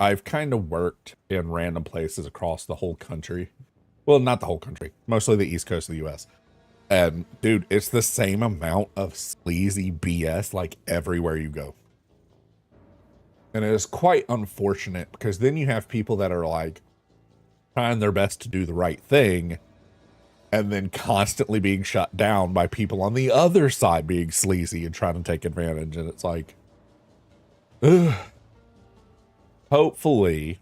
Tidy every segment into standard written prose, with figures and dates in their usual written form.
I've kind of worked in random places across the whole country. Well, not the whole country, mostly the East Coast of the US. And dude, it's the same amount of sleazy BS like everywhere you go. And it is quite unfortunate because then you have people that are like trying their best to do the right thing and then constantly being shut down by people on the other side being sleazy and trying to take advantage. And it's like, ugh. Hopefully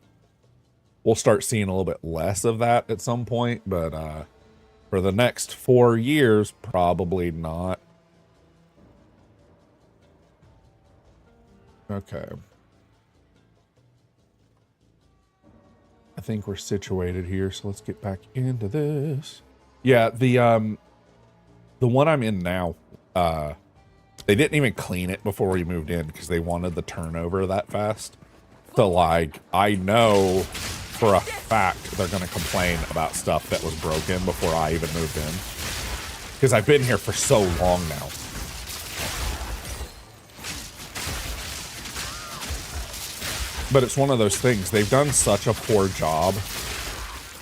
we'll start seeing a little bit less of that at some point, but for the next 4 years, probably not. Okay. I think we're situated here, so let's get back into this. Yeah, the one I'm in now, they didn't even clean it before we moved in because they wanted the turnover that fast. So like, I know for a fact they're gonna complain about stuff that was broken before I even moved in. Because I've been here for so long now. But it's one of those things, they've done such a poor job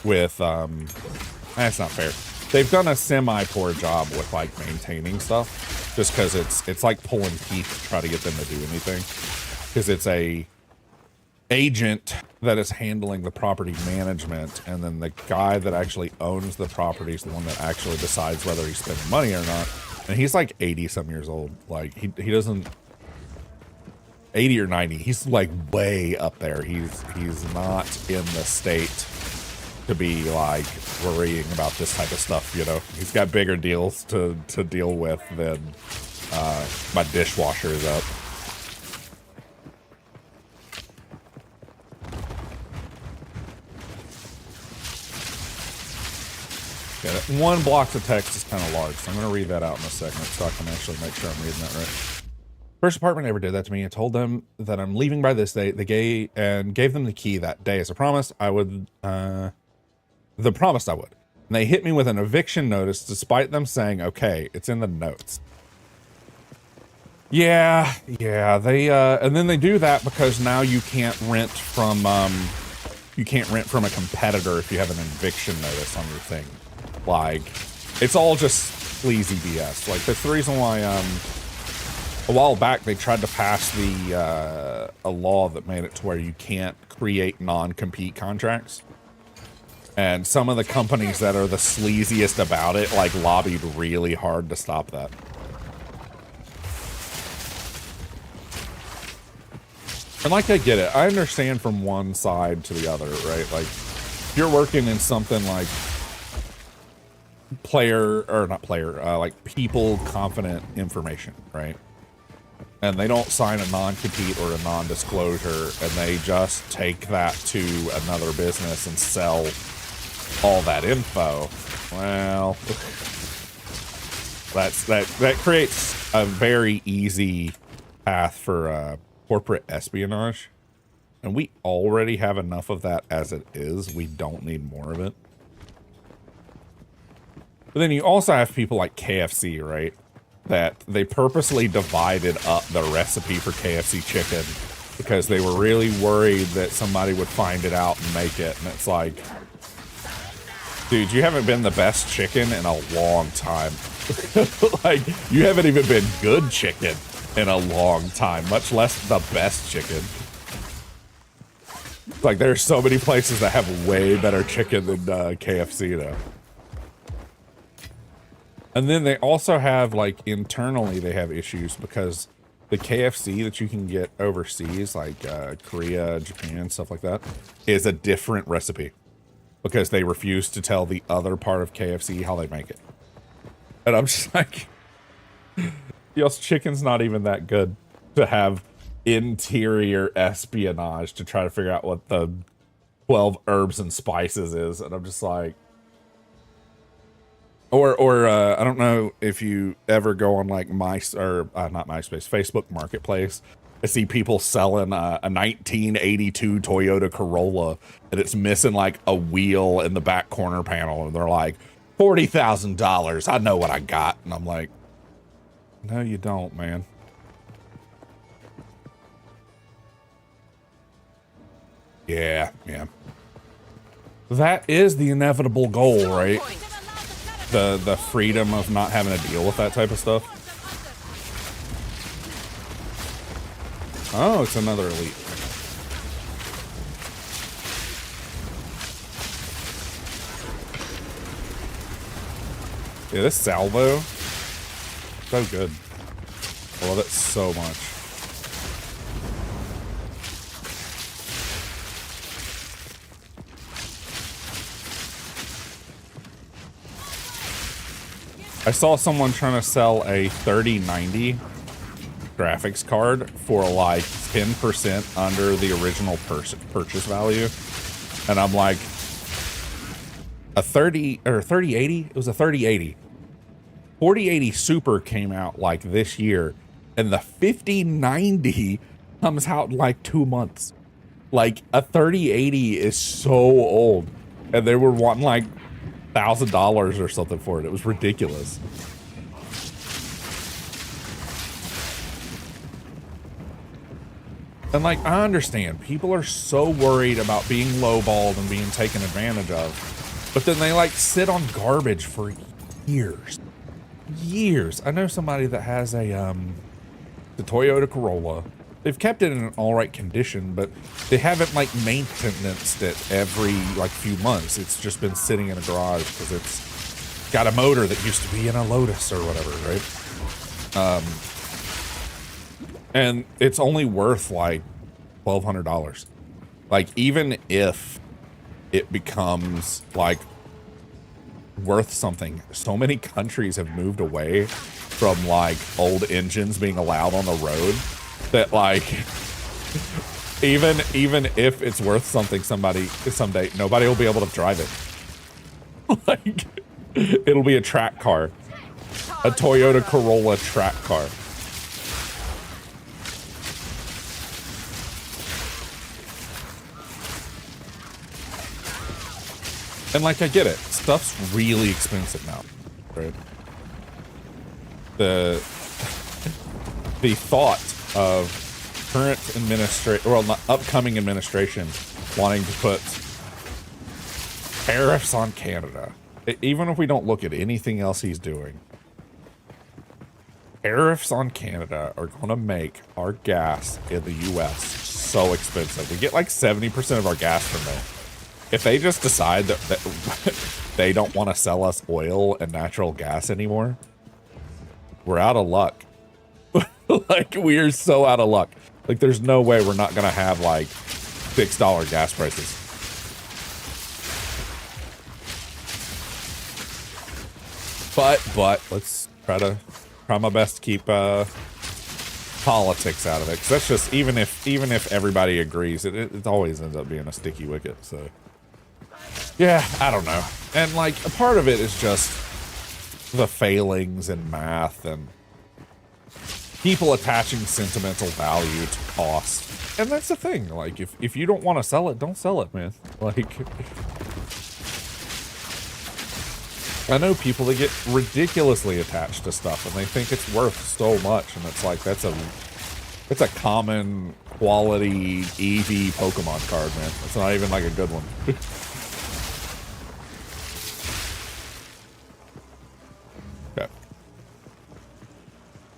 with, that's not fair. They've done a semi-poor job with like maintaining stuff, just because it's like pulling teeth to try to get them to do anything. Because it's a agent that is handling the property management, and then the guy that actually owns the property is the one that actually decides whether he's spending money or not. And he's like 80 some years old. Like he doesn't 80 or 90. He's like way up there. He's not in the state to be like worrying about this type of stuff, you know. He's got bigger deals to deal with than my dishwasher is up. Yeah, one block of text is kind of large, so I'm going to read that out in a segment so I can actually make sure I'm reading that right. First apartment ever did that to me. I told them that I'm leaving by this date. They gave them the key that day as a promise. I would, the promise I would. And they hit me with an eviction notice despite them saying, okay, it's in the notes. Yeah, they, and then they do that because now you can't rent from a competitor if you have an eviction notice on your thing. Like, it's all just sleazy BS. Like, that's the reason why, a while back they tried to pass a law that made it to where you can't create non-compete contracts. And some of the companies that are the sleaziest about it, like, lobbied really hard to stop that. And like, I get it. I understand from one side to the other, right? Like, if you're working in something like like people confident information, right? And they don't sign a non-compete or a non-disclosure, and they just take that to another business and sell all that info. Well, that creates a very easy path for corporate espionage, and we already have enough of that as it is. We don't need more of it. But then you also have people like KFC, right? That they purposely divided up the recipe for KFC chicken because they were really worried that somebody would find it out and make it. And it's like, dude, you haven't been the best chicken in a long time. Like, you haven't even been good chicken in a long time, much less the best chicken. Like, there's so many places that have way better chicken than KFC now. And then they also have, like, internally they have issues because the KFC that you can get overseas, like Korea, Japan, stuff like that, is a different recipe because they refuse to tell the other part of KFC how they make it. And I'm just like, y'all's chicken's not even that good to have interior espionage to try to figure out what the 12 herbs and spices is. And I'm just like, or I don't know if you ever go on like not MySpace, Facebook Marketplace. I see people selling a 1982 Toyota Corolla and it's missing like a wheel in the back corner panel, and they're like, $40,000. I know what I got. And I'm like, no, you don't, man. Yeah, yeah. That is the inevitable goal, right? The freedom of not having to deal with that type of stuff. Oh, it's another elite. Yeah, this Salvo, so good. I love it so much. I saw someone trying to sell a 3090 graphics card for like 10% under the original purchase value. And I'm like, a 3080? It was a 3080. 4080 Super came out like this year, and the 5090 comes out in like 2 months. Like a 3080 is so old, and they were wanting like $1,000 or something for it. It was ridiculous. And like, I understand people are so worried about being lowballed and being taken advantage of, but then they like sit on garbage for years. I know somebody that has the Toyota Corolla. They've kept it in an all right condition, but they haven't like maintenanced it every like few months. It's just been sitting in a garage because it's got a motor that used to be in a Lotus or whatever, right? And it's only worth like $1,200. Like, even if it becomes like worth something, so many countries have moved away from like old engines being allowed on the road that like even if it's worth something someday, nobody will be able to drive it. Like, it'll be a track car, a Toyota Corolla track car. And like, I get it. Stuff's really expensive now, right? The thought of current administration, well, not upcoming administration, wanting to put tariffs on Canada, even if we don't look at anything else he's doing, tariffs on Canada are going to make our gas in the U.S. so expensive. We get like 70% of our gas from there. If they just decide that they don't want to sell us oil and natural gas anymore, we're out of luck. Like, we're so out of luck. Like, there's no way we're not going to have like $6 gas prices. But let's try my best to keep politics out of it, because that's just, even if everybody agrees, it always ends up being a sticky wicket. So yeah, I don't know. And like, a part of it is just the failings in math and people attaching sentimental value to cost. And that's the thing. Like, if you don't want to sell it, don't sell it, man. Like, I know people that get ridiculously attached to stuff and they think it's worth so much, and it's like, that's a common quality EV Pokemon card, man. It's not even like a good one. Okay.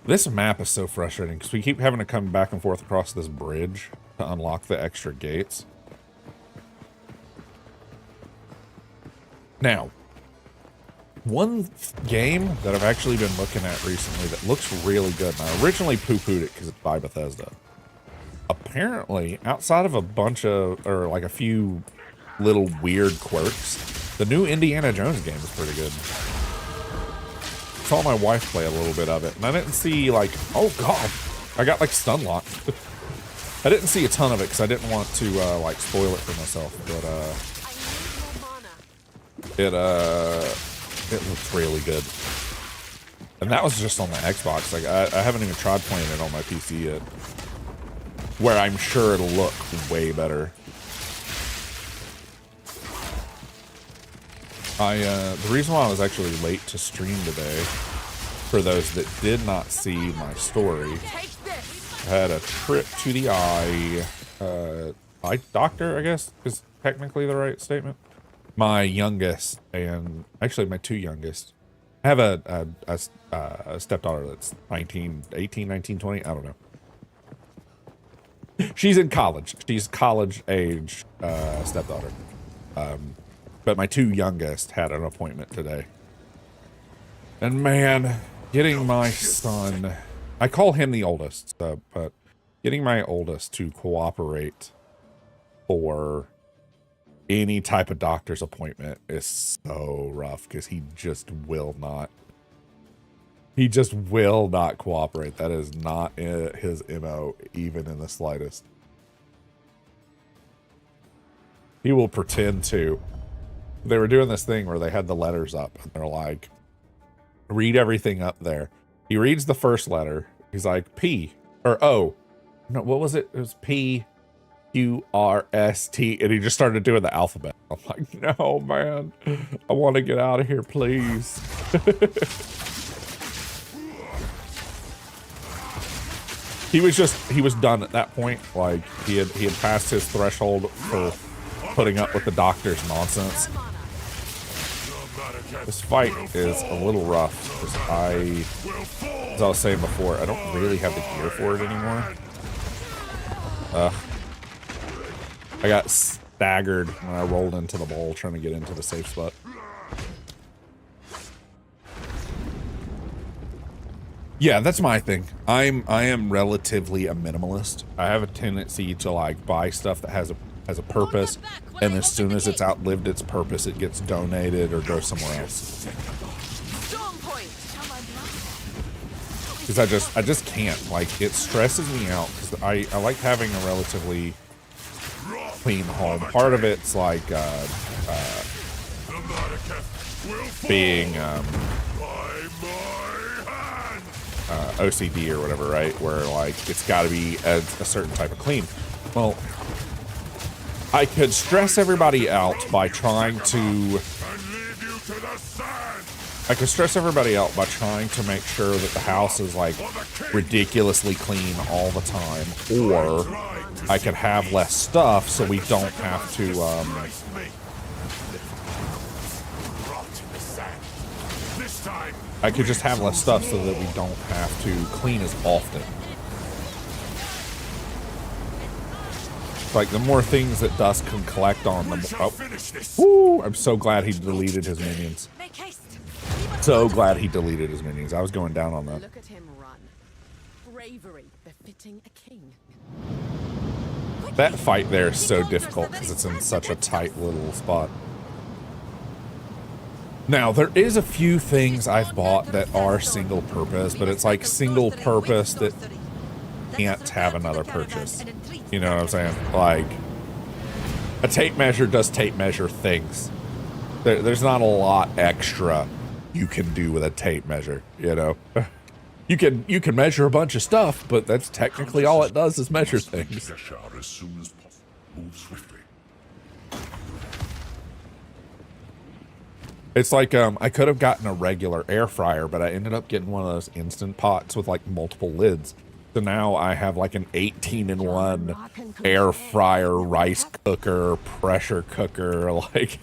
This map is so frustrating because we keep having to come back and forth across this bridge to unlock the extra gates. Now, one game that I've actually been looking at recently that looks really good, and I originally poo-pooed it because it's by Bethesda. Apparently, outside of a bunch of, or like a few little weird quirks, the new Indiana Jones game is pretty good. I saw my wife play a little bit of it, and I didn't see like, oh god, I got like stun locked. I didn't see a ton of it because I didn't want to like spoil it for myself, but it looks really good. And that was just on the Xbox. Like, I haven't even tried playing it on my PC yet, where I'm sure it'll look way better. The reason why I was actually late to stream today, for those that did not see my story, I had a trip to the eye. like doctor, I guess, is technically the right statement. My youngest, and actually my two youngest, I have a stepdaughter that's 19, 18, 19, 20, I don't know. She's in college. She's college age stepdaughter. But my two youngest had an appointment today. And man, getting my son, I call him the oldest, but getting my oldest to cooperate for any type of doctor's appointment is so rough because he just will not. He just will not cooperate. That is not his MO, even in the slightest. He will pretend to. They were doing this thing where they had the letters up, and they're like, read everything up there. He reads the first letter. He's like, P, or O. No, what was it? It was P, Q, R, S, T, and he just started doing the alphabet. I'm like, no, man. I want to get out of here, please. He was done at that point. Like he had passed his threshold for putting up with the doctor's nonsense. This fight is a little rough because as I was saying before, I don't really have the gear for it anymore. I got staggered when I rolled into the bowl trying to get into the safe spot. Yeah, that's my thing. I am relatively a minimalist. I have a tendency to like buy stuff that has a purpose, and as soon as it's outlived its purpose, it gets donated or goes somewhere else. Because I just can't. Like, it stresses me out because I like having a relatively clean home. Part of it's like being OCD or whatever, right? Where like it's got to be a certain type of clean. Well, I could stress everybody out by trying to. I could stress everybody out by trying to make sure that the house is like ridiculously clean all the time, or I could have less stuff so we don't have to. I could just have less stuff so that we don't have to clean as often. Like, the more things that Dusk can collect on, the more... Oh. Woo! I'm so glad he deleted his minions. So glad he deleted his minions. I was going down on that. Look at him run. Bravery befitting a king. That fight there is so difficult because it's in such a tight little spot. Now, there is a few things I've bought that are single purpose, but it's like single purpose that can't have another purchase. You know what I'm saying? Like, a tape measure does tape measure things. There's not a lot extra you can do with a tape measure, you know? You can measure a bunch of stuff, but that's technically all it does is measure things. It's like, I could have gotten a regular air fryer, but I ended up getting one of those Instant Pots with like multiple lids. So now I have like an 18-in-1 air fryer, rice cooker, pressure cooker. Like,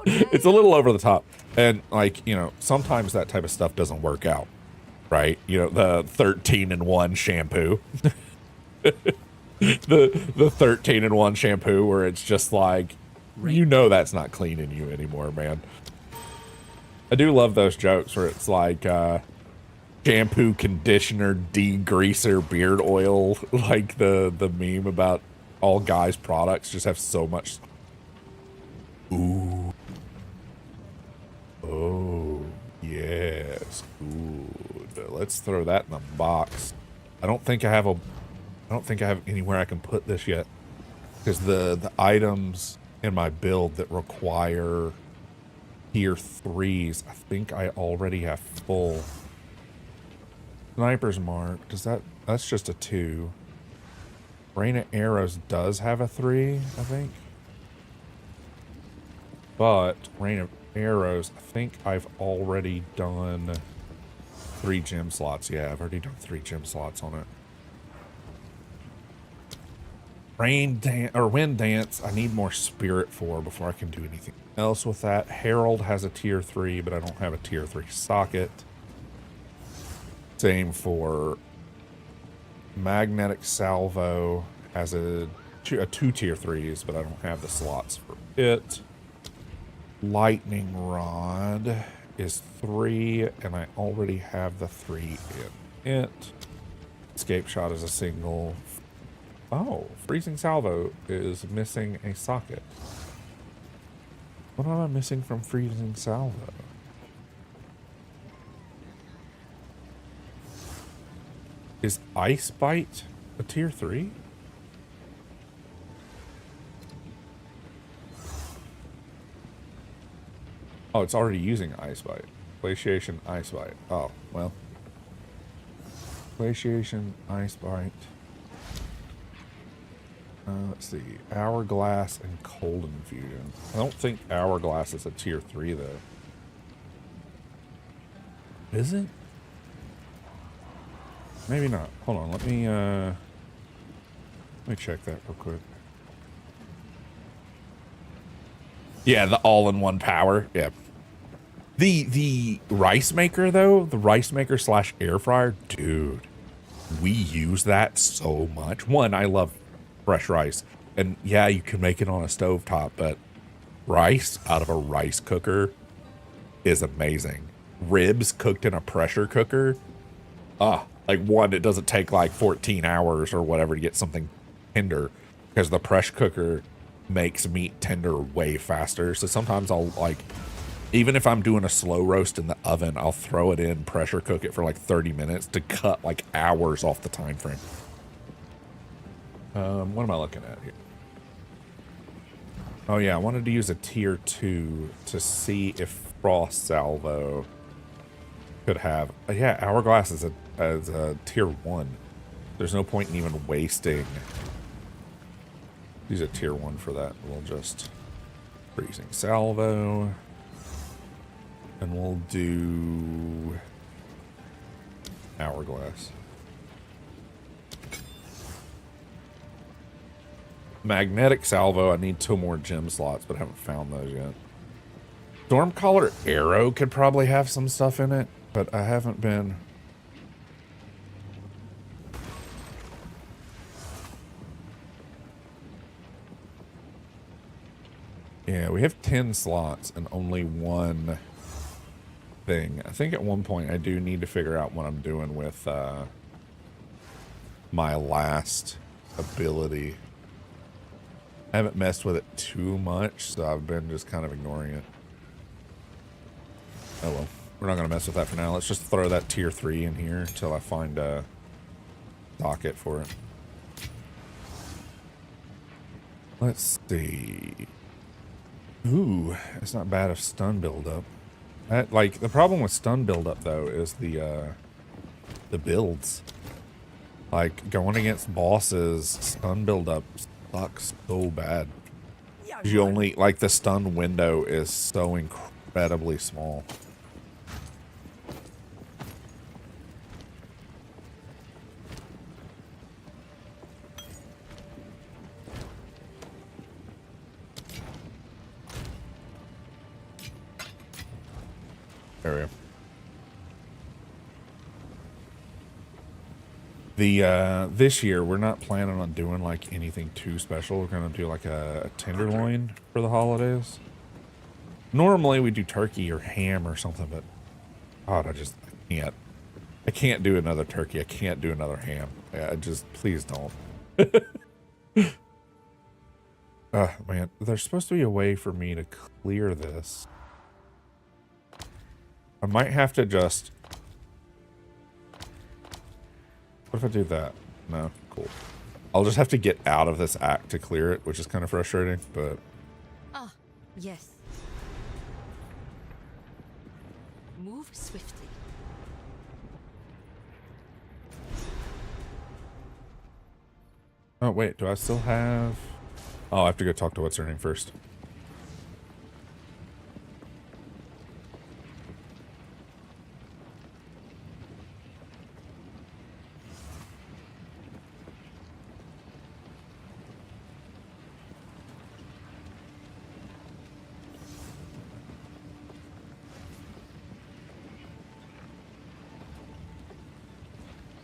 it's a little over the top. And like, you know, sometimes that type of stuff doesn't work out, right? You know, the 13-in-1 shampoo. the 13-in-1 shampoo where it's just like, you know that's not cleaning you anymore, man. I do love those jokes where it's like shampoo, conditioner, degreaser, beard oil. Like the meme about all guys' products just have so much. Ooh. Oh, yes. Ooh. Let's throw that in the box. I don't think I have anywhere I can put this yet. Because the items in my build that require tier 3s, I think I already have full. Sniper's Mark, that's just a 2. Rain of Arrows does have a 3, I think. But Rain of Arrows, I think I've already done 3 gem slots. Yeah, I've already done 3 gem slots on it. Rain dance or wind dance, I need more spirit for before I can do anything else with that. Herald has a tier 3, but I don't have a tier 3 socket. Same for magnetic salvo, has a 2 tier 3s, but I don't have the slots for it. Lightning rod is 3, and I already have the 3 in it. Escape shot is a single. Oh, freezing salvo is missing a socket. What am I missing from freezing salvo? Is ice bite a tier 3? Oh, it's already using ice bite. Glaciation, ice bite. Oh, well. Glaciation, ice bite. Let's see. Hourglass and cold infusion. I don't think hourglass is a tier 3 though. Is it? Maybe not. Hold on, let me check that real quick. Yeah, the all-in-one power. Yeah. The rice maker though, the rice maker slash air fryer, dude. We use that so much. One, I love fresh rice. And yeah, you can make it on a stovetop, but rice out of a rice cooker is amazing. Ribs cooked in a pressure cooker. Like one, it doesn't take like 14 hours or whatever to get something tender because the pressure cooker makes meat tender way faster. So sometimes I'll like, even if I'm doing a slow roast in the oven, I'll throw it in, pressure cook it for like 30 minutes to cut like hours off the time frame. What am I looking at here? Oh yeah, I wanted to use a tier 2 to see if frost salvo could have. Yeah, hourglass is a tier 1. There's no point in even wasting. Use a tier 1 for that. We'll just freezing salvo. And we'll do hourglass. Magnetic salvo, I need 2 more gem slots, but I haven't found those yet. Stormcaller arrow could probably have some stuff in it, but I haven't been. Yeah, we have 10 slots and only 1 thing. I think at one point I do need to figure out what I'm doing with my last ability. I haven't messed with it too much, so I've been just kind of ignoring it. Oh well, we're not going to mess with that for now. Let's just throw that tier 3 in here until I find a socket for it. Let's see. Ooh, it's not bad if stun buildup. Like, the problem with stun buildup, though, is the builds. Like, going against bosses, stun buildup sucks so bad. You only, like, the stun window is so incredibly small. There we go. This year we're not planning on doing like anything too special. We're gonna do like a tenderloin for the holidays. Normally we do turkey or ham or something, but God, I can't do another turkey. I can't do another ham. Please don't. Man, there's supposed to be a way for me to clear this. I might have to just. What if I do that? No, cool. I'll just have to get out of this act to clear it, which is kind of frustrating, but. Ah, yes. Move swiftly. Oh, wait, do I still have. Oh, I have to go talk to what's her name first.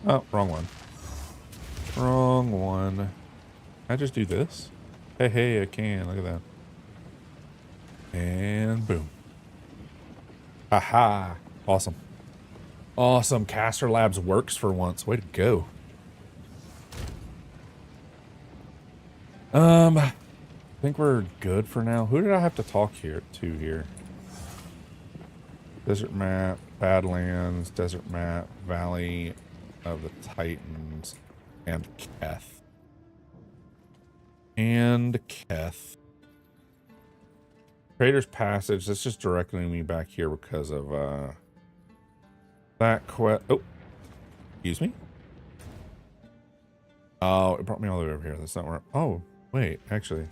Oh, wrong one. Wrong one. Can I just do this? Hey, hey, I can. Look at that. And boom. Aha. Awesome. Awesome. Caster Labs works for once. Way to go. I think we're good for now. Who did I have to talk to here? Desert map, Badlands, desert map, Valley of the Titans, and Keth. Trader's Passage. That's just directing me back here because of that quest. Oh, excuse me. Oh, it brought me all the way over here. That's not where. Oh, wait, actually.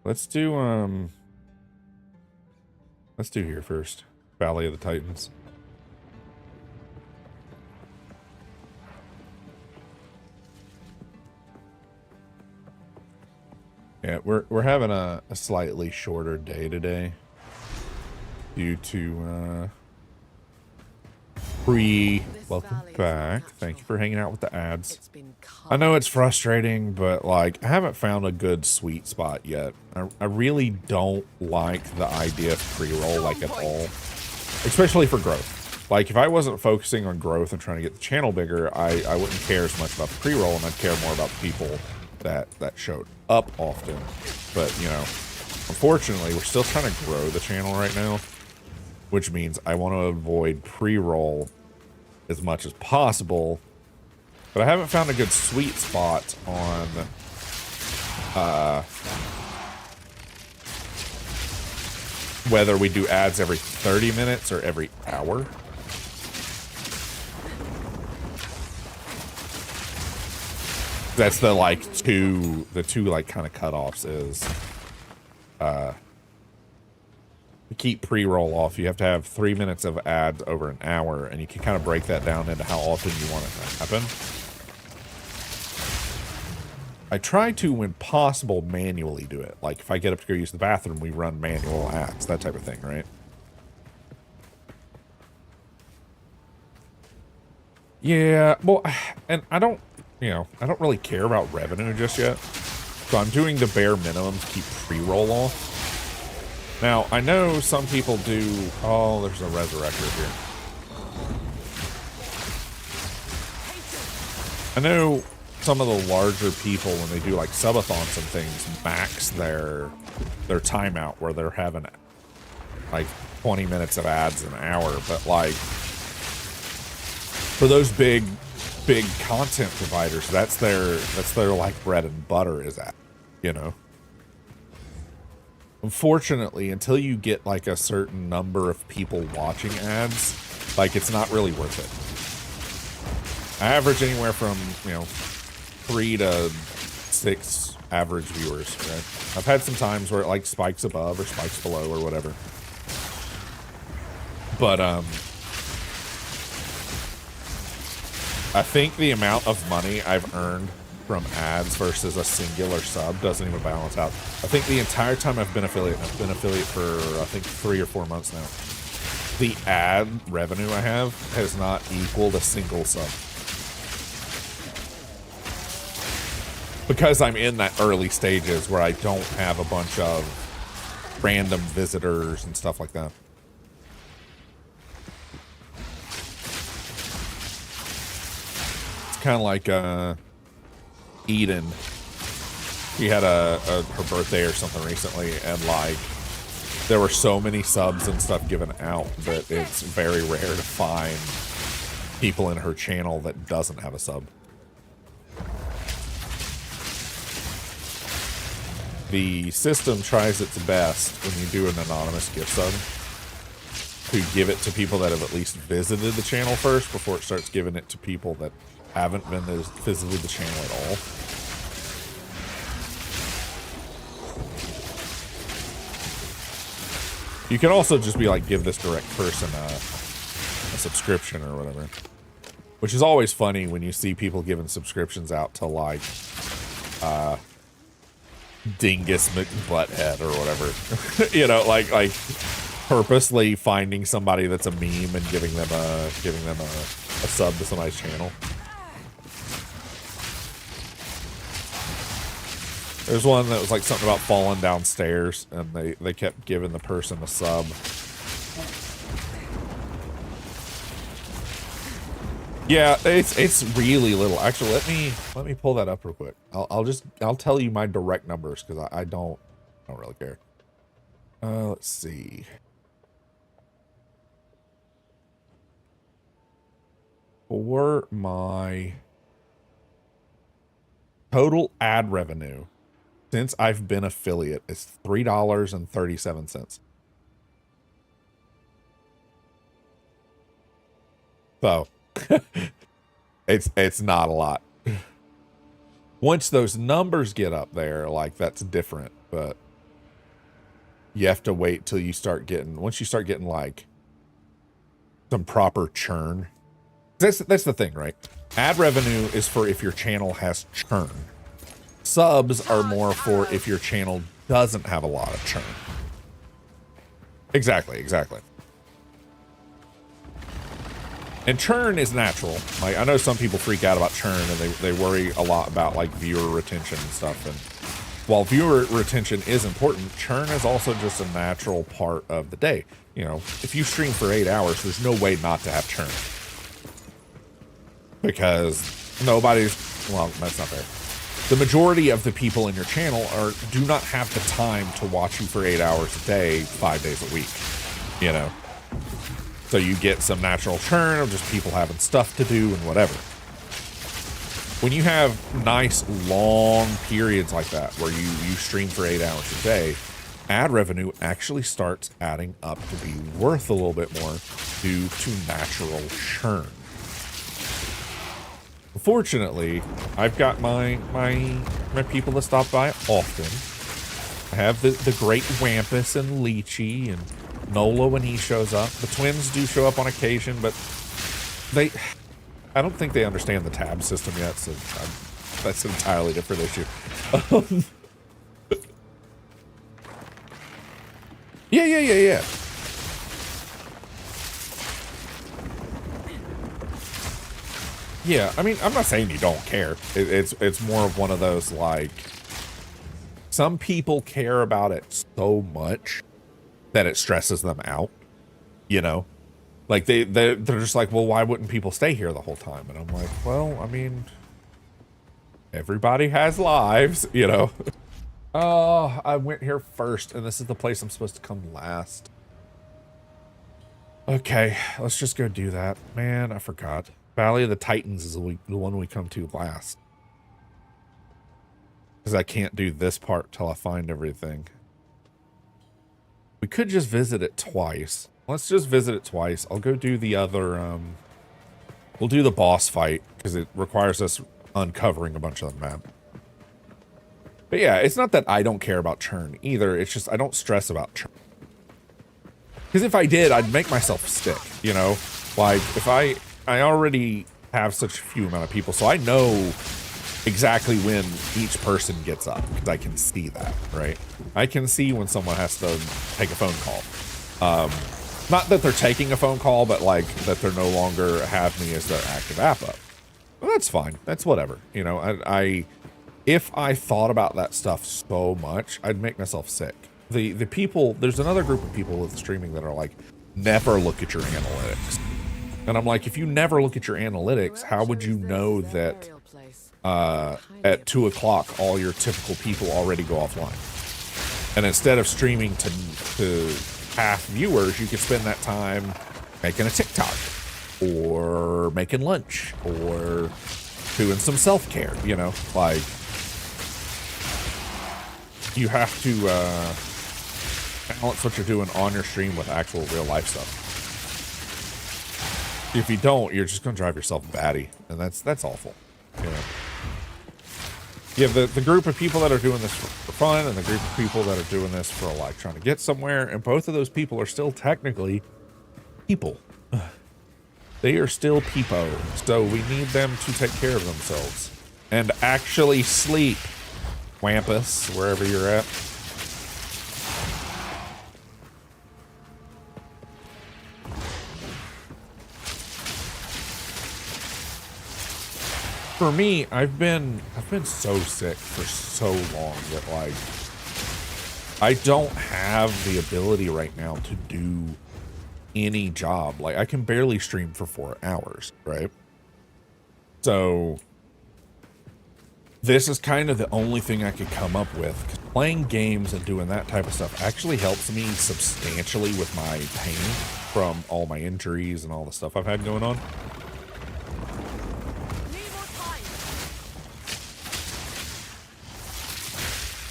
Let's do here first. Valley of the Titans. Yeah, we're having a slightly shorter day today due to welcome back. Thank you for hanging out with the ads. I know it's frustrating, but like I haven't found a good sweet spot yet. I really don't like the idea of pre-roll like at all, especially for growth. Like if I wasn't focusing on growth and trying to get the channel bigger, I wouldn't care as much about the pre-roll, and I'd care more about the people that showed up often. But you know, unfortunately, we're still trying to grow the channel right now, which means I want to avoid pre-roll as much as possible. But I haven't found a good sweet spot on whether we do ads every 30 minutes or every hour. That's the two like kind of cutoffs is to keep pre-roll off. You have to have 3 minutes of ads over an hour, and you can kind of break that down into how often you want it to happen. I try to, when possible, manually do it. Like if I get up to go use the bathroom, we run manual ads, that type of thing, right? Yeah, well, and I don't really care about revenue just yet. So I'm doing the bare minimum to keep pre-roll off. Now, I know some people do... Oh, there's a resurrector here. I know some of the larger people, when they do like subathons and things, max their timeout where they're having like 20 minutes of ads an hour. But like, for those big content providers, that's their like bread and butter is at, you know. Unfortunately, until you get like a certain number of people watching ads, like it's not really worth it. I average anywhere from, 3 to 6 average viewers, right? I've had some times where it like spikes above or spikes below or whatever. But I think the amount of money I've earned from ads versus a singular sub doesn't even balance out. I think the entire time I've been affiliate for I think 3 or 4 months now, the ad revenue I have has not equaled a single sub. Because I'm in that early stages where I don't have a bunch of random visitors and stuff like that. It's kind of like Eden. She had her birthday or something recently, and like there were so many subs and stuff given out that it's very rare to find people in her channel that doesn't have a sub. The system tries its best when you do an anonymous gift sub to give it to people that have at least visited the channel first before it starts giving it to people that haven't visited the channel at all. You can also just be like, give this direct person a subscription or whatever. Which is always funny when you see people giving subscriptions out to like, Dingus McButthead or whatever. You know, like purposely finding somebody that's a meme and giving them a sub to somebody's channel. There's one that was like something about falling downstairs, and they kept giving the person a sub. Yeah, it's really little. Actually, let me pull that up real quick. I'll tell you my direct numbers because I don't really care. Let's see. For my total ad revenue since I've been affiliate is $3.37. So it's not a lot. Once those numbers get up there, like that's different, but you have to wait till you start getting, once you start getting like some proper churn. That's the thing, right? Ad revenue is for if your channel has churn. Subs are more for if your channel doesn't have a lot of churn. Exactly. And churn is natural. Like, I know some people freak out about churn and they worry a lot about like viewer retention and stuff. And while viewer retention is important, churn is also just a natural part of the day. You know, if you stream for 8 hours, there's no way not to have churn. Because nobody's, well, that's not fair. The majority of the people in your channel do not have the time to watch you for 8 hours a day, 5 days a week, you know? So you get some natural churn of just people having stuff to do and whatever. When you have nice long periods like that, where you stream for 8 hours a day, ad revenue actually starts adding up to be worth a little bit more due to natural churn. Fortunately, I've got my people that stop by often. I have the great Wampus and Lychee and Nolo when he shows up. The twins do show up on occasion, but I don't think they understand the tab system yet, so that's an entirely different issue. Yeah. Yeah, I mean, I'm not saying you don't care. It's more of one of those, like, some people care about it so much that it stresses them out, you know? Like, they're just like, well, why wouldn't people stay here the whole time? And I'm like, well, I mean, everybody has lives, you know? Oh, I went here first, and this is the place I'm supposed to come last. Okay, let's just go do that. Man, I forgot. Valley of the Titans is the one we come to last. Because I can't do this part till I find everything. We could just visit it twice. Let's just visit it twice. I'll go do the other, we'll do the boss fight, because it requires us uncovering a bunch of the map. But yeah, it's not that I don't care about churn either. It's just I don't stress about churn. Because if I did, I'd make myself sick, you know? Like, if I already have such a few amount of people, so I know exactly when each person gets up, because I can see that, right? I can see when someone has to take a phone call. Not that they're taking a phone call, but like that they're no longer have me as their active app up. Well, that's fine. That's whatever. You know, if I thought about that stuff so much, I'd make myself sick. The people, there's another group of people with streaming that are like, never look at your analytics. And I'm like, if you never look at your analytics, how would you know that at 2 o'clock all your typical people already go offline? And instead of streaming to half viewers, you could spend that time making a TikTok or making lunch or doing some self-care, you know? Like, you have to balance what you're doing on your stream with actual real life stuff. If you don't, you're just gonna drive yourself batty, and that's awful. You know, you have the group of people that are doing this for fun, and the group of people that are doing this for like trying to get somewhere, and both of those people are still technically people. They are still people, so we need them to take care of themselves and actually sleep. Wampus, wherever you're at. for me, I've been so sick for so long that like I don't have the ability right now to do any job. Like I can barely stream for 4 hours, right? So this is kind of the only thing I could come up with. 'Cause playing games and doing that type of stuff actually helps me substantially with my pain from all my injuries and all the stuff I've had going on.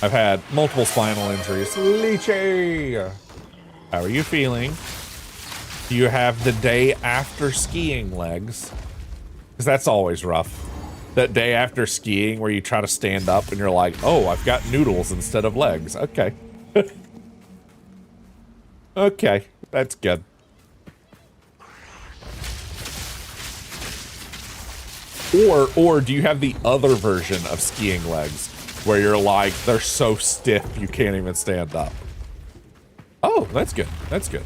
I've had multiple spinal injuries. Lychee! How are you feeling? Do you have the day after skiing legs? Because that's always rough. That day after skiing where you try to stand up and you're like, oh, I've got noodles instead of legs. Okay. Okay, that's good. Or do you have the other version of skiing legs where you're like, they're so stiff you can't even stand up? Oh, that's good. That's good.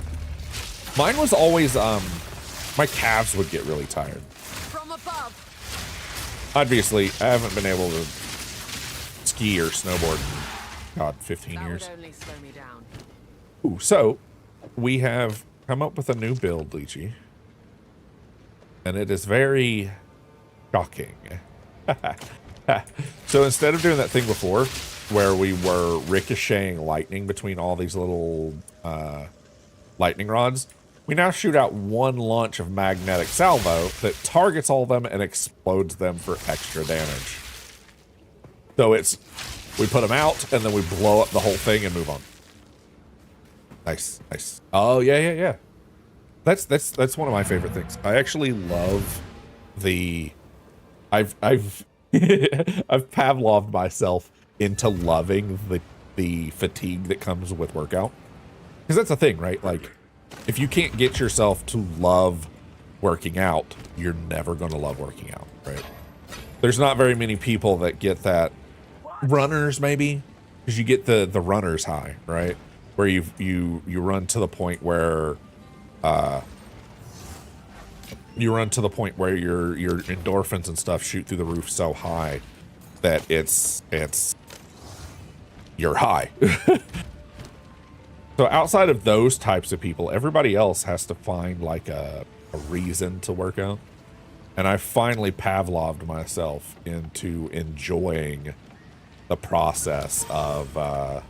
Mine was always, my calves would get really tired. From above. Obviously, I haven't been able to ski or snowboard in, God, 15 years. That would only slow me down. Ooh, so we have come up with a new build, Lychee. And it is very shocking. So instead of doing that thing before, where we were ricocheting lightning between all these little lightning rods, we now shoot out one launch of magnetic salvo that targets all of them and explodes them for extra damage. So it's, we put them out and then we blow up the whole thing and move on. Nice, nice. Oh yeah. That's one of my favorite things. I actually love the, I've I've Pavloved myself into loving the fatigue that comes with workout. Because that's the thing, right? Like, if you can't get yourself to love working out, you're never going to love working out, right? There's not very many people that get that. Runners, maybe, because you get the runner's high, right? Where you run to the point where your endorphins and stuff shoot through the roof so high that it's you're high. So outside of those types of people, everybody else has to find like a reason to work out. And I finally Pavloved myself into enjoying the process of, to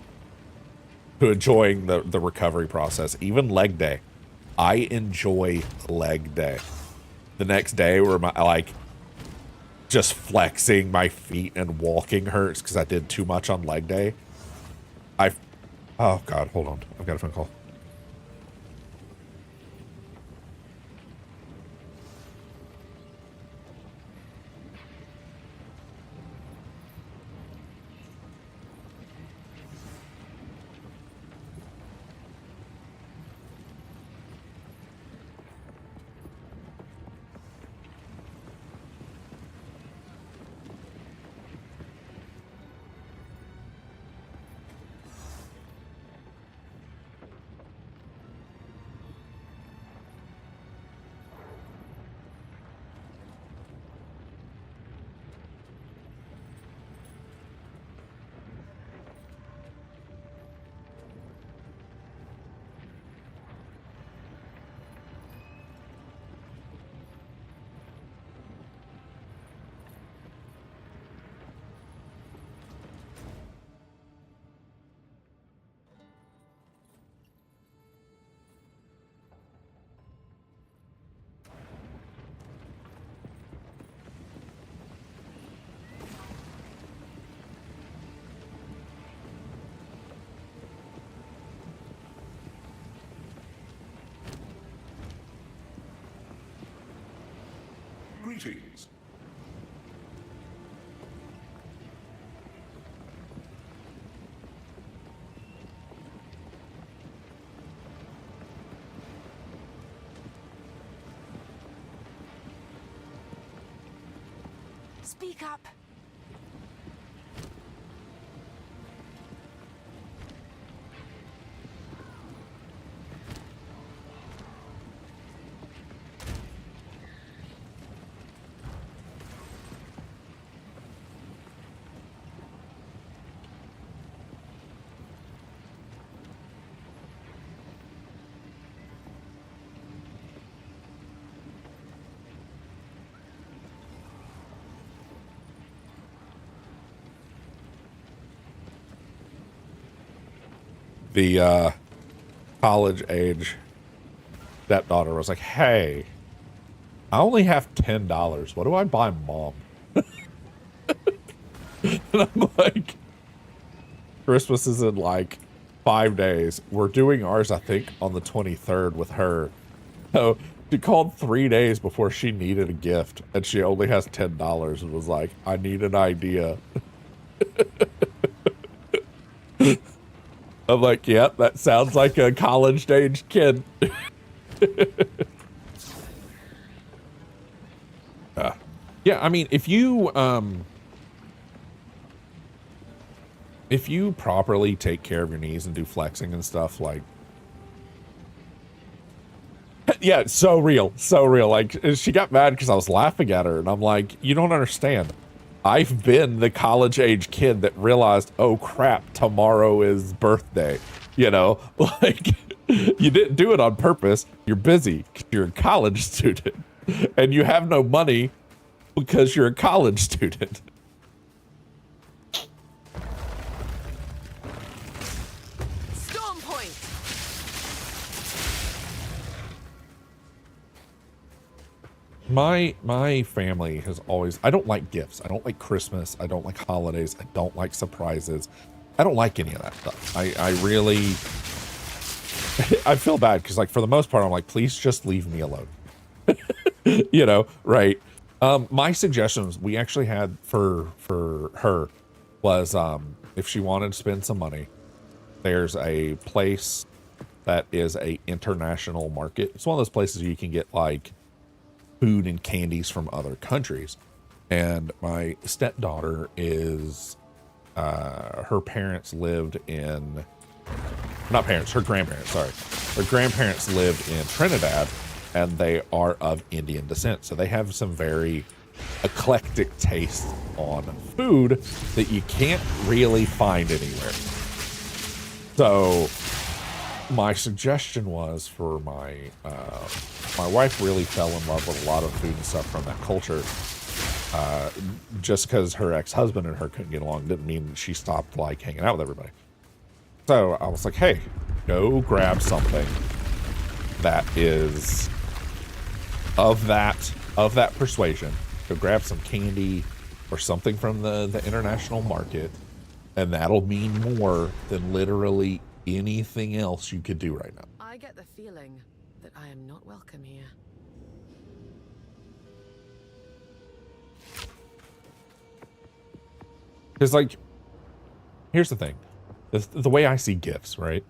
enjoying the recovery process. Even leg day. I enjoy leg day. The next day where my, like, just flexing my feet and walking hurts because I did too much on leg day. Oh God, hold on. I've got a phone call. Greetings. Speak up. the college age stepdaughter was like, hey, I only have $10. What do I buy mom? And I'm like, Christmas is in like 5 days. We're doing ours, I think, on the 23rd with her. So she called 3 days before she needed a gift, and she only has $10 and was like, I need an idea. I'm like, yep, that sounds like a college-age kid. Yeah, I mean, if you properly take care of your knees and do flexing and stuff, like, yeah, it's so real, so real. Like, she got mad because I was laughing at her, and I'm like, you don't understand. I've been the college-age kid that realized, oh crap, tomorrow is birthday. You know, like, you didn't do it on purpose. You're busy because you're a college student, and you have no money because you're a college student. Storm point. My family has always, I don't like gifts. I don't like Christmas. I don't like holidays. I don't like surprises. I don't like any of that stuff. I really, I feel bad because, like, for the most part, I'm like, please just leave me alone. You know, right? My suggestions we actually had for her was, if she wanted to spend some money, there's a place that is a international market. It's one of those places you can get like food and candies from other countries. And my stepdaughter is, her parents lived in, not parents, her grandparents, sorry. Her grandparents lived in Trinidad, and they are of Indian descent. So they have some very eclectic taste on food that you can't really find anywhere. So my suggestion was for my wife really fell in love with a lot of food and stuff from that culture. Just because her ex-husband and her couldn't get along didn't mean she stopped like hanging out with everybody. So I was like, hey, go grab something that is of that persuasion. Go grab some candy or something from the international market, and that'll mean more than literally anything else you could do right now. I get the feeling that I am not welcome here. Because, like, here's the thing. The way I see gifts, right?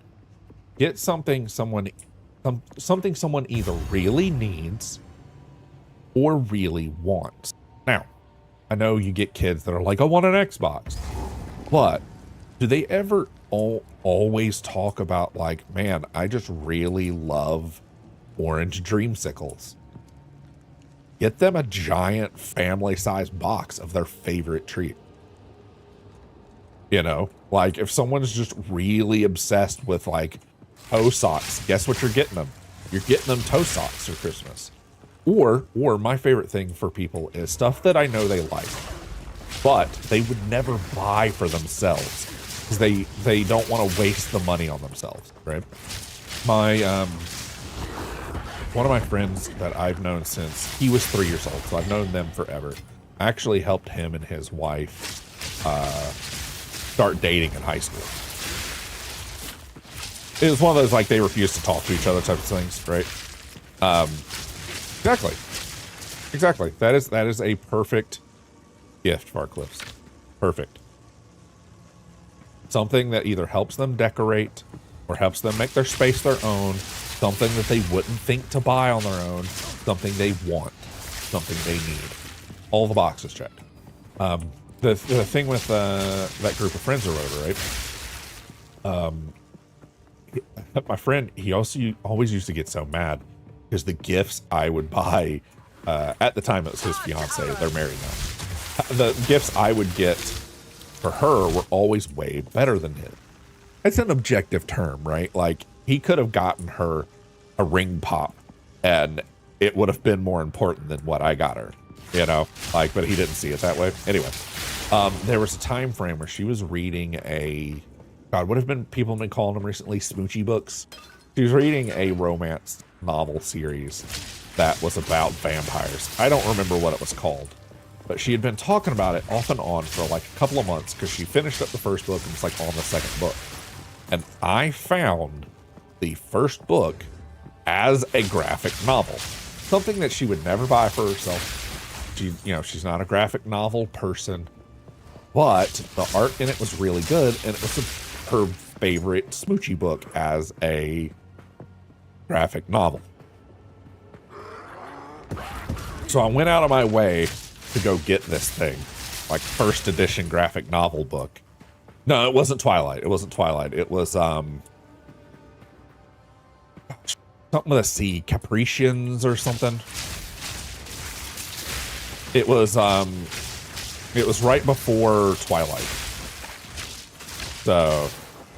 Get something someone either really needs or really wants. Now, I know you get kids that are like, I want an Xbox. But do they ever always talk about, like, man, I just really love orange dreamsicles? Get them a giant family-sized box of their favorite treat. You know, like, if someone's just really obsessed with, like, toe socks, guess what you're getting them? You're getting them toe socks for Christmas. Or my favorite thing for people is stuff that I know they like, but they would never buy for themselves because they don't want to waste the money on themselves, right? My, one of my friends that I've known since he was 3 years old, so I've known them forever. I actually helped him and his wife, start dating in high school. It was one of those, like, they refused to talk to each other type of things, right? Exactly. That is a perfect gift, Farcliffs. Perfect. Something that either helps them decorate or helps them make their space their own. Something that they wouldn't think to buy on their own. Something they want. Something they need. All the boxes checked. The thing with that group of friends or whatever, right? My friend, he also always used to get so mad because the gifts I would buy, at the time it was his fiance, they're married now. The gifts I would get for her were always way better than his. It's an objective term, right? Like, he could have gotten her a ring pop and it would have been more important than what I got her, you know? Like, but he didn't see it that way. Anyway, there was a time frame where she was reading a God, what have been people have been calling them recently? Smoochy books. She was reading a romance novel series that was about vampires. I don't remember what it was called, but she had been talking about it off and on for like a couple of months because she finished up the first book and was like on the second book. And I found the first book as a graphic novel, something that she would never buy for herself. She, you know, she's not a graphic novel person, but the art in it was really good, and it was her favorite smoochy book as a graphic novel. So I went out of my way to go get this thing, like first edition graphic novel book. No, it wasn't Twilight. It wasn't Twilight. It was something with a C, Capricians or something. It was right before Twilight. So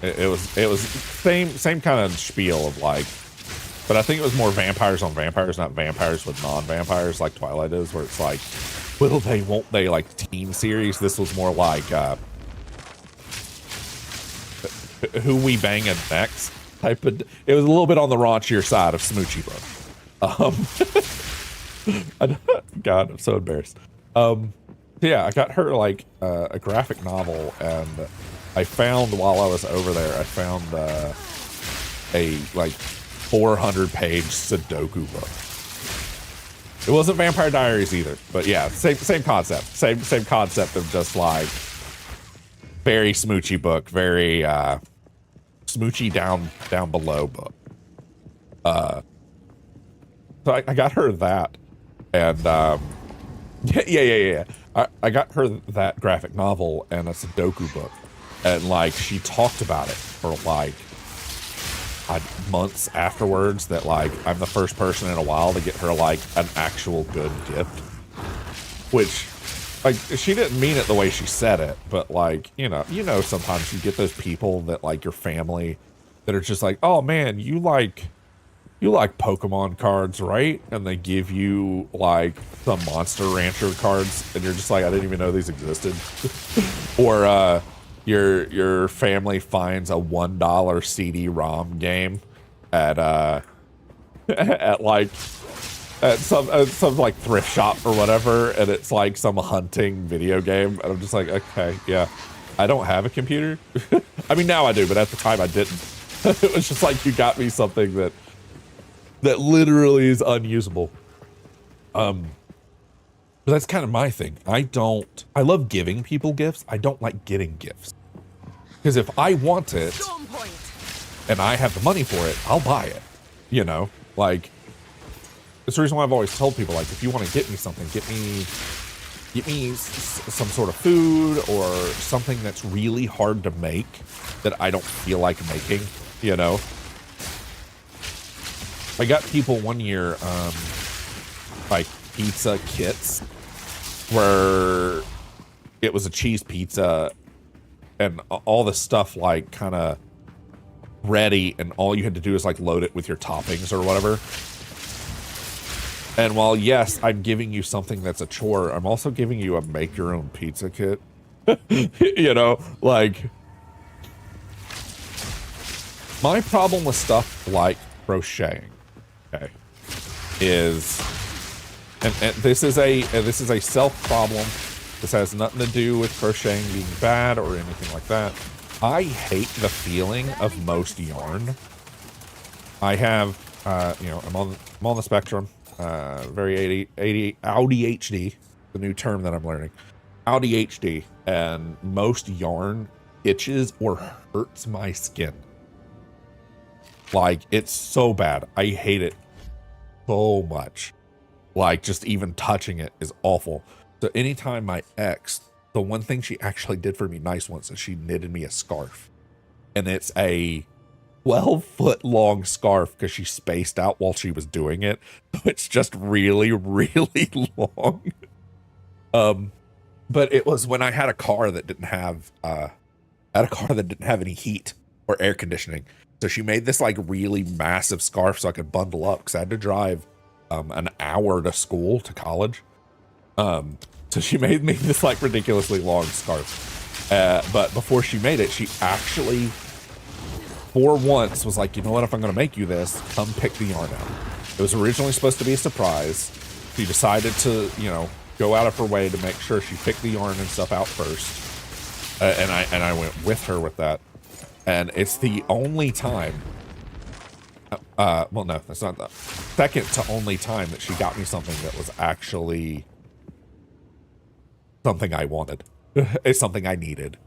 it was same kind of spiel of like, but I think it was more vampires on vampires, not vampires with non-vampires like Twilight is, where it's like, will they, won't they, like teen series. This was more like who we banging next type of. It was a little bit on the raunchier side of smoochy book. God, I'm so embarrassed. Yeah, I got her like a graphic novel, and I found while I was over there, I found a like 400-page Sudoku book. It wasn't Vampire Diaries either, but yeah, same concept, same concept of just like very smoochy book, very smoochy down below book. So I got her that, and yeah. I got her that graphic novel and a Sudoku book, and like she talked about it for like months afterwards. That like I'm the first person in a while to get her like an actual good gift, which like she didn't mean it the way she said it, but like you know sometimes you get those people that like your family that are just like, oh man, you like Pokemon cards, right? And they give you like some Monster Rancher cards, and you're just like, I didn't even know these existed. Or your family finds a $1 CD-ROM game at some like thrift shop or whatever, and it's like some hunting video game, and I'm just like, okay, yeah, I don't have a computer. I mean, now I do, but at the time I didn't. It was just like, you got me something that literally is unusable. But that's kind of my thing. I love giving people gifts. I don't like getting gifts. Because if I want it and I have the money for it, I'll buy it. You know, like, it's the reason why I've always told people, like, if you want to get me something, get me some sort of food or something that's really hard to make that I don't feel like making, you know? I got people one year, like pizza kits where it was a cheese pizza and all the stuff like kind of ready, and all you had to do is like load it with your toppings or whatever. And while yes, I'm giving you something that's a chore, I'm also giving you a make your own pizza kit. You know, like my problem with stuff like crocheting, okay, is, and this is a self problem. This has nothing to do with crocheting being bad or anything like that. I hate the feeling of most yarn. I have, you know, I'm on the spectrum, very ADHD, the new term that I'm learning, ADHD, and most yarn itches or hurts my skin. Like, it's so bad. I hate it so much. Like, just even touching it is awful. So anytime my ex, the one thing she actually did for me nice once is she knitted me a scarf. And it's a 12-foot long scarf because she spaced out while she was doing it. So it's just really, really long. But it was when I had a car that didn't have any heat or air conditioning. So she made this like really massive scarf so I could bundle up because I had to drive an hour to school, to college. So she made me this like ridiculously long scarf. But before she made it, she actually, for once, was like, you know what, if I'm going to make you this, come pick the yarn out. It was originally supposed to be a surprise. She decided to, you know, go out of her way to make sure she picked the yarn and stuff out first. And I went with her with that. And it's the only time, well, no, that's not the second to only time that she got me something that was actually something I wanted. It's something I needed.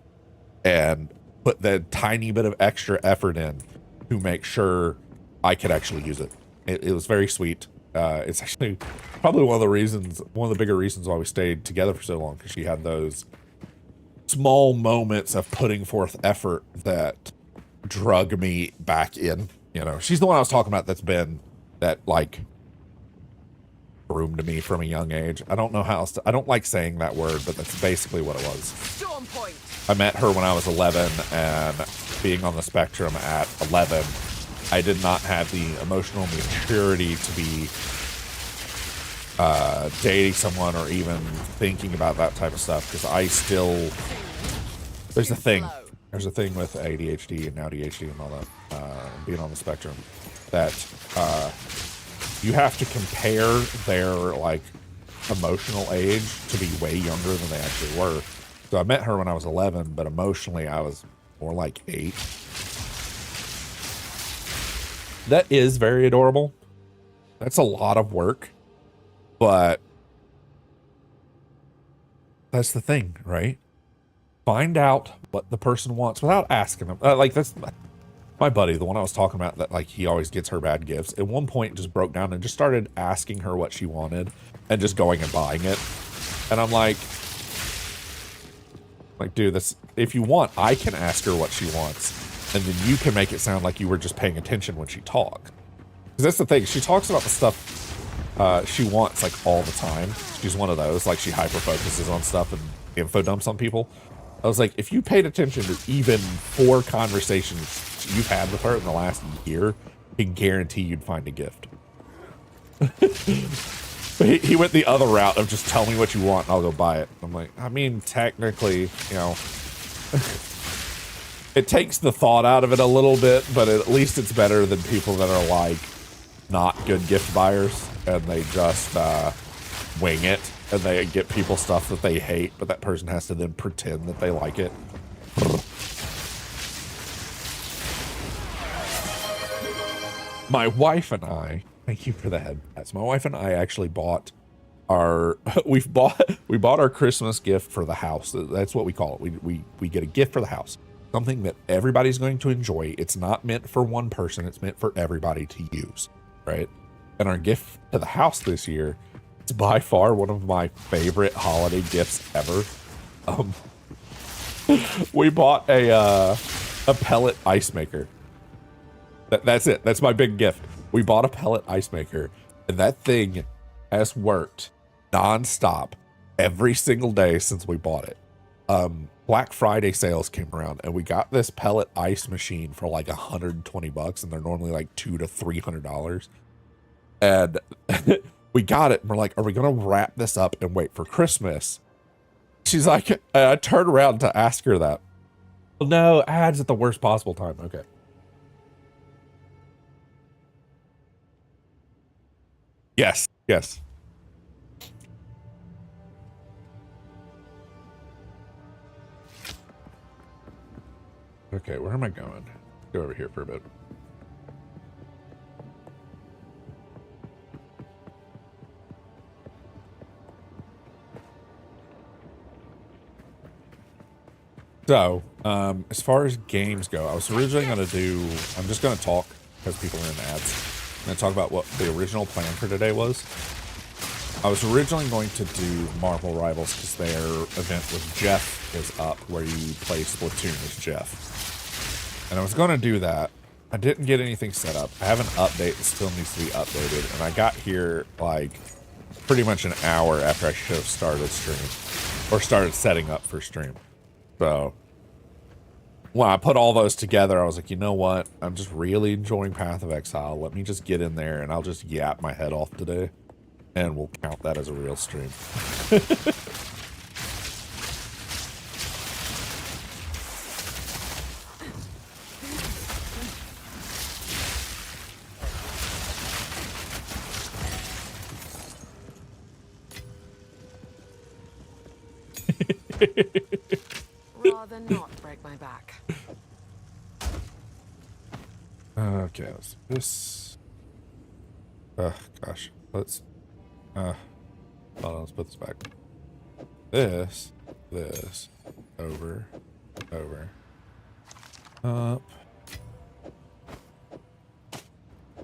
And put the tiny bit of extra effort in to make sure I could actually use it. It was very sweet. It's actually probably one of the bigger reasons why we stayed together for so long, because she had those small moments of putting forth effort that drug me back in. You know, she's the one I was talking about that like groomed me from a young age. I don't know how else I don't like saying that word, but that's basically what it was. Storm point. I met her when I was 11, and being on the spectrum at 11, I did not have the emotional maturity to be dating someone or even thinking about that type of stuff, because I still, there's a thing with ADHD and now ADHD and all that, being on the spectrum, that you have to compare their like emotional age to be way younger than they actually were. So I met her when I was 11, but emotionally I was more like 8. That is very adorable. That's a lot of work, but that's the thing, right? Find out what the person wants without asking them. Like, that's my buddy, the one I was talking about, that like he always gets her bad gifts. At one point just broke down and just started asking her what she wanted and just going and buying it. And I'm like, dude, this, if you want, I can ask her what she wants, and then you can make it sound like you were just paying attention when she talked. Because that's the thing, she talks about the stuff she wants like all the time. She's one of those, like she hyper focuses on stuff and info dumps on people. I was like, if you paid attention to even 4 conversations you've had with her in the last year, I can guarantee you'd find a gift. But he went the other route of just tell me what you want and I'll go buy it. I'm like, I mean, technically, you know, it takes the thought out of it a little bit, but at least it's better than people that are like not good gift buyers and they just wing it and they get people stuff that they hate, but that person has to then pretend that they like it. My wife and I, thank you for the head pats. My wife and I actually bought our, we bought our Christmas gift for the house. That's what we call it. We get a gift for the house. Something that everybody's going to enjoy. It's not meant for one person. It's meant for everybody to use, right? And our gift to the house this year, it's by far one of my favorite holiday gifts ever. We bought a pellet ice maker. That's it. That's my big gift. We bought a pellet ice maker, and that thing has worked nonstop every single day since we bought it. Black Friday sales came around, and we got this pellet ice machine for like $120, and they're normally like $200 to $300. And we got it, and we're like, are we gonna wrap this up and wait for Christmas? She's like, I turned around to ask her that. Well, no, ads at the worst possible time. Okay. Yes, yes. Okay, where am I going? Go over here for a bit. So, as far as games go, I was originally going to do, I'm just going to talk because people are in ads. I'm going to talk about what the original plan for today was. I was originally going to do Marvel Rivals because their event with Jeff is up, where you play Splatoon as Jeff. And I was going to do that. I didn't get anything set up. I have an update that still needs to be updated. And I got here like pretty much an hour after I should have started stream. Or started setting up for stream. So when I put all those together, I was like, you know what? I'm just really enjoying Path of Exile. Let me just get in there and I'll just yap my head off today. And we'll count that as a real stream. Rather not break my back. Okay, let's do this. Oh, gosh. Let's... hold on, let's put this back. This, over, up.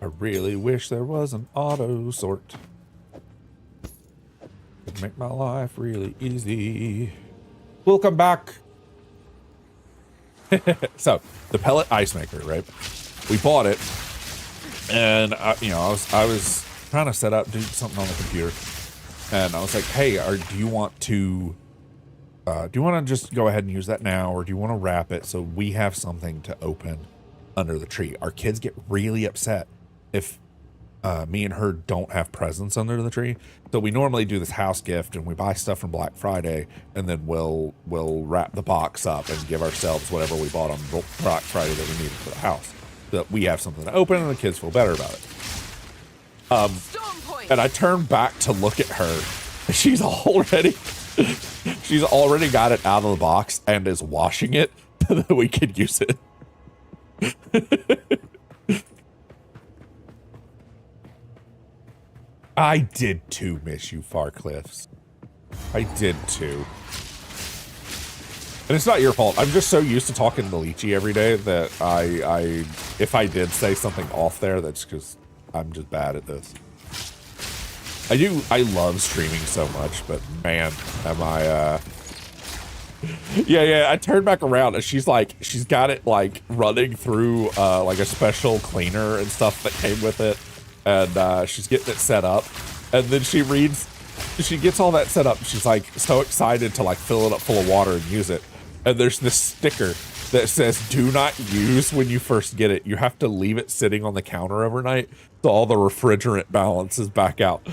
I really wish there was an auto sort. It'd make my life really easy. Welcome back. So, the pellet ice maker, right? We bought it, and you know, I was trying to set up, do something on the computer, and I was like, "Hey, do you want to just go ahead and use that now, or do you want to wrap it so we have something to open under the tree?" Our kids get really upset if me and her don't have presents under the tree. So we normally do this house gift, and we buy stuff from Black Friday, and then we'll wrap the box up and give ourselves whatever we bought on Black Friday that we needed for the house, so that we have something to open and the kids feel better about it. And I turned back to look at her. She's already got it out of the box and is washing it so that we could use it. I did too miss you, Farcliffs. I did too. And it's not your fault. I'm just so used to talking to Lychee every day that if I did say something off there, that's because I'm just bad at this. I love streaming so much, but man, am I, yeah, I turned back around and she's got it like running through like a special cleaner and stuff that came with it. And she's getting it set up, and then she gets all that set up. She's like so excited to like fill it up full of water and use it. And there's this sticker that says, "Do not use when you first get it. You have to leave it sitting on the counter overnight so all the refrigerant balances back out."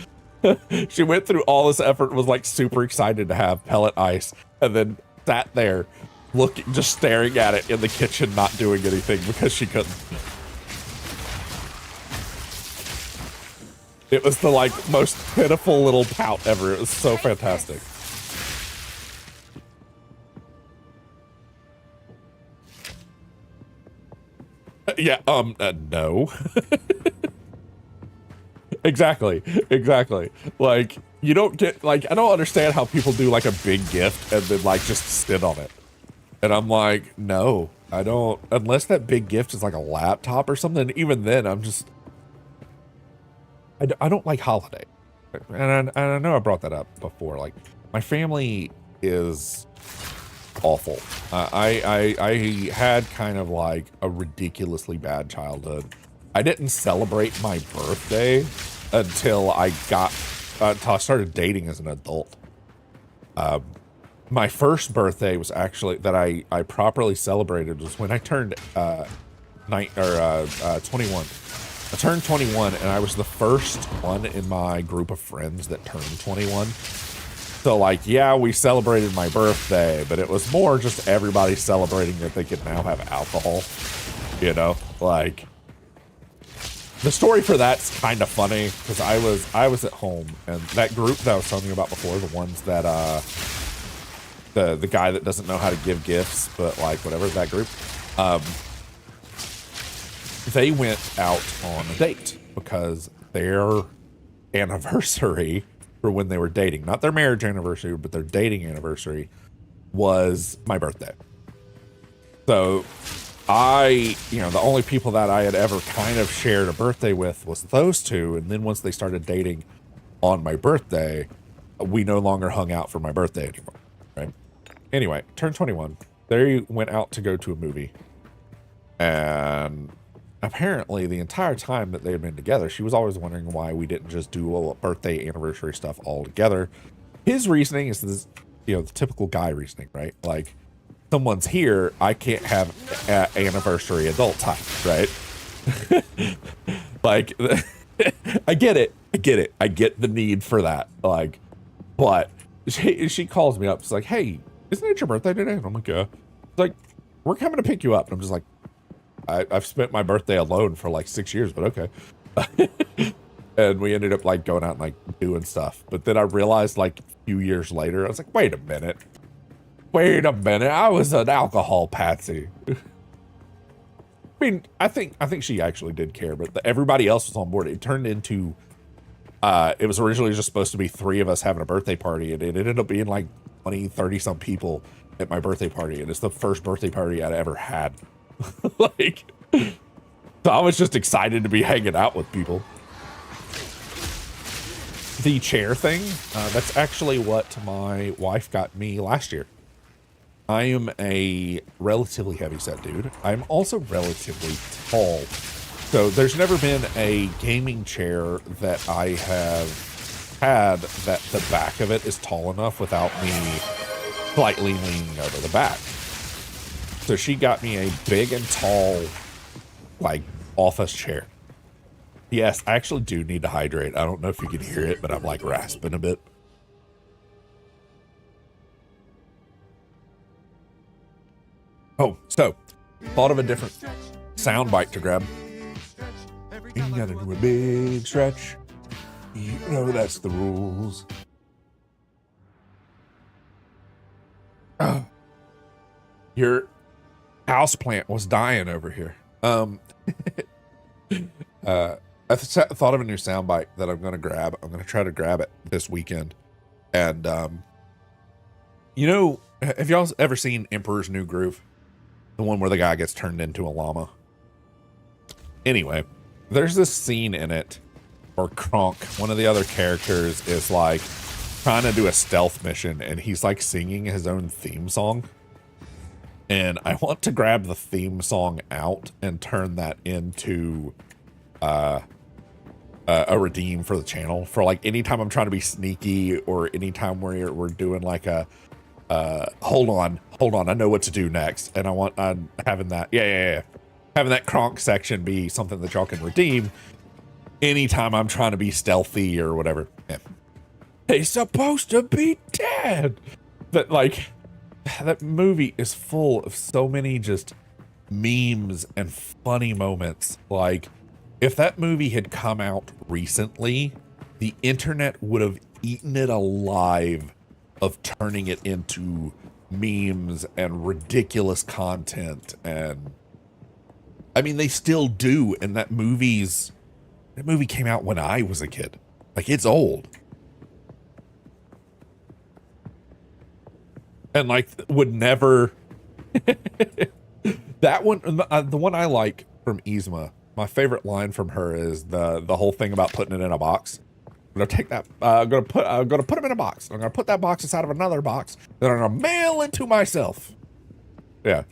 She went through all this effort, was like super excited to have pellet ice, and then sat there looking, just staring at it in the kitchen, not doing anything because she couldn't. It was the like most pitiful little pout ever. It was so fantastic. Yeah, no. Exactly. Like, you don't get, like, I don't understand how people do like a big gift and then like just sit on it. And I'm like, no, I don't, unless that big gift is like a laptop or something. Even then, I'm just, I don't like holiday. And I know I brought that up before. Like, my family is awful. I had kind of like a ridiculously bad childhood. I didn't celebrate my birthday until I started dating as an adult. My first birthday was actually that I properly celebrated was when I turned 21. I turned 21, and I was the first one in my group of friends that turned 21. So, like, yeah, we celebrated my birthday, but it was more just everybody celebrating that they could now have alcohol. You know, like, the story for that's kind of funny because I was at home, and that group that I was telling you about before, the ones that the guy that doesn't know how to give gifts, but like whatever, that group, they went out on a date because their anniversary for when they were dating, not their marriage anniversary, but their dating anniversary, was my birthday. So the only people that I had ever kind of shared a birthday with was those two. And then once they started dating on my birthday, we no longer hung out for my birthday anymore, right? Anyway, turned 21. They went out to go to a movie. And apparently the entire time that they had been together, she was always wondering why we didn't just do a birthday anniversary stuff all together. His reasoning is this, the typical guy reasoning, right? Like, someone's here, I can't have anniversary adult time, right? Like, I get it. I get the need for that. Like, but she calls me up. It's like, "Hey, isn't it your birthday today?" And I'm like, "Yeah." It's like, "We're coming to pick you up." And I'm just like, I've spent my birthday alone for like 6 years, but okay. And we ended up like going out and like doing stuff. But then I realized like a few years later, I was like, wait a minute. Wait a minute, I was an alcohol patsy. I mean, I think she actually did care, but everybody else was on board. It turned into, it was originally just supposed to be 3 of us having a birthday party, and it ended up being like 20, 30 some people at my birthday party, and it's the first birthday party I'd ever had. Like, so I was just excited to be hanging out with people. The chair thing, that's actually what my wife got me last year. I am a relatively heavy-set dude. I'm also relatively tall. So there's never been a gaming chair that I have had that the back of it is tall enough without me slightly leaning over the back. So she got me a big and tall, like, office chair. Yes, I actually do need to hydrate. I don't know if you can hear it, but I'm like rasping a bit. Oh, so thought of a different sound bite to grab. You gotta do a big stretch. You know that's the rules. Oh, your houseplant was dying over here. I thought of a new sound bite that I'm gonna grab. I'm gonna try to grab it this weekend. And you know, have y'all ever seen Emperor's New Groove? The one where the guy gets turned into a llama. Anyway, there's this scene in it where Kronk, one of the other characters, is like trying to do a stealth mission, and he's like singing his own theme song. And I want to grab the theme song out and turn that into a redeem for the channel, for like anytime I'm trying to be sneaky, or anytime we're doing like a hold on, I know what to do next. And I'm having that, having that Kronk section be something that y'all can redeem anytime I'm trying to be stealthy or whatever. Yeah. He's supposed to be dead. But like, that movie is full of so many just memes and funny moments. Like, if that movie had come out recently, the internet would have eaten it alive of turning it into memes and ridiculous content. And I mean, they still do. And that movie came out when I was a kid. Like, it's old. And like, would never that one, the one I like from Yzma, my favorite line from her is the whole thing about putting it in a box. I'm gonna take that, I'm gonna put them in a box. I'm gonna put that box inside of another box that I'm gonna mail it to myself. Yeah.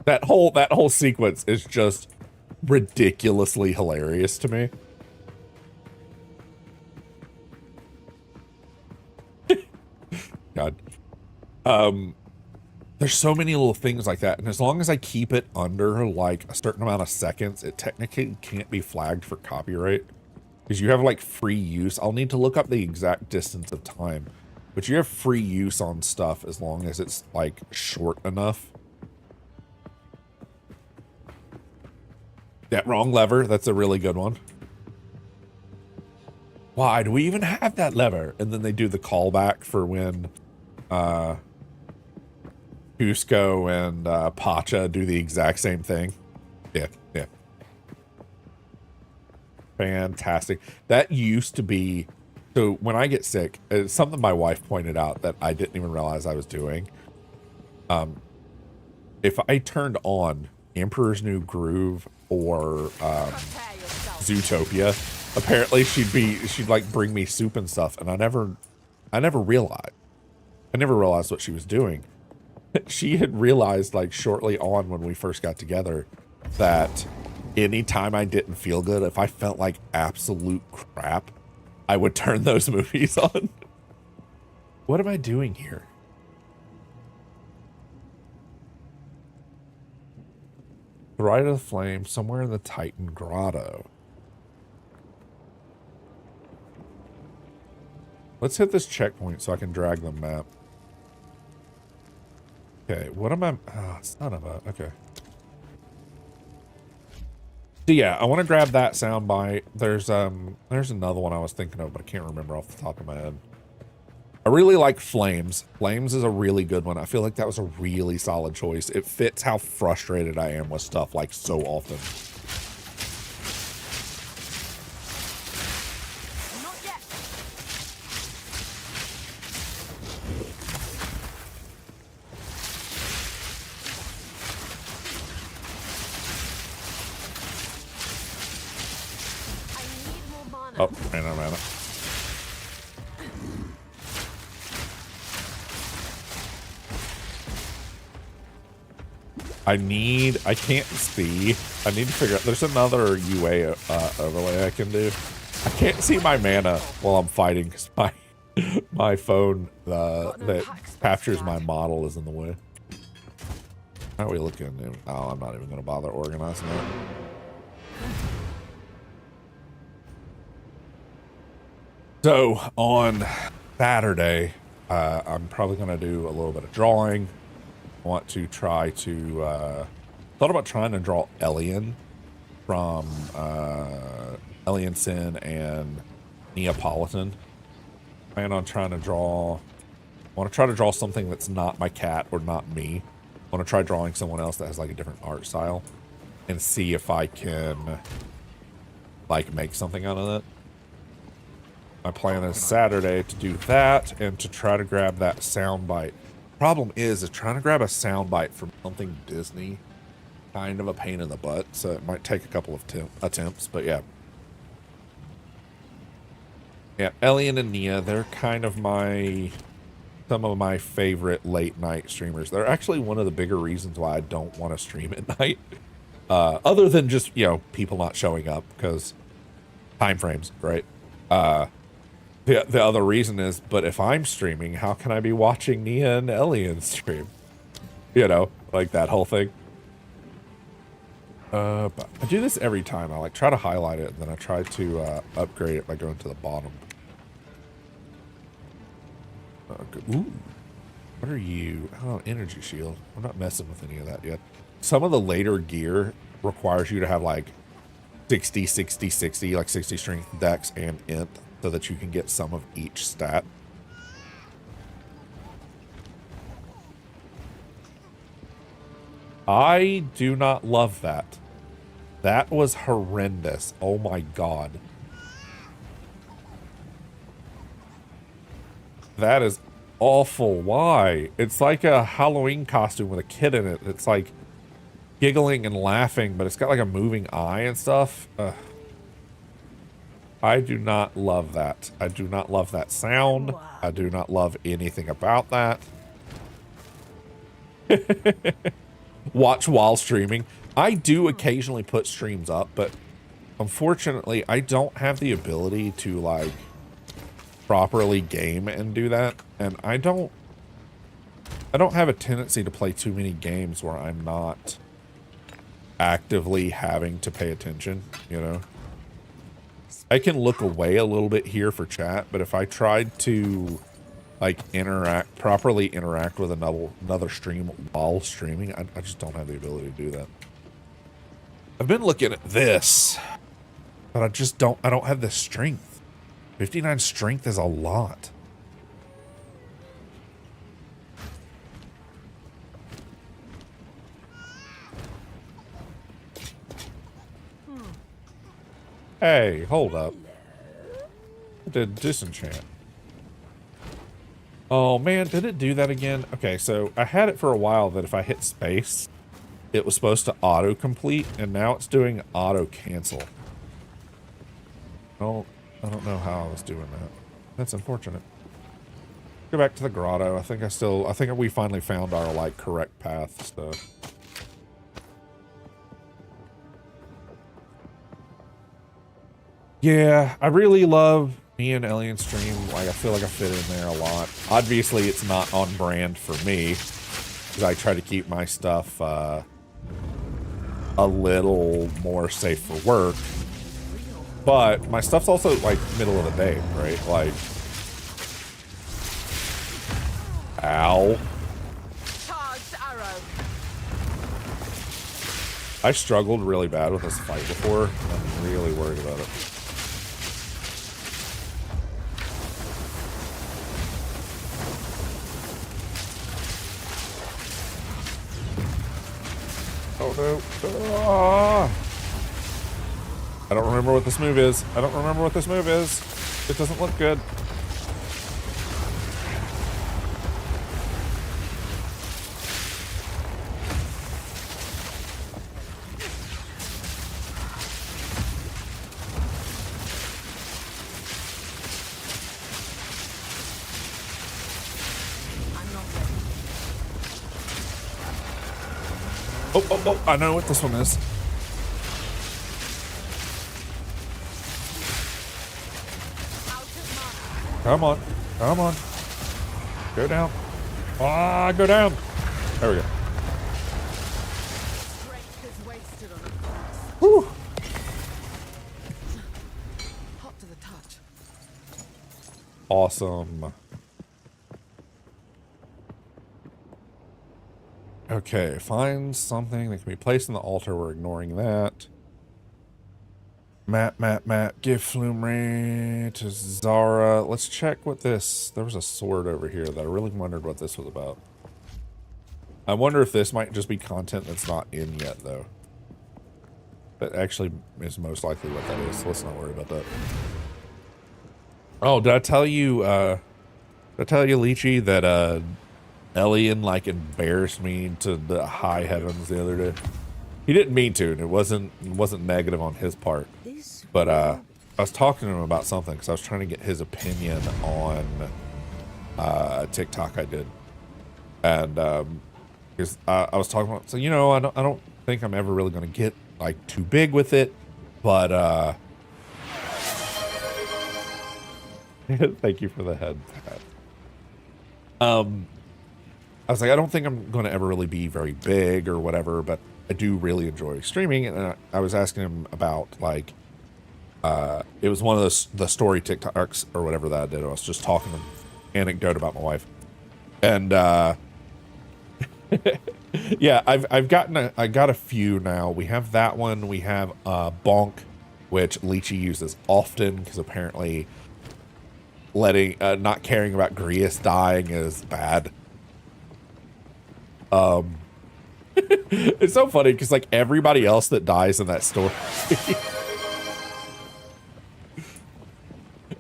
That whole sequence is just ridiculously hilarious to me. God. There's so many little things like that, and as long as I keep it under like a certain amount of seconds, it technically can't be flagged for copyright, because you have like free use. I'll need to look up the exact distance of time, but you have free use on stuff as long as it's like short enough. That wrong lever, that's a really good one. Why do we even have that lever? And then they do the callback for when Cusco and Pacha do the exact same thing. Yeah. Fantastic. That used to be, so when I get sick, it's something my wife pointed out that I didn't even realize I was doing. If I turned on Emperor's New Groove or Zootopia, apparently she'd like bring me soup and stuff, and I never realized. I never realized what she was doing. She had realized like shortly on when we first got together that anytime I didn't feel good, if I felt like absolute crap, I would turn those movies on. What am I doing here? The Rite of the Flame, somewhere in the Titan Grotto. Let's hit this checkpoint so I can drag the map. Okay, what am I? Oh, son of a. Okay. So yeah, I want to grab that soundbite. There's another one I was thinking of, but I can't remember off the top of my head. I really like Flames. Flames is a really good one. I feel like that was a really solid choice. It fits how frustrated I am with stuff like so often. Not yet. I need more mana. Oh, mana. I can't see. I need to figure out, there's another UA overlay I can do. I can't see my mana while I'm fighting because my phone that captures my model is in the way. How are we looking? Oh, I'm not even going to bother organizing that. So on Saturday, I'm probably going to do a little bit of drawing. I want to try to, thought about trying to draw Elian from Elian Sin and Neapolitan. Plan on trying to draw, I want to try to draw something that's not my cat or not me. I want to try drawing someone else that has like a different art style and see if I can like make something out of that. My plan is Saturday to do that and to try to grab that soundbite. Problem is trying to grab a soundbite from something Disney, kind of a pain in the butt, so it might take a couple of attempts, but yeah. Yeah, Elian and Nia, they're kind of some of my favorite late night streamers. They're actually one of the bigger reasons why I don't want to stream at night. Other than just, you know, people not showing up because time frames, right? The other reason is, but if I'm streaming, how can I be watching Nia and Elian stream? You know, like that whole thing. But I do this every time. I like try to highlight it, and then I try to upgrade it by going to the bottom. Ooh, what are you? Oh, energy shield. I'm not messing with any of that yet. Some of the later gear requires you to have like 60, 60, 60, like 60 strength, dex, and int, so that you can get some of each stat. I do not love that. That was horrendous. Oh my god. That is awful. Why? It's like a Halloween costume with a kid in it. It's like giggling and laughing, but it's got like a moving eye and stuff. I do not love that. I do not love that sound. I do not love anything about that. Watch while streaming. I do occasionally put streams up, but unfortunately, I don't have the ability to like properly game and do that. And I don't have a tendency to play too many games where I'm not actively having to pay attention, you know? I can look away a little bit here for chat, but if I tried to like properly interact with another stream while streaming, I just don't have the ability to do that. I've been looking at this, but I don't have the strength. 59 strength is a lot. Hey, hold up. I did disenchant. Oh man, did it do that again? Okay, so I had it for a while that if I hit space, it was supposed to auto-complete, and now it's doing auto-cancel. Oh, I don't know how I was doing that. That's unfortunate. Go back to the grotto. I think we finally found our, like, correct path, so. Yeah, I really love me and Alien stream. Like, I feel like I fit in there a lot. Obviously, it's not on brand for me, because I try to keep my stuff a little more safe for work. But my stuff's also, like, middle of the day, right? Like, ow. I struggled really bad with this fight before, and I'm really worried about it. no. Ah. I don't remember what this move is. I don't remember what this move is. It doesn't look good. Oh, I know what this one is. Come on. Come on. Go down. Ah, go down. There we go. Whew. Hot to the touch. Awesome. Okay, find something that can be placed on the altar. We're ignoring that. Matt, give Flume Ray to Zara. Let's check what this... There was a sword over here that I really wondered what this was about. I wonder if this might just be content that's not in yet, though. That actually is most likely what that is, so let's not worry about that. Oh, did I tell you, Lychee, that, Elian, like, embarrassed me to the high heavens the other day? He didn't mean to, and it wasn't negative on his part. But, I was talking to him about something, because I was trying to get his opinion on, a TikTok I did. And, because I was talking about, so, you know, I don't think I'm ever really going to get, like, too big with it, but, thank you for the head pat. I was like, I don't think I'm going to ever really be very big or whatever, but I do really enjoy streaming. And I was asking him about, like, it was one of the story TikToks or whatever that I did. I was just talking to him, anecdote about my wife. And, yeah, I got a few now. We have that one. We have, Bonk, which Lychee uses often because apparently not caring about Grius dying is bad. It's so funny because like everybody else that dies in that story,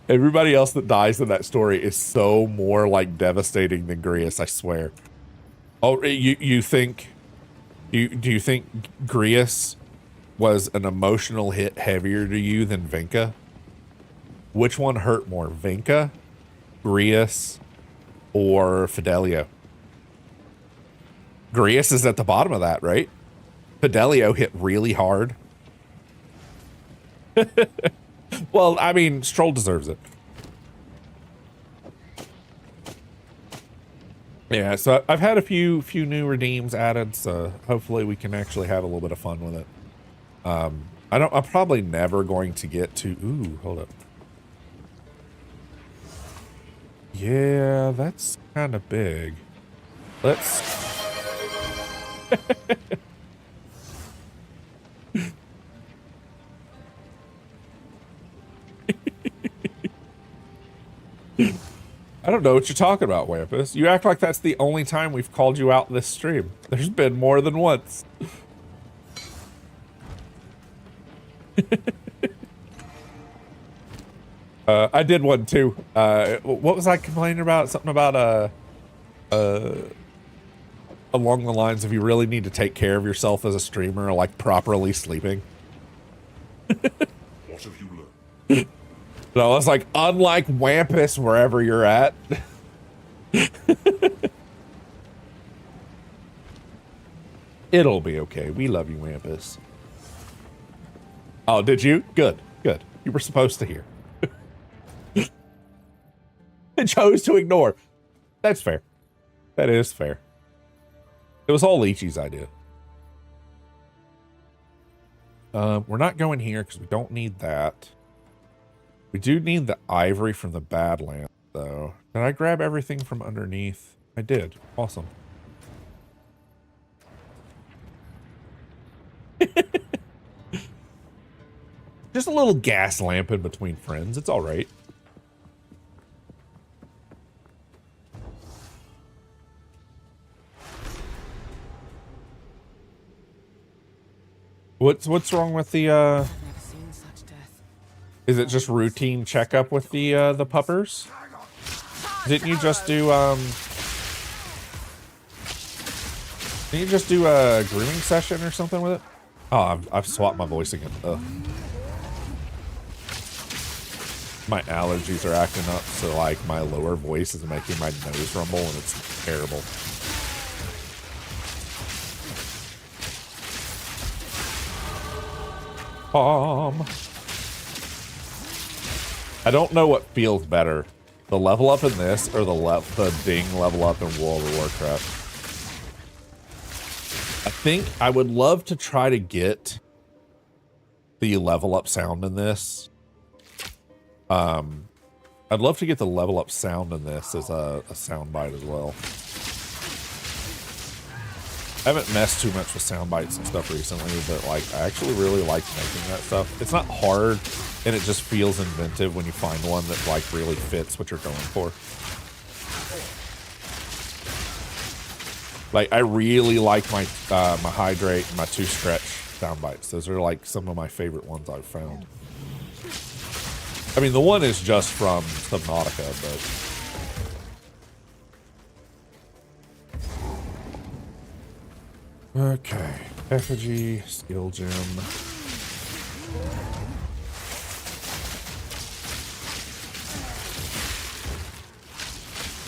everybody else that dies in that story is so more like devastating than Grius, I swear. Oh, do you think Grius was an emotional hit heavier to you than Vinka? Which one hurt more, Vinka, Grius, or Fidelio? Grius is at the bottom of that, right? Fidelio hit really hard. Well, I mean, Stroll deserves it. Yeah, so I've had a few new redeems added, so hopefully we can actually have a little bit of fun with it. I'm probably never going to get to... Ooh, hold up. Yeah, that's kind of big. Let's... I don't know what you're talking about, Wampus. You act like that's the only time we've called you out this stream. There's been more than once. I did one too. What was I complaining about? Something about along the lines of you really need to take care of yourself as a streamer, like properly sleeping. What have you learned? No, I was like, unlike Wampus, wherever you're at. It'll be okay. We love you, Wampus. Oh, did you? Good, good. You were supposed to hear. I chose to ignore. That's fair. That is fair. It was all Lychee's idea. We're not going here because we don't need that. We do need the ivory from the Badlands, though. Did I grab everything from underneath? I did. Awesome. Just a little gas lamp in between friends. It's all right. What's wrong with the I've never seen such death. is it just routine checkup with the puppers? Didn't you just do a grooming session or something with it? Oh, I've swapped my voice again. Ugh. My allergies are acting up, so like my lower voice is making my nose rumble, and it's terrible. I don't know what feels better, the level up in this or the ding level up in World of Warcraft. I think I would love to try to get the level up sound in this. I'd love to get the level up sound in this as a sound bite as well. I haven't messed too much with sound bites and stuff recently, but like I actually really like making that stuff. It's not hard, and it just feels inventive when you find one that like really fits what you're going for. Like I really like my my hydrate and my 2 stretch sound bites. Those are like some of my favorite ones I've found. I mean, the one is just from Subnautica, but... Okay. Effigy, skill gem.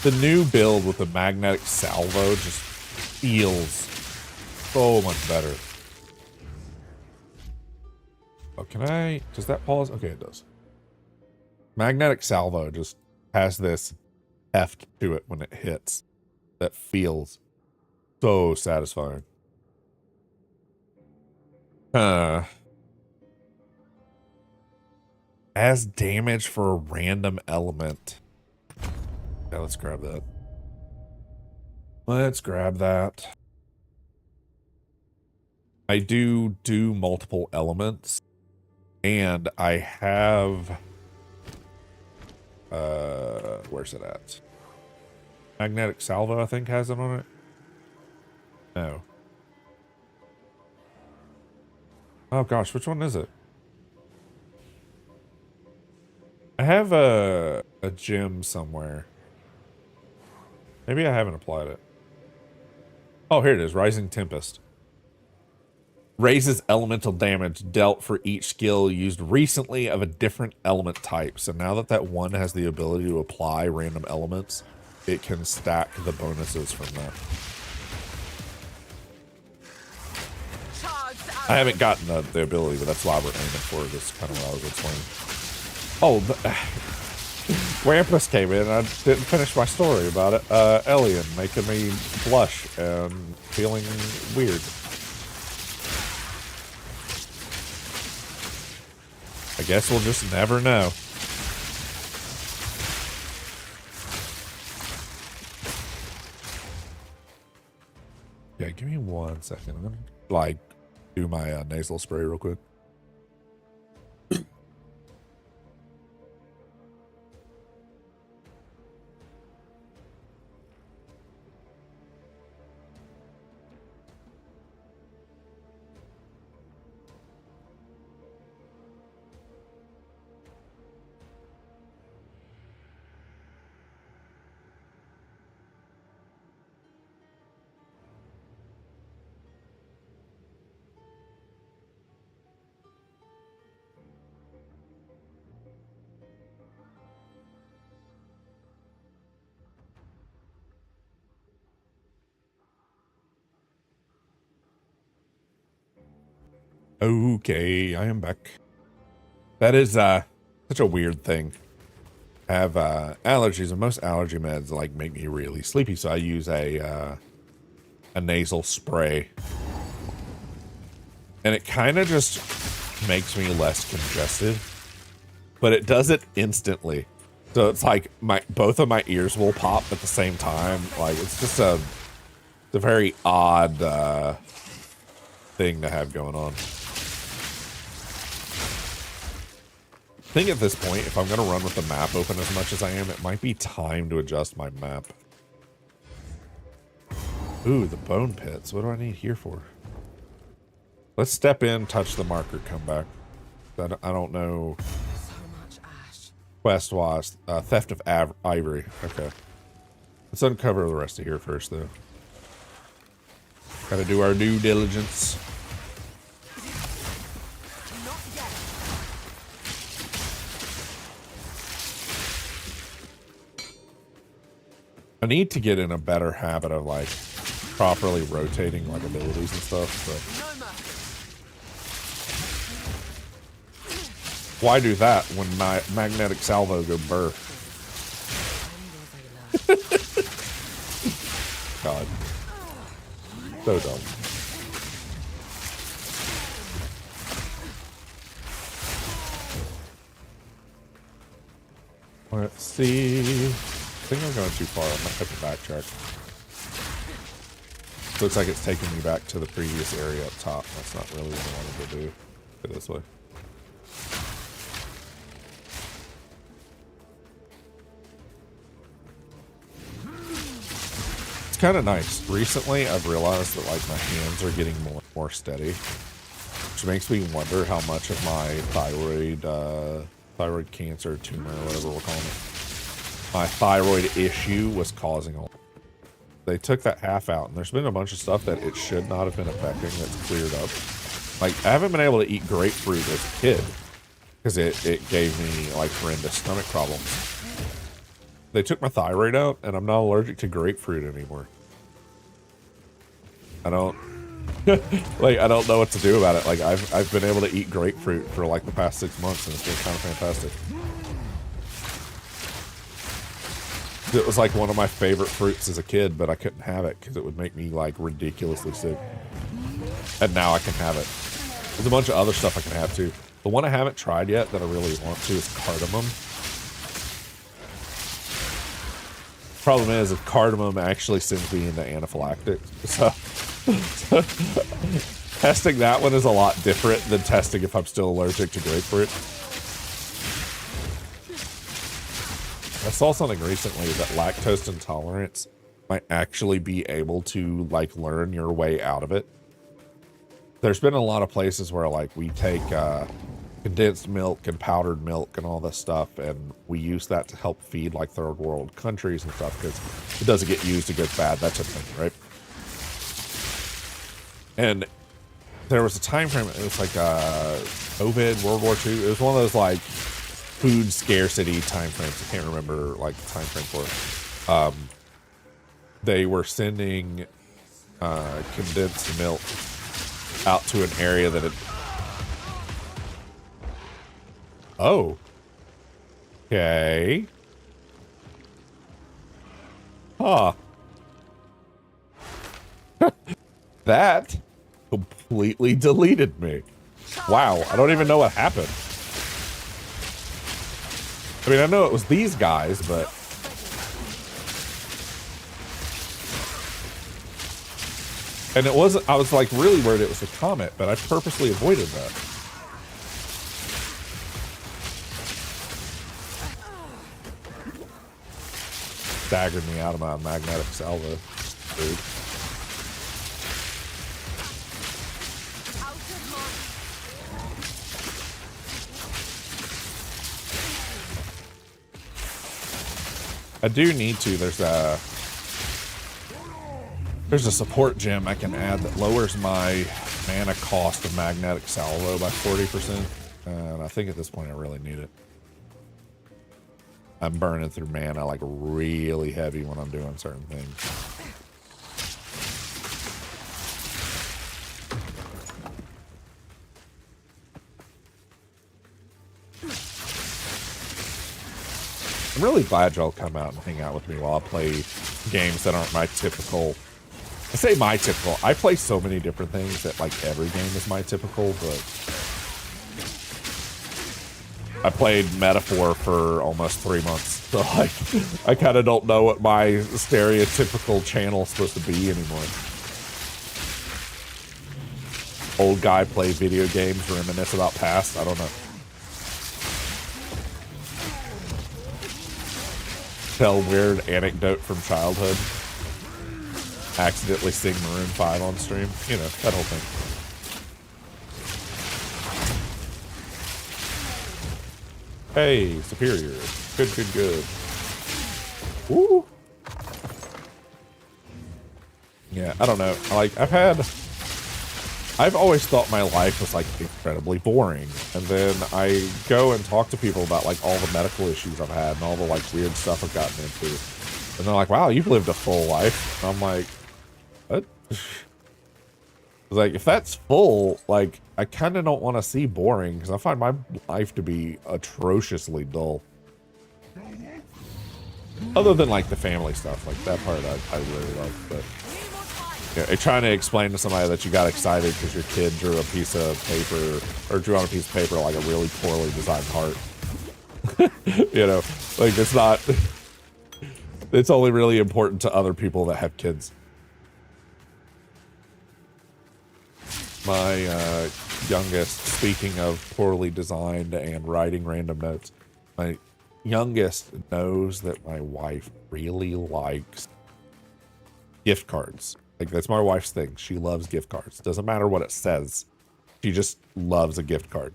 The new build with the magnetic salvo just feels so much better. Oh, can I... Does that pause? Okay, it does. Magnetic salvo just has this heft to it when it hits that feels so satisfying. As damage for a random element. Yeah, let's grab that. Let's grab that. I do multiple elements, and I have... where's it at? Magnetic salvo, I think, has it on it. No. Oh gosh, which one is it? I have a gem somewhere. Maybe I haven't applied it. Oh, here it is. Rising Tempest. Raises elemental damage dealt for each skill used recently of a different element type. So now that that one has the ability to apply random elements, it can stack the bonuses from that. I haven't gotten the ability, but that's why we're aiming for it. That's kind of what I was explaining. Oh, Wampus came in and I didn't finish my story about it. Elian making me blush and feeling weird. I guess we'll just never know. Yeah, give me 1 second. I'm gonna like do my nasal spray real quick. Okay, I am back. That is such a weird thing. I have allergies, and most allergy meds like make me really sleepy, so I use a nasal spray. And it kind of just makes me less congested, but it does it instantly. So it's like both of my ears will pop at the same time. Like it's just a very odd thing to have going on. I think at this point, if I'm going to run with the map open as much as I am, it might be time to adjust my map. Ooh, the bone pits. What do I need here for? Let's step in, touch the marker, come back. I don't know. So much ash. Quest was theft of ivory. Okay. Let's uncover the rest of here first, though. Gotta do our due diligence. Not yet. I need to get in a better habit of like properly rotating like abilities and stuff, but No more. why do that when my magnetic salvo go burr? God. So dumb. Let's see. I think I'm going too far. I might have to backtrack. Looks like it's taking me back to the previous area up top. That's not really what I wanted to do. Go this way. It's kind of nice. Recently, I've realized that like my hands are getting more and more steady, which makes me wonder how much of my thyroid cancer, tumor, or whatever we're calling it, my thyroid issue was causing a. They took that half out, and there's been a bunch of stuff that it should not have been affecting that's cleared up. Like, I haven't been able to eat grapefruit as a kid because it gave me like horrendous stomach problems. They took my thyroid out, and I'm not allergic to grapefruit anymore. I don't like. I don't know what to do about it. Like, I've been able to eat grapefruit for like the past 6 months, and it's been kind of fantastic. It was like one of my favorite fruits as a kid, but I couldn't have it because it would make me like ridiculously sick. And now I can have it. There's a bunch of other stuff I can have too. The one I haven't tried yet that I really want to is cardamom. Problem is, cardamom actually sends me into anaphylactic. So testing that one is a lot different than testing if I'm still allergic to grapefruit. I saw something recently that lactose intolerance might actually be able to like learn your way out of it. There's been a lot of places where like we take condensed milk and powdered milk and all this stuff, and we use that to help feed like third world countries and stuff because it doesn't get used, it goes bad, that type of thing, right? And there was a time frame, it was like COVID, World War II. It was one of those like food scarcity time frames. I can't remember like the time frame for it. They were sending condensed milk out to an area that had. Oh. Okay. Huh. That completely deleted me. Wow, I don't even know what happened. I mean, I know it was these guys, but... And it wasn't, I was like really worried it was a comet, but I purposely avoided that. Staggered me out of my magnetic salvo. Dude. I do need to. There's a support gem I can add that lowers my mana cost of magnetic salvo by 40%. And I think at this point I really need it. I'm burning through mana like really heavy when I'm doing certain things. I'm really glad y'all come out and hang out with me while I play games that aren't my typical. I say my typical. I play so many different things that like every game is my typical, but I played Metaphor for almost 3 months. So like, I kind of don't know what my stereotypical channel is supposed to be anymore. Old guy play video games, reminisce about past. I don't know. Tell weird anecdote from childhood. Accidentally sing Maroon 5 on stream. You know, that whole thing. Hey, superior. Good, good, good. Woo. Yeah, I don't know. Like, I've always thought my life was, like, incredibly boring. And then I go and talk to people about, like, all the medical issues I've had and all the, like, weird stuff I've gotten into. And they're like, wow, you've lived a full life. And I'm like, what? Like, if that's full, like, I kind of don't want to see boring, because I find my life to be atrociously dull. Other than, like, the family stuff. Like, that part I really love. But yeah, trying to explain to somebody that you got excited because your kid drew a piece of paper, or drew on a piece of paper, like, a really poorly designed heart. You know? Like, it's not... It's only really important to other people that have kids. My youngest, speaking of poorly designed and writing random notes, my youngest knows that my wife really likes gift cards. Like, that's my wife's thing. She loves gift cards. Doesn't matter what it says. She just loves a gift card.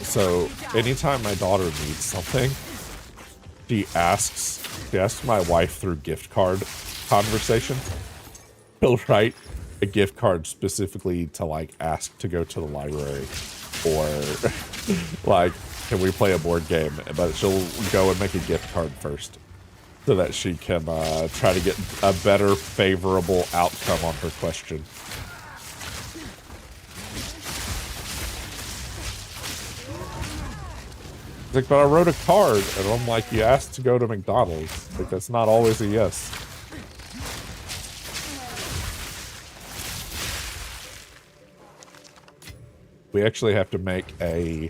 So anytime my daughter needs something, she asks my wife through gift card conversation. She'll write a gift card specifically to, like, ask to go to the library, or like, can we play a board game? But she'll go and make a gift card first so that she can try to get a better favorable outcome on her question. It's like, but I wrote a card, and I'm like, you asked to go to McDonald's. Like, that's not always a yes. We actually have to make a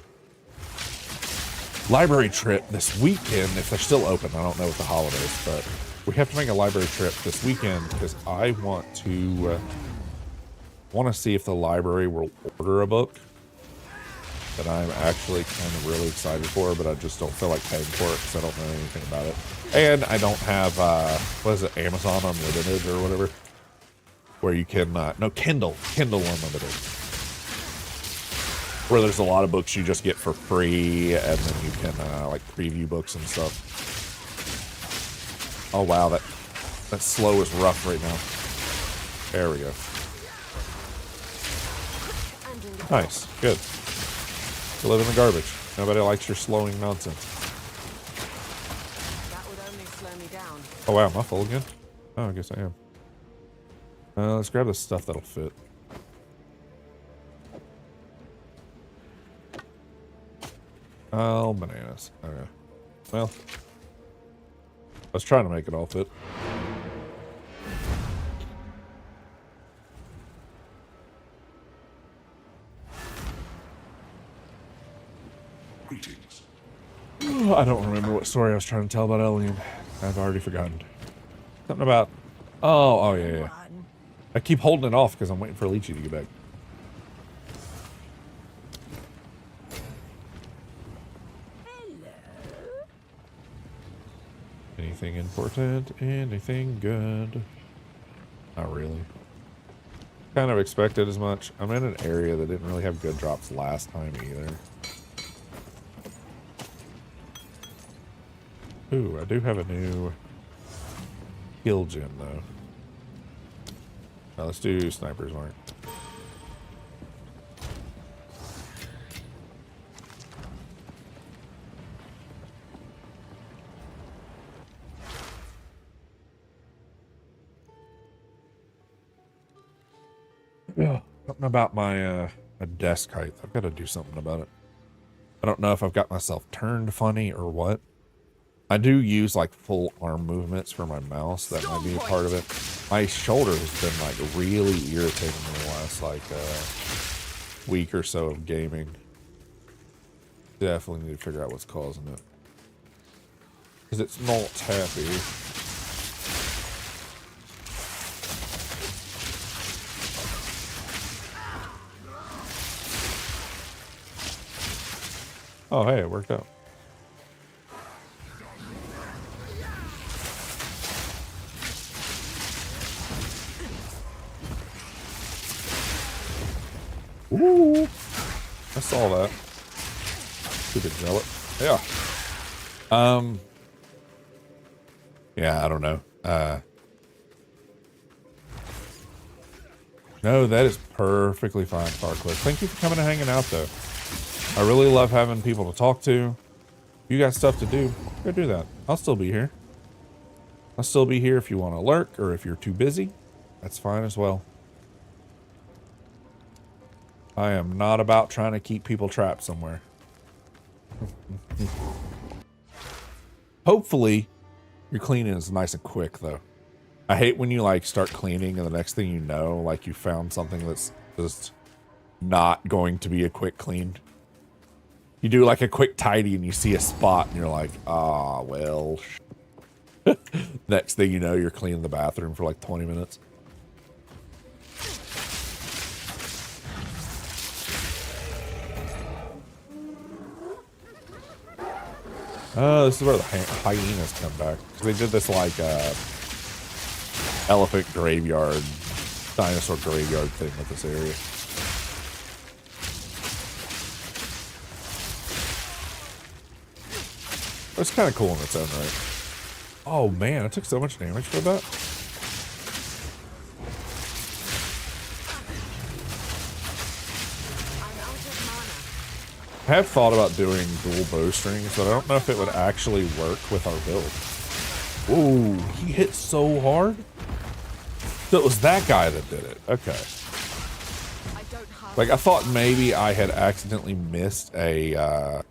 library trip this weekend, if they're still open. I don't know with the holidays, but we have to make a library trip this weekend because I want to see if the library will order a book that I'm actually kind of really excited for, but I just don't feel like paying for it because I don't know anything about it. And I don't have, what is it, Amazon Unlimited or whatever, where you can, no, Kindle Unlimited, where there's a lot of books you just get for free, and then you can, like, preview books and stuff. Oh, wow, that slow is rough right now. There we go. Nice, good. You live in the garbage. Nobody likes your slowing nonsense. That would only slow me down. Oh, wow, am I full again? Oh, I guess I am. Let's grab the stuff that'll fit. Oh, bananas. Okay. Well, I was trying to make it all fit. Greetings. I don't remember what story I was trying to tell about Elian. I've already forgotten. Something about... Oh, yeah. I keep holding it off because I'm waiting for Lychee to get back. Anything important? Anything good? Not really. Kind of expected as much. I'm in an area that didn't really have good drops last time either. Ooh, I do have a new kill gem though. Now let's do Sniper's Mark. Yeah, something about my desk height. I've got to do something about it. I don't know if I've got myself turned funny or what. I do use like full arm movements for my mouse. That might be a part of it. My shoulder has been like really irritating in the last like week or so of gaming. Definitely need to figure out what's causing it. Because it's not happy. Oh, hey, it worked out. Ooh, I saw that. Stupid zealot. Yeah. Yeah, I don't know. No, that is perfectly fine, Farcliff. Thank you for coming and hanging out, though. I really love having people to talk to. You got stuff to do, go do that. I'll still be here. I'll still be here if you want to lurk, or if you're too busy. That's fine as well. I am not about trying to keep people trapped somewhere. Hopefully, your cleaning is nice and quick, though. I hate when you, like, start cleaning and the next thing you know, like, you found something that's just not going to be a quick clean. You do, like, a quick tidy and you see a spot and you're like, ah, well. Next thing you know, you're cleaning the bathroom for, like, 20 minutes. Oh, this is where the hyenas come back. They did this, like, elephant graveyard, dinosaur graveyard thing with this area. It's kind of cool in its own right. Oh, man, I took so much damage for that. I have thought about doing dual bowstrings, but I don't know if it would actually work with our build. Ooh, he hit so hard. So it was that guy that did it. Okay. Like, I thought maybe I had accidentally missed a,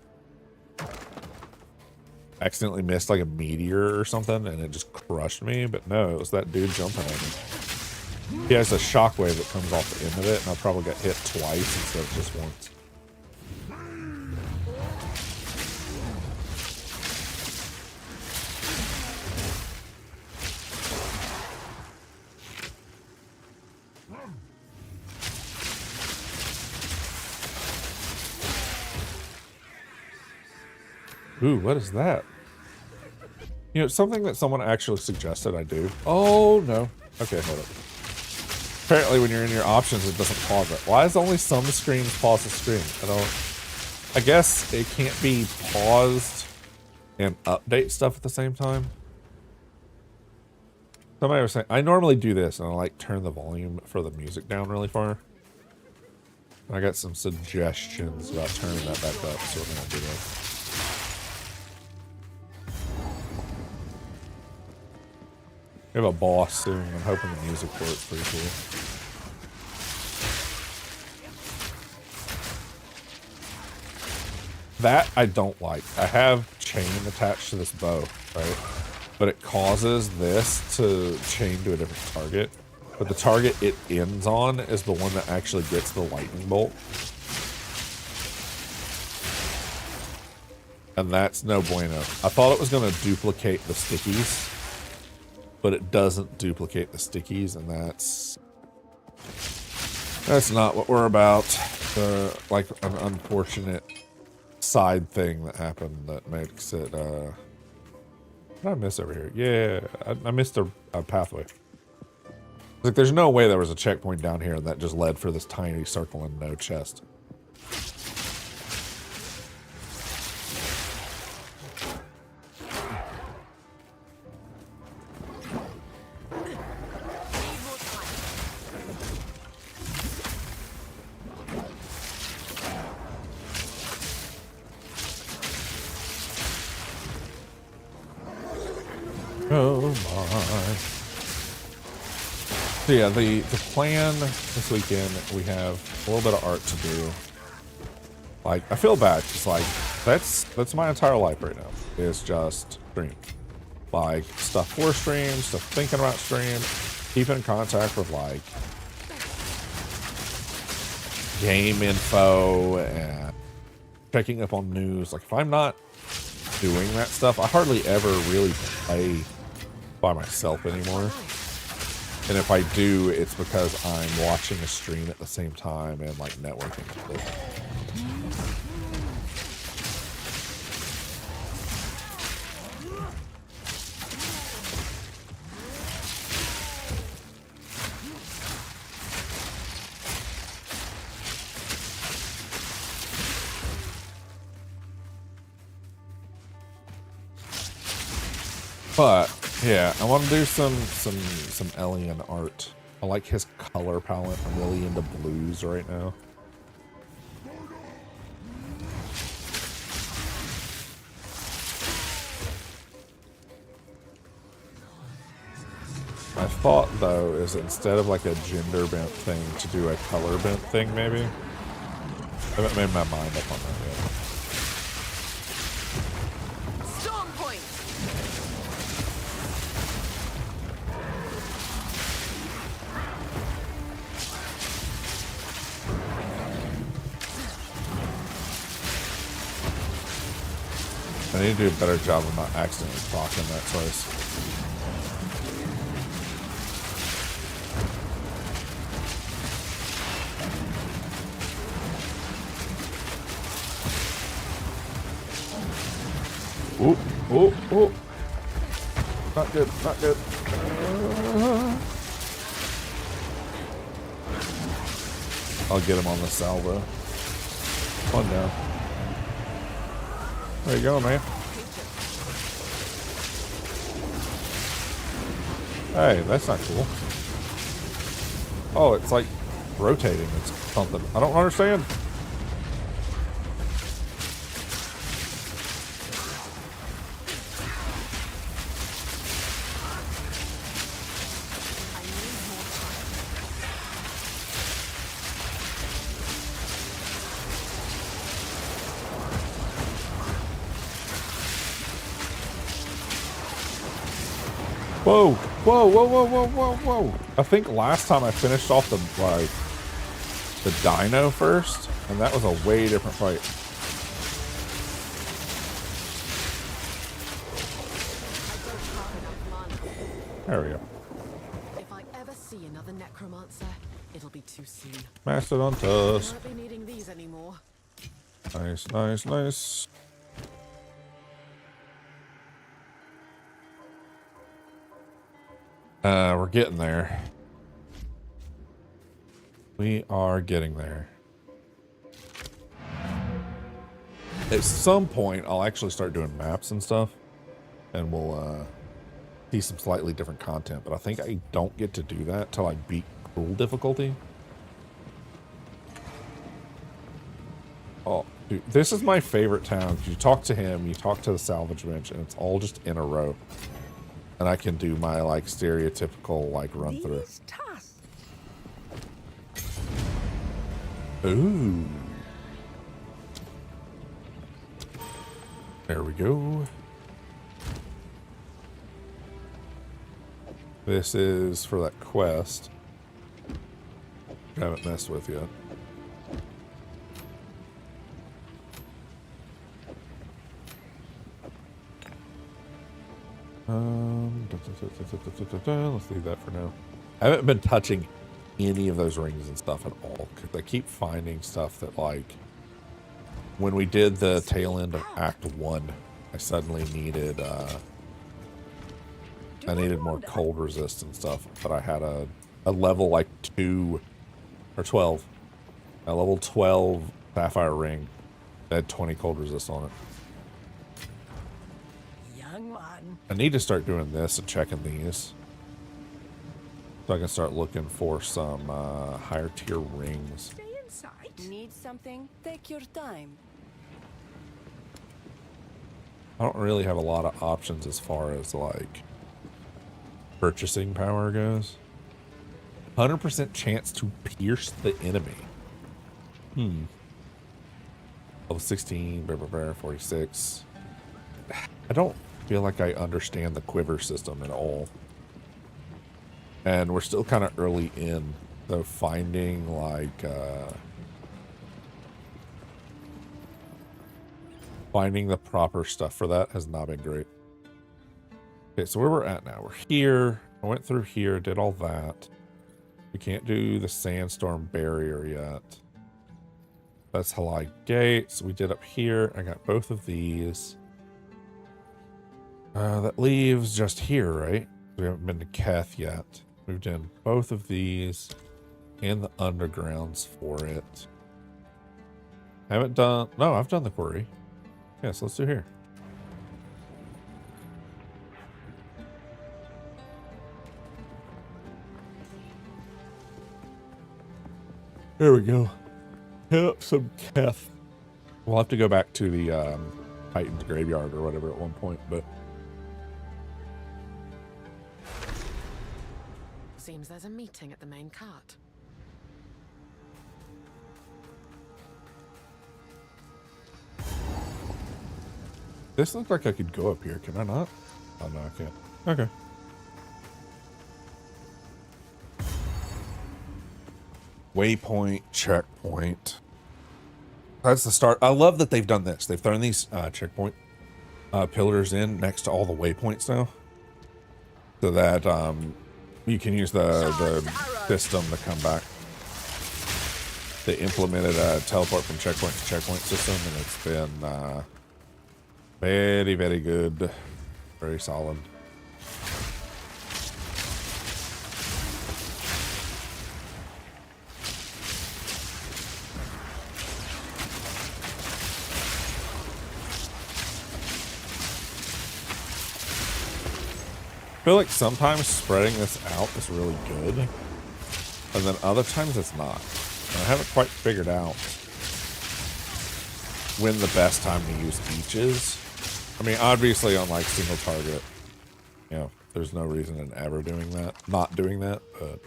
like a meteor or something, and it just crushed me, but no, it was that dude jumping at me. He has a shockwave that comes off the end of it, and I probably got hit twice instead of just once. Ooh, what is that? You know, something that someone actually suggested I do. Oh, no. Okay, hold up. Apparently, when you're in your options, it doesn't pause it. Why is only some screens pause the screen? I guess it can't be paused and update stuff at the same time. Somebody was saying, I normally do this, and I like turn the volume for the music down really far. I got some suggestions about turning that back up, so we're gonna do that. We have a boss soon. I'm hoping the music for it's pretty cool. That I don't like. I have chain attached to this bow, right? But it causes this to chain to a different target. But the target it ends on is the one that actually gets the lightning bolt. And that's no bueno. I thought it was going to duplicate the stickies, but it doesn't duplicate the stickies, and that's not what we're about. Like an unfortunate side thing that happened that makes it, what did I miss over here? Yeah, I missed a pathway. Like, there's no way there was a checkpoint down here that just led for this tiny circle and no chest. Oh my. So yeah, the plan this weekend, we have a little bit of art to do. Like, I feel bad, because like, that's my entire life right now, is just stream. Like, stuff for stream, stuff thinking about stream, keeping in contact with like game info and checking up on news. Like, if I'm not doing that stuff, I hardly ever really play by myself anymore. And if I do, it's because I'm watching a stream at the same time and like networking with it. But yeah, I want to do some alien art. I like his color palette. I'm really into blues right now. My thought, though, is instead of like a gender bent thing, to do a color bent thing, maybe. I haven't made my mind up on that yet. Storm point. I need to do a better job of not accidentally clocking that twice. Oh, oh, oh. Not good, not good. I'll get him on the salvo. One down. There you go, man. Hey, that's not cool. Oh, it's like rotating. It's something. I don't understand. Whoa, whoa, whoa, whoa, whoa, whoa, whoa. I think last time I finished off the, like, the dino first, and that was a way different fight. There we go. If I ever see another necromancer, it'll be too soon. Mastodon tusk. Won't be needing these anymore. Nice, nice, nice. We're getting there. We are getting there. At some point, I'll actually start doing maps and stuff, and we'll see some slightly different content. But I think I don't get to do that till I beat Cruel difficulty. Oh, dude, this is my favorite town. You talk to him, you talk to the salvage bench, and it's all just in a row. And I can do my, like, stereotypical, like, run through. Ooh. There we go. This is for that quest. I haven't messed with yet. Let's leave that for now. I haven't been touching any of those rings and stuff at all, because I keep finding stuff that, like, when we did the tail end of Act 1, I suddenly needed, I needed more cold resist and stuff, but I had a level, like, 2, or 12, a level 12 sapphire ring that had 20 cold resist on it. I need to start doing this and checking these, so I can start looking for some higher tier rings. Stay inside. Need something? Take your time. I don't really have a lot of options as far as, like, purchasing power goes. 100% chance to pierce the enemy. Level 16, 46. I don't feel like I understand the quiver system at all. And we're still kind of early in, so finding, like, finding the proper stuff for that has not been great. Okay, so where we're at now, we're here. I went through here, did all that. We can't do the sandstorm barrier yet. That's Halai Gate, so we did up here. I got both of these. That leaves just here, right? We haven't been to Keth yet. We've done both of these and the undergrounds for it. Haven't done... No, I've done the quarry. Yes, let's do here. There we go. Hit up some Keth. We'll have to go back to the Titan's graveyard or whatever at one point, but Seems there's a meeting at the main cart. this looks like I could go up here. Can I not? Oh, no, I can't. Okay. Waypoint, checkpoint. That's the start. I love that they've done this. They've thrown these checkpoint pillars in next to all the waypoints now, so that you can use the system to come back. They implemented a teleport from checkpoint to checkpoint system, and it's been very, very good, very solid. I feel like sometimes spreading this out is really good, and then other times it's not. And I haven't quite figured out when the best time to use each is. I mean, obviously on like single target, you know, there's no reason in ever doing that, not doing that, but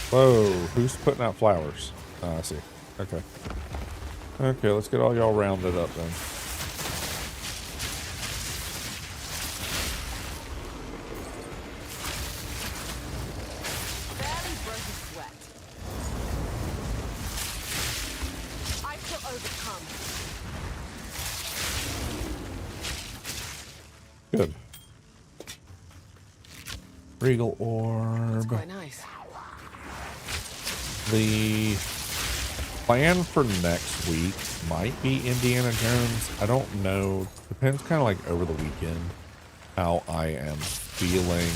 whoa, who's putting out flowers? Oh, I see. Okay. Okay, let's get all y'all rounded up then. Barely broke a sweat. I shall overcome. Good. Regal orb. Quite nice. The plan for next week might be Indiana Jones. I don't know. Depends kind of like over the weekend how I am feeling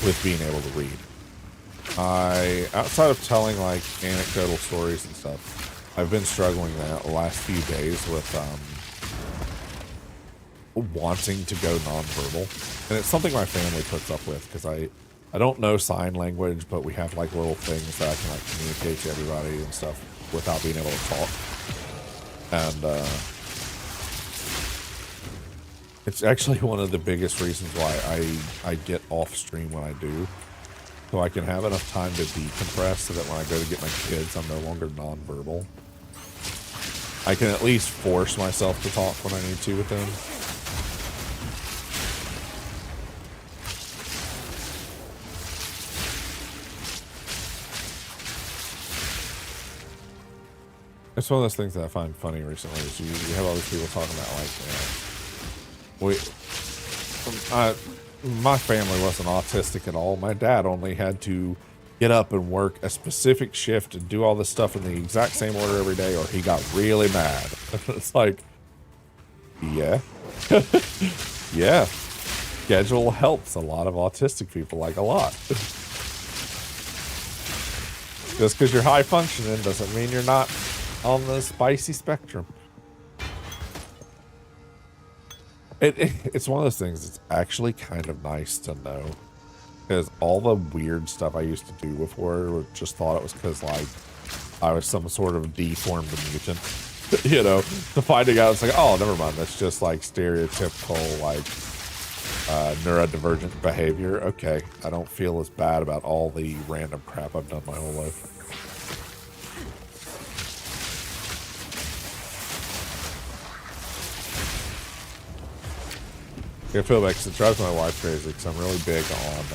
with being able to read. Outside of telling like anecdotal stories and stuff, I've been struggling that the last few days with wanting to go nonverbal. And it's something my family puts up with because I don't know sign language, but we have like little things that I can like communicate to everybody and stuff without being able to talk. And it's actually one of the biggest reasons why I get off stream when I do. So I can have enough time to decompress so that when I go to get my kids, I'm no longer nonverbal. I can at least force myself to talk when I need to with them. It's one of those things that I find funny recently is you have all these people talking about like, my family wasn't autistic at all. My dad only had to get up and work a specific shift and do all this stuff in the exact same order every day or he got really mad. It's like, yeah. Yeah. Schedule helps a lot of autistic people, like a lot. Just because you're high functioning doesn't mean you're not on the spicy spectrum. It's one of those things that's actually kind of nice to know, because all the weird stuff I used to do before just thought it was because like I was some sort of deformed mutant. You know, to finding out it's like, oh, never mind, that's just like stereotypical like neurodivergent behavior. Okay, I don't feel as bad about all the random crap I've done my whole life. I feel like it drives my wife crazy because I'm really big on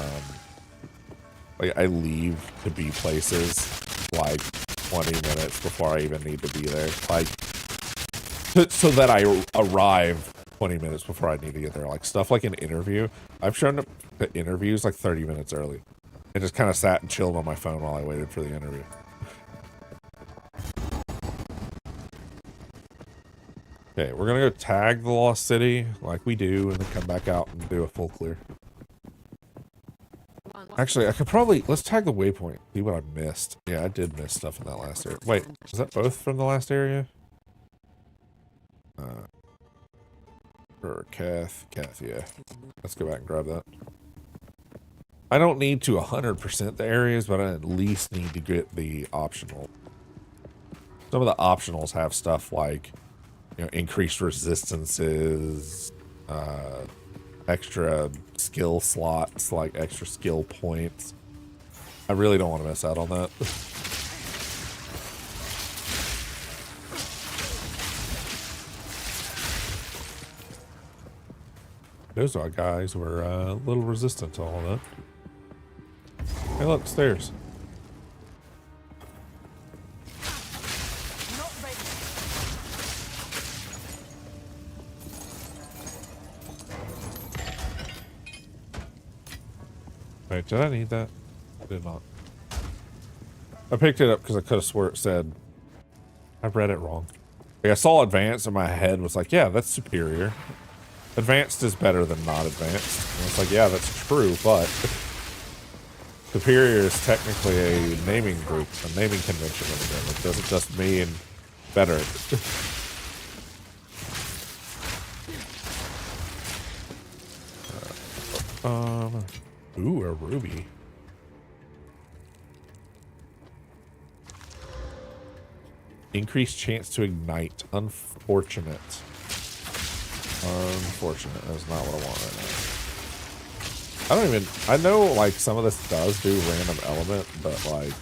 like I leave to be places like 20 minutes before I even need to be there, like so that I arrive 20 minutes before I need to get there. Like stuff like an interview, I've shown up to interviews like 30 minutes early and just kind of sat and chilled on my phone while I waited for the interview. Okay, we're gonna go tag the Lost City like we do and then come back out and do a full clear. Actually, I could probably, let's tag the waypoint. See what I missed. Yeah, I did miss stuff in that last area. Wait, is that both from the last area? Or Kath, yeah. Let's go back and grab that. I don't need to 100% the areas, but I at least need to get the optional. Some of the optionals have stuff like, you know, increased resistances, extra skill slots, like extra skill points. I really don't want to miss out on that. Those are guys were a little resistant to all that. Hey, look, stairs. Wait, did I need that? I did not. I picked it up because I could have swore it said, I read it wrong. Like, I saw advanced and my head was like, yeah, that's superior. Advanced is better than not advanced. And it's like, yeah, that's true, but superior is technically a naming group, a naming convention in the game. It doesn't just mean better. Ooh, a ruby. Increased chance to ignite. Unfortunate. Unfortunate. That's not what I want right now. I don't even, I know like some of this does do random element, but like,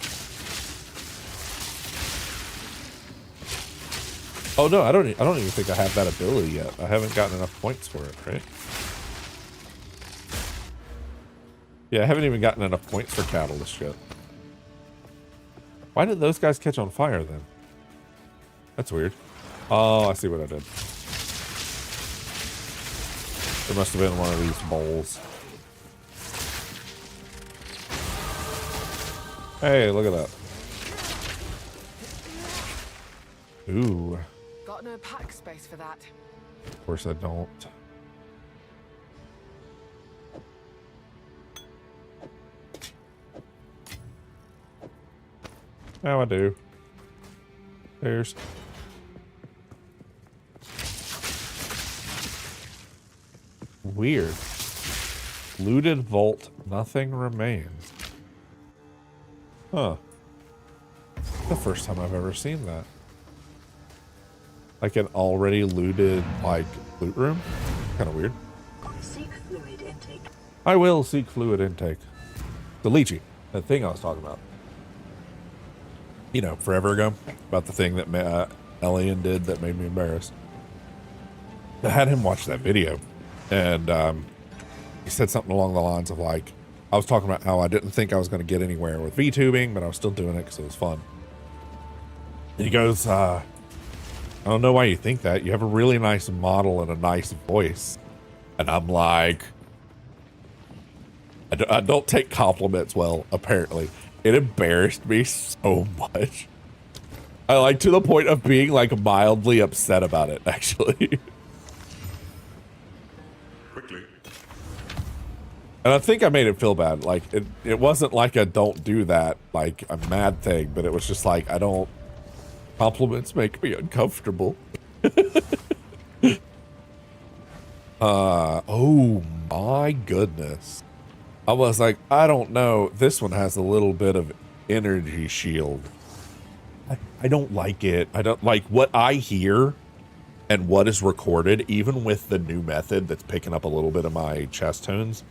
oh no, I don't even think I have that ability yet. I haven't gotten enough points for it, right? Yeah, I haven't even gotten enough points for Catalyst yet. Why did those guys catch on fire then? That's weird. Oh, I see what I did. There must have been one of these bowls. Hey, look at that. Ooh. Got no pack space for that. Of course I don't. Now I do. There's. Weird. Looted vault, nothing remains. Huh. The first time I've ever seen that. Like an already looted, like, loot room? Kind of weird. Seek fluid intake. I will seek fluid intake. The lychee. That thing I was talking about. You know, forever ago. About the thing that Elian did that made me embarrassed. I had him watch that video. And he said something along the lines of like, I was talking about how I didn't think I was going to get anywhere with VTubing, but I was still doing it because it was fun. And he goes, I don't know why you think that. You have a really nice model and a nice voice. And I'm like, I don't take compliments well, apparently. It embarrassed me so much. I like to the point of being like mildly upset about it, actually. Quickly. And I think I made it feel bad. Like, it wasn't like a don't do that, like a mad thing, but it was just like, I don't, compliments make me uncomfortable. Oh my goodness. I was like, I don't know. This one has a little bit of energy shield. I don't like it. I don't like what I hear and what is recorded, even with the new method that's picking up a little bit of my chest tones.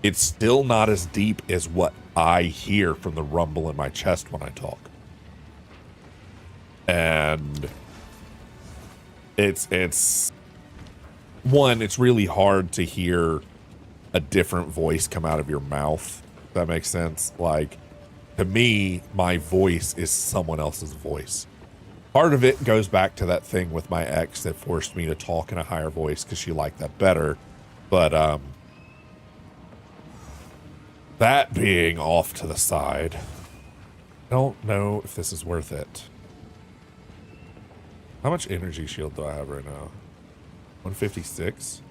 It's still not as deep as what I hear from the rumble in my chest when I talk. And it's one, it's really hard to hear a different voice come out of your mouth. If that makes sense. Like, to me, my voice is someone else's voice. Part of it goes back to that thing with my ex that forced me to talk in a higher voice because she liked that better. But that being off to the side, I don't know if this is worth it. How much energy shield do I have right now? 156?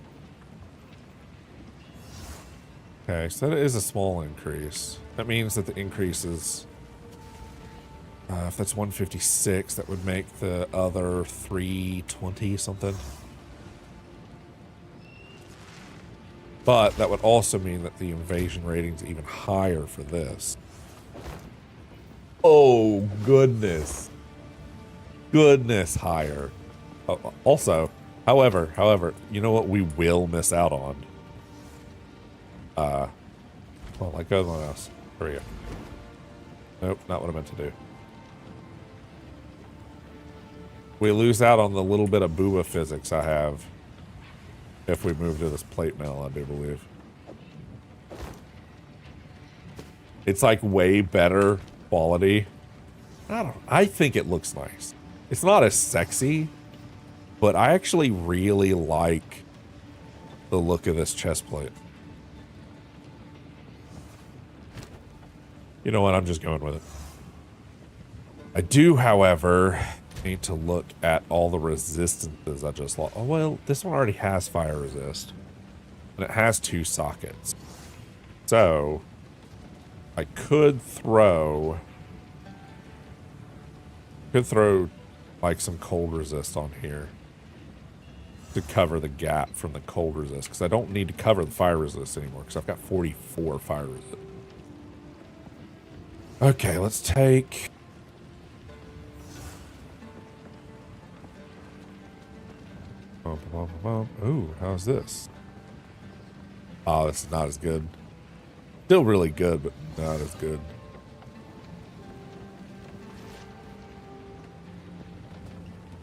Okay, so that is a small increase. That means that the increase is... if that's 156, that would make the other 320 something. But that would also mean that the invasion rating's even higher for this. Oh, goodness. Goodness higher. Also, however, you know what we will miss out on? Well, let go of my mouse. There we go. Nope, not what I meant to do. We lose out on the little bit of booba physics I have if we move to this plate mill, I do believe. It's like way better quality. I think it looks nice. It's not as sexy, but I actually really like the look of this chest plate. You know what? I'm just going with it. I do, however, need to look at all the resistances I just lost. Oh, well, this one already has fire resist. And it has 2 sockets. So, I could throw... like, some cold resist on here. To cover the gap from the cold resist. Because I don't need to cover the fire resist anymore. Because I've got 44 fire resist. Okay, let's take... Ooh, how's this? Oh, this is not as good. Still really good, but not as good.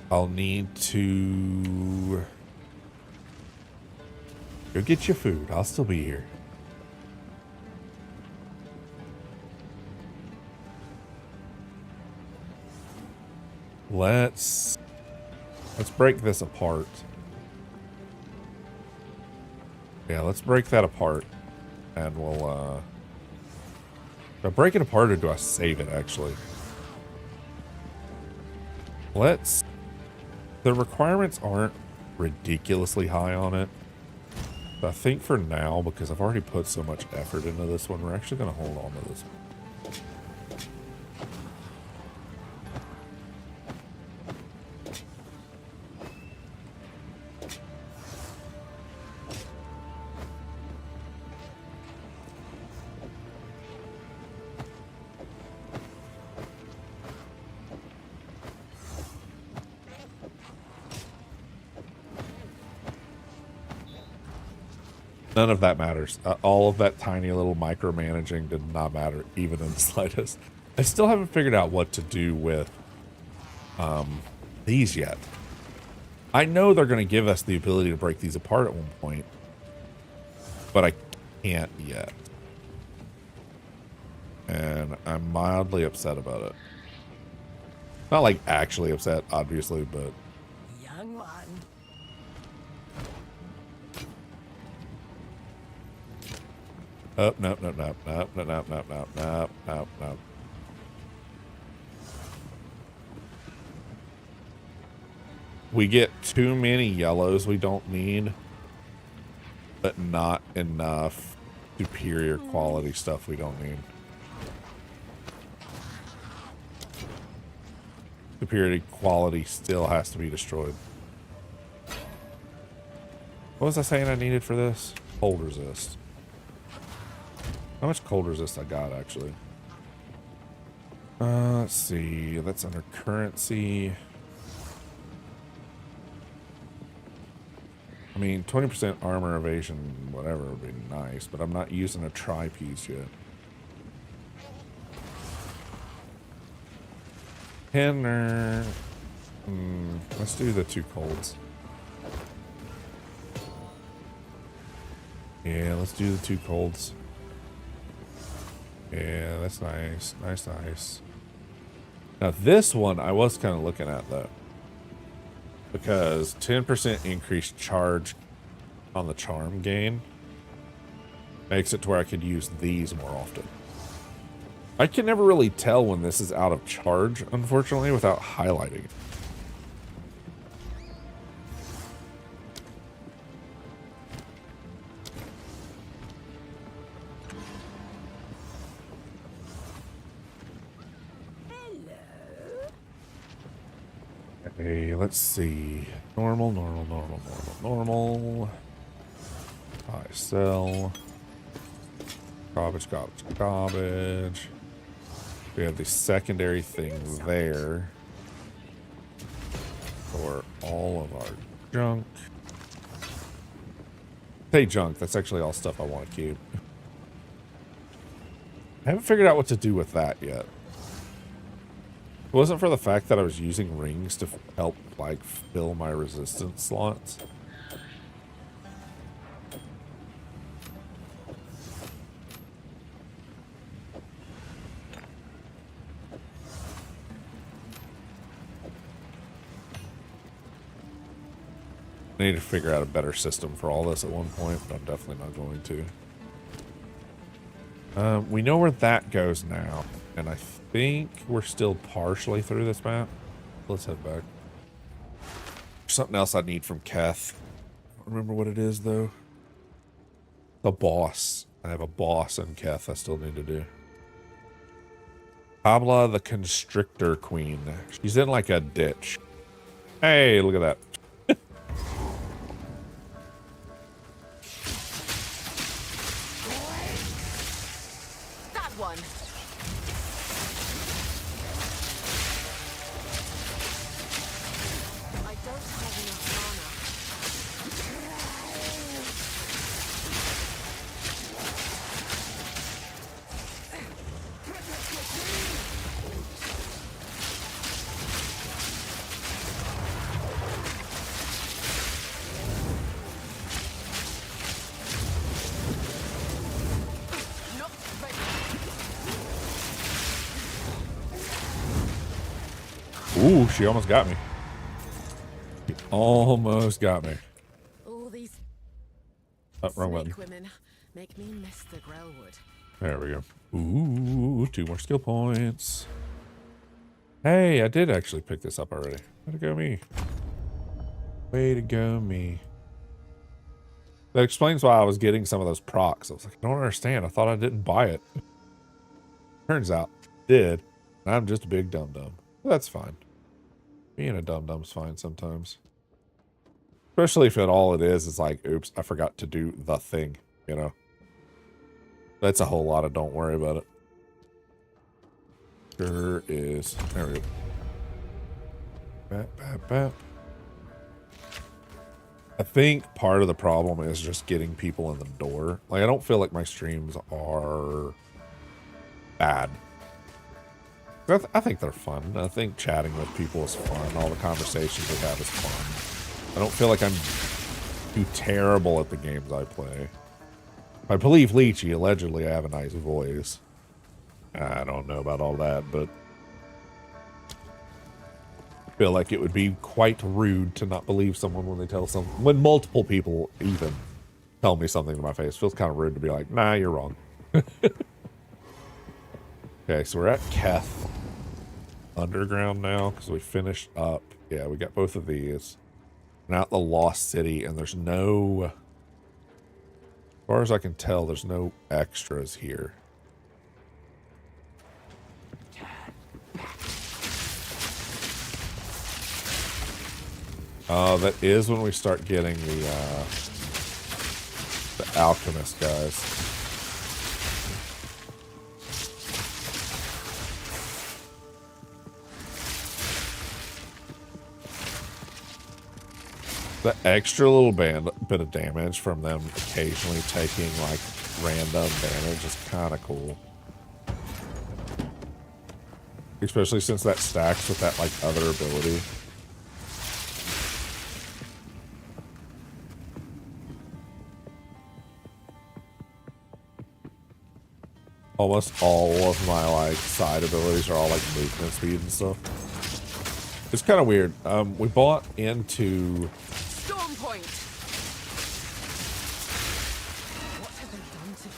I'll need to... go get your food. I'll still be here. Let's break this apart. Yeah, let's break that apart. And we'll, do I break it apart or do I save it, actually? The requirements aren't ridiculously high on it. But I think for now, because I've already put so much effort into this one, we're actually going to hold on to this one. None of that matters. All of that tiny little micromanaging did not matter, even in the slightest. I still haven't figured out what to do with these yet. I know they're going to give us the ability to break these apart at one point, but I can't yet. And I'm mildly upset about it. Not like actually upset, obviously, but... Young one. Oh, no. We get too many yellows we don't need, but not enough superior quality stuff we don't need. Superior quality still has to be destroyed. What was I saying I needed for this? Cold resist. How much cold resist I got, actually? Let's see. That's under currency. I mean, 20% armor evasion, whatever, would be nice, but I'm not using a tri-piece yet. Henner. Let's do the 2 colds. Yeah, let's do the 2 colds. Yeah, that's nice. Nice. Now, this one I was kind of looking at, though. Because 10% increased charge on the charm gain makes it to where I could use these more often. I can never really tell when this is out of charge, unfortunately, without highlighting it. Okay, let's see. Normal, normal, normal, normal, normal. Buy, sell. Garbage, garbage, garbage. We have the secondary thing there for all of our junk. Hey, junk. That's actually all stuff I want to keep. I haven't figured out what to do with that yet. It wasn't for the fact that I was using rings to help, like, fill my resistance slots. I need to figure out a better system for all this at one point, but I'm definitely not going to. We know where that goes now, and I think we're still partially through this map. Let's head back. There's something else I need from Keth. I don't remember what it is, though. The boss. I have a boss in Keth I still need to do. Pabla the Constrictor Queen. She's in like a ditch. Hey, look at that. One. I don't have enough Ooh, she almost got me. She almost got me. All these wrong button. women make me miss the Grellwood. There we go. Ooh, 2 more skill points. Hey, I did actually pick this up already. Way to go me. Way to go me. That explains why I was getting some of those procs. I was like, I don't understand. I thought I didn't buy it. Turns out, I did. And I'm just a big dum-dum. That's fine. Being a dum-dum's fine sometimes. Especially if all it is like, oops, I forgot to do the thing, you know? That's a whole lot of don't worry about it. Sure is. There we go. Bap, bap, bap. I think part of the problem is just getting people in the door. Like, I don't feel like my streams are bad. I think they're fun. I think chatting with people is fun. All the conversations we have is fun. I don't feel like I'm too terrible at the games I play. I believe Leechy, allegedly I have a nice voice. I don't know about all that, but I feel like it would be quite rude to not believe someone when they tell when multiple people even tell me something to my face. It feels kind of rude to be like, nah, you're wrong. Okay, so we're at Keth Underground now because we finished up. Yeah, we got both of these. Now at the Lost City, and there's no, as far as I can tell, there's no extras here. That is when we start getting the alchemist guys. The extra little bit of damage from them occasionally taking like random damage is kind of cool. Especially since that stacks with that like other ability. Almost all of my like side abilities are all like movement speed and stuff. It's kind of weird. We bought into Storm Point. What have they done to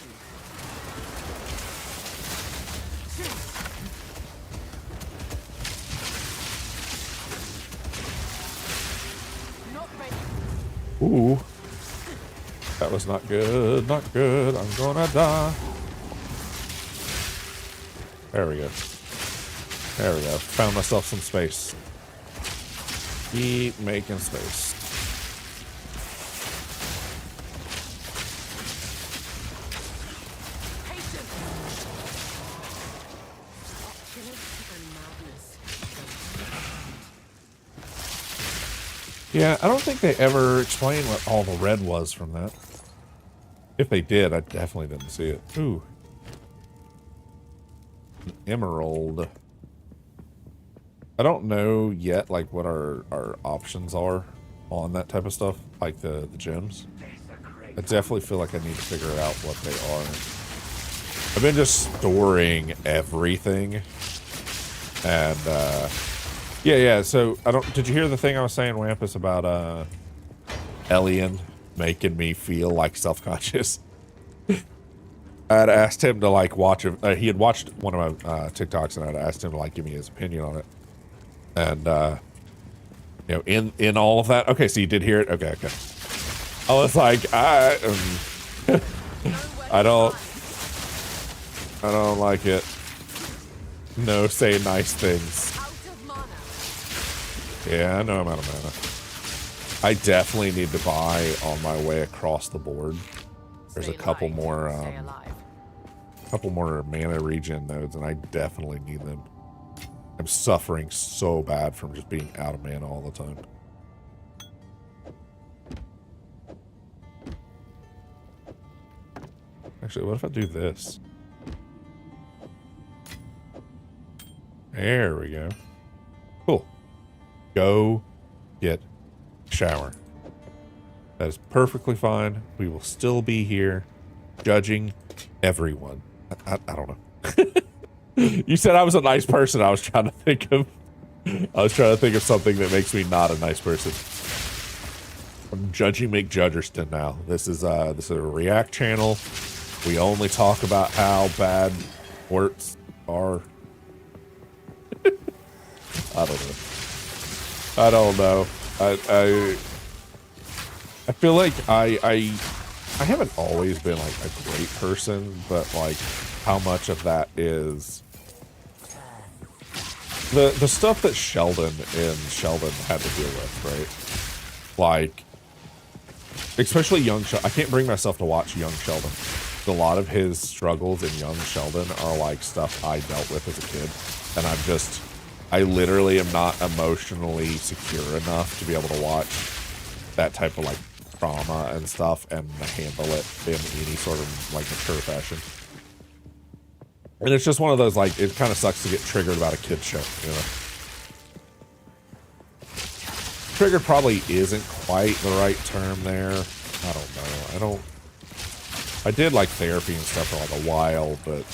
you? Not ready. Ooh. That was not good. Not good. I'm gonna die. There we go. There we go. Found myself some space. Keep making space. Yeah, I don't think they ever explained what all the red was from that. If they did, I definitely didn't see it. Ooh. An emerald. I don't know yet, like, what our options are on that type of stuff, like the gems. I definitely feel like I need to figure out what they are. I've been just storing everything. And, yeah, so, did you hear the thing I was saying, Wampus, about, Elian making me feel, like, self-conscious? I had asked him to, like, watch, he had watched one of my, TikToks, and I'd asked him to, like, give me his opinion on it. And, you know, in all of that, okay, so you did hear it? Okay. I was like, I don't like it. No, say nice things. Yeah, I know I'm out of mana. I definitely need to buy on my way across the board. There's a couple more mana regen nodes, and I definitely need them. I'm suffering so bad from just being out of mana all the time. Actually, what if I do this? There we go. Cool. Go get shower. That is perfectly fine. We will still be here judging everyone. I don't know. You said I was a nice person. I was trying to think of something that makes me not a nice person. I'm judging McJudgerston now. This is a React channel. We only talk about how bad words are. I don't know. I feel like I haven't always been like a great person, but like how much of that is the stuff that Sheldon had to deal with, right? Like, especially young Sheldon. I can't bring myself to watch young Sheldon. A lot of his struggles in young Sheldon are like stuff I dealt with as a kid, and I literally am not emotionally secure enough to be able to watch that type of like trauma and stuff and handle it in any sort of like mature fashion. And it's just one of those, like, it kind of sucks to get triggered about a kid's show, you know? Triggered probably isn't quite the right term there. I don't know. I did like therapy and stuff for like a while, but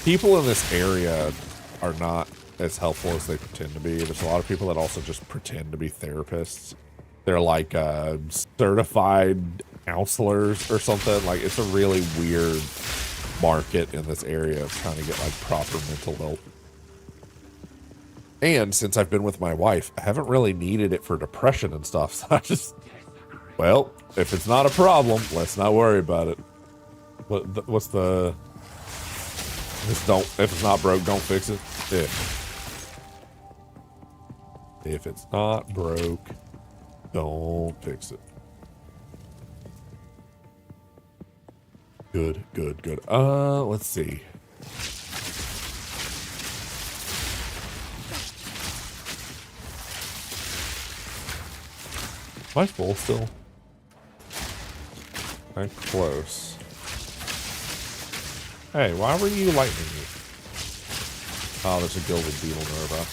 people in this area are not as helpful as they pretend to be. There's a lot of people that also just pretend to be therapists. They're like certified counselors or something. Like, it's a really weird market in this area of trying to get like proper mental health. And since I've been with my wife, I haven't really needed it for depression and stuff. So I just, well, if it's not a problem, let's not worry about it. What's the? Just don't. If it's not broke, don't fix it. If it's not broke, don't fix it. Good. Let's see. Am I full still? I'm close. Hey, why were you lightning me? Oh, there's a gilded beetle nearby.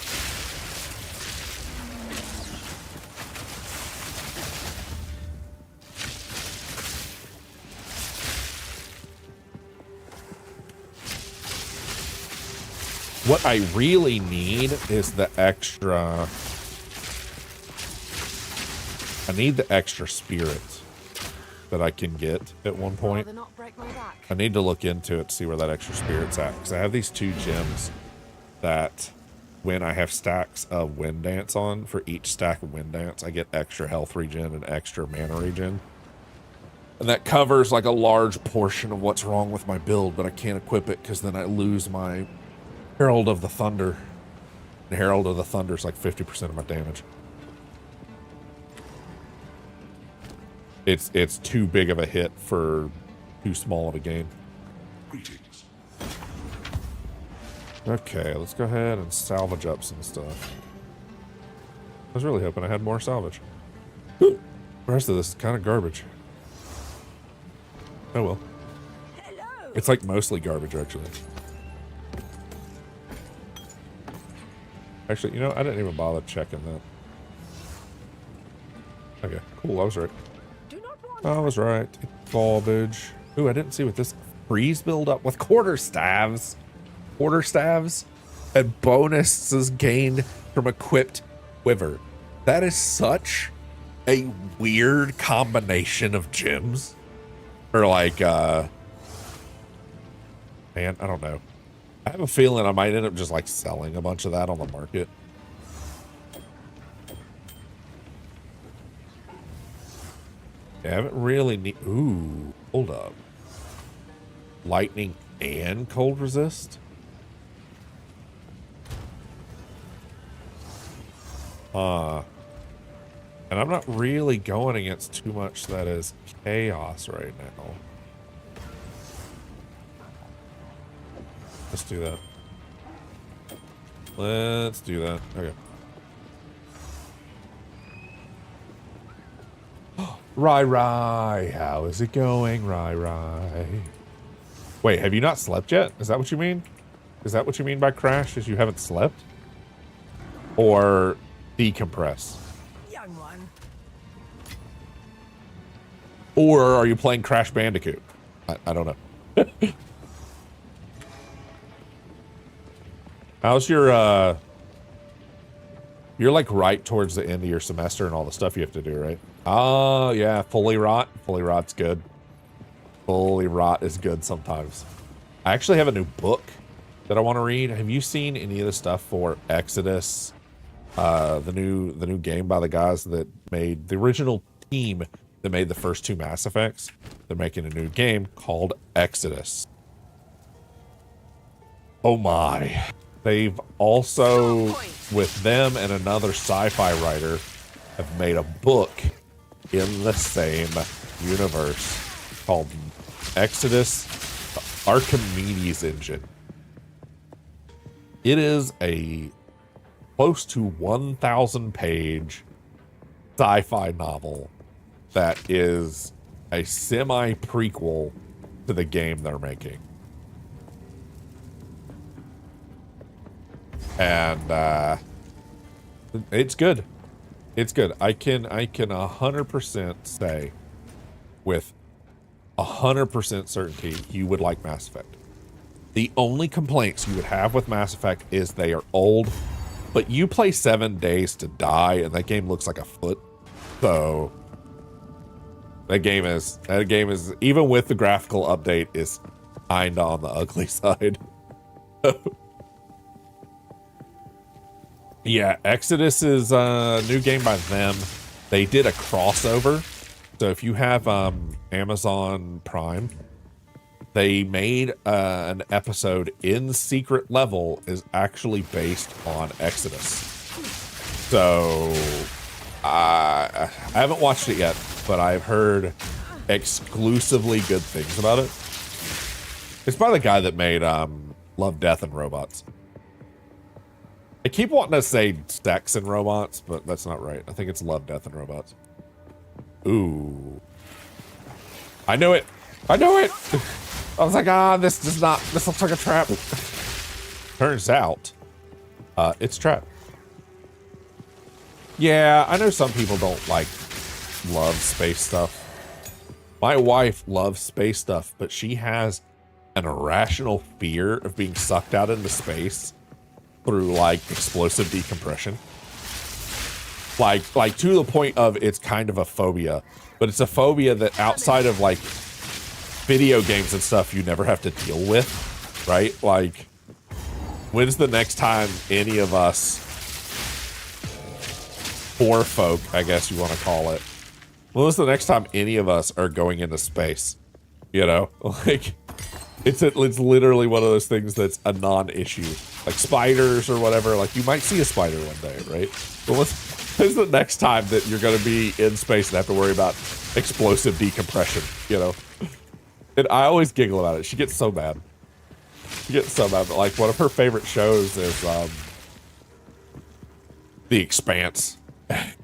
What I really need is the extra... I need the extra spirit that I can get at one point. I need to look into it to see where that extra spirit's at. Because I have these 2 gems that when I have stacks of Wind Dance on, for each stack of Wind Dance, I get extra health regen and extra mana regen. And that covers like a large portion of what's wrong with my build, but I can't equip it because then I lose my Herald of the Thunder. Herald of the Thunder's like 50% of my damage. It's too big of a hit for too small of a gain. Greetings. Okay, let's go ahead and salvage up some stuff. I was really hoping I had more salvage. The rest of this is kind of garbage. Oh well. Hello. It's like mostly garbage, actually. Actually, you know, I didn't even bother checking that. Okay, cool, I was right. Do not want I was right. Garbage. Ooh, I didn't see what this freeze build up with quarterstaves. Quarterstaves and bonuses gained from equipped quiver. That is such a weird combination of gems. Or like, man, I don't know. I have a feeling I might end up just like selling a bunch of that on the market. Yeah, I haven't really need. Ooh, hold up. Lightning and cold resist? And I'm not really going against too much that is chaos right now. Let's do that. Let's do that. Okay. Rai, how is it going, Rai? Wait, have you not slept yet? Is that what you mean? Is that what you mean by crash? Is you haven't slept? Or decompress? young one. Or are you playing Crash Bandicoot? I don't know. How's your, you're like right towards the end of your semester and all the stuff you have to do, right? Oh, yeah, fully rot. Fully rot's good. Fully rot is good sometimes. I actually have a new book that I want to read. Have you seen any of the stuff for Exodus? The new game by the guys that made the original team that made the first two Mass Effects. They're making a new game called Exodus. Oh my. They've also, with them and another sci-fi writer, have made a book in the same universe called Exodus, the Archimedes Engine. It is a close to 1,000 page sci-fi novel that is a semi-prequel to the game they're making. And it's good. It's good. I can 100% say with 100% certainty you would like Mass Effect. The only complaints you would have with Mass Effect is they are old, but you play 7 Days to Die and that game looks like a foot. So that game is even with the graphical update is kinda on the ugly side. Yeah, Exodus is a new game by them. They did a crossover. So if you have Amazon Prime, they made an episode in Secret Level is actually based on Exodus. So I haven't watched it yet, but I've heard exclusively good things about it. It's by the guy that made Love, Death, and Robots. I keep wanting to say Sex and Robots, but that's not right. I think it's Love, Death, and Robots. Ooh. I knew it. I knew it. I was like, this looks like a trap. Turns out, it's a trap. Yeah, I know some people don't love space stuff. My wife loves space stuff, but she has an irrational fear of being sucked out into space through explosive decompression. Like to the point of it's kind of a phobia, but it's a phobia that outside of video games and stuff you never have to deal with, right? Like, when's the next time any of us poor folk, I guess you want to call it, when was the next time any of us are going into space? You know, It's literally one of those things that's a non-issue. Like spiders or whatever, like you might see a spider one day, right? But when's the next time that you're going to be in space and have to worry about explosive decompression, you know? And I always giggle about it. She gets so mad. She gets so mad. But like one of her favorite shows is The Expanse.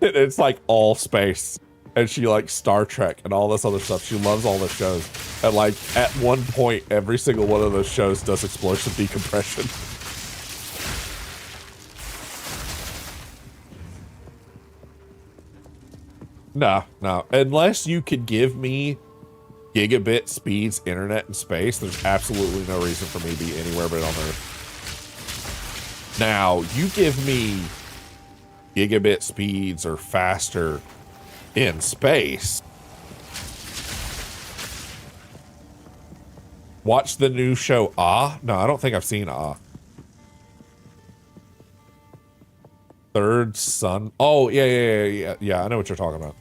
It's like all space. And she likes Star Trek and all this other stuff. She loves all the shows. And like at one point, every single one of those shows does explosive decompression. No. Unless you could give me gigabit speeds, internet, and space, there's absolutely no reason for me to be anywhere but on Earth. Now, you give me gigabit speeds or faster in space. Watch the new show, Ah? No, I don't think I've seen Ah. Third Sun. Oh, yeah. I know what you're talking about.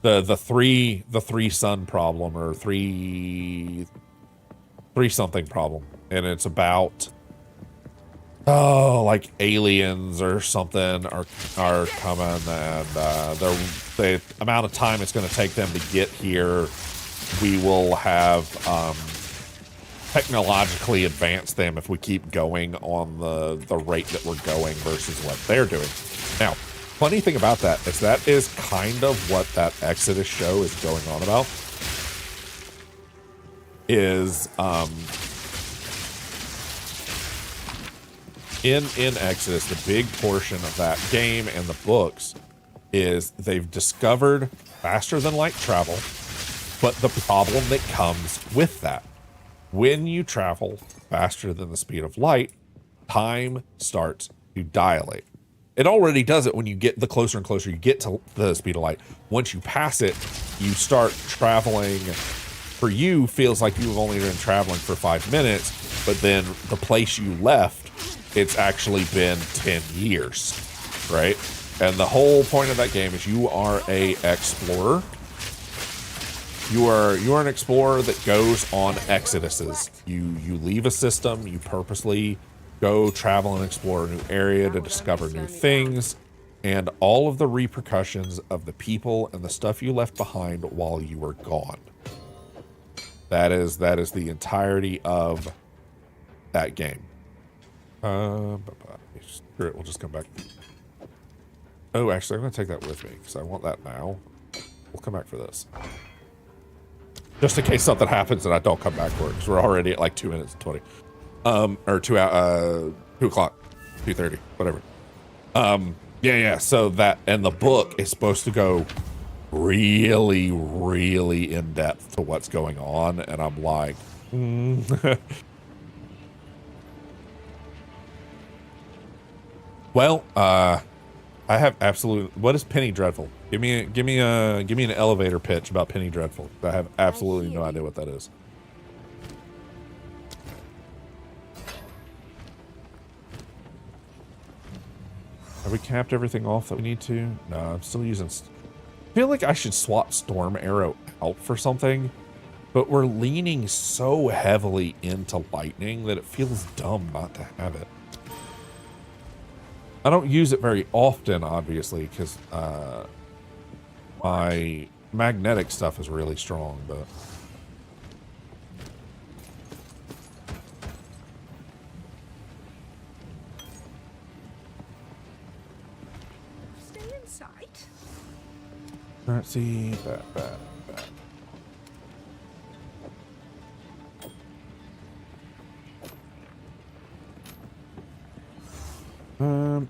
The three sun problem, or three something problem, and it's about like aliens or something are coming, and the amount of time it's going to take them to get here, we will have technologically advance them if we keep going on the rate that we're going versus what they're doing. Now, funny thing about that is kind of what that Exodus show is going on about. Is in Exodus, the big portion of that game and the books is they've discovered faster than light travel, but the problem that comes with that. When you travel faster than the speed of light, time starts to dilate. It already does it when you get the closer and closer you get to the speed of light. Once you pass it, you start traveling. For you, feels like you've only been traveling for 5 minutes, but then the place you left, it's actually been 10 years, right? And the whole point of that game is you are a explorer. You are an explorer that goes on exoduses. You leave a system, you purposely go travel and explore a new area to discover new things, and all of the repercussions of the people and the stuff you left behind while you were gone. That is the entirety of that game. Screw it, we'll just come back. Oh, actually, I'm going to take that with me because I want that now. We'll come back for this. Just in case something happens and I don't come back for it, because we're already at like 2 minutes and 20. Or 2 o'clock, 2:30, whatever. Yeah. So that, and the book is supposed to go really, really in depth to what's going on, and I'm like, Well, I have absolute. What is Penny Dreadful? Give me an elevator pitch about Penny Dreadful. I have absolutely no idea what that is. Have we capped everything off that we need to? No, I'm still using. I feel like I should swap Storm Arrow out for something, but we're leaning so heavily into lightning that it feels dumb not to have it. I don't use it very often, obviously, because my magnetic stuff is really strong, but... Stay in sight. Let's see. Bad.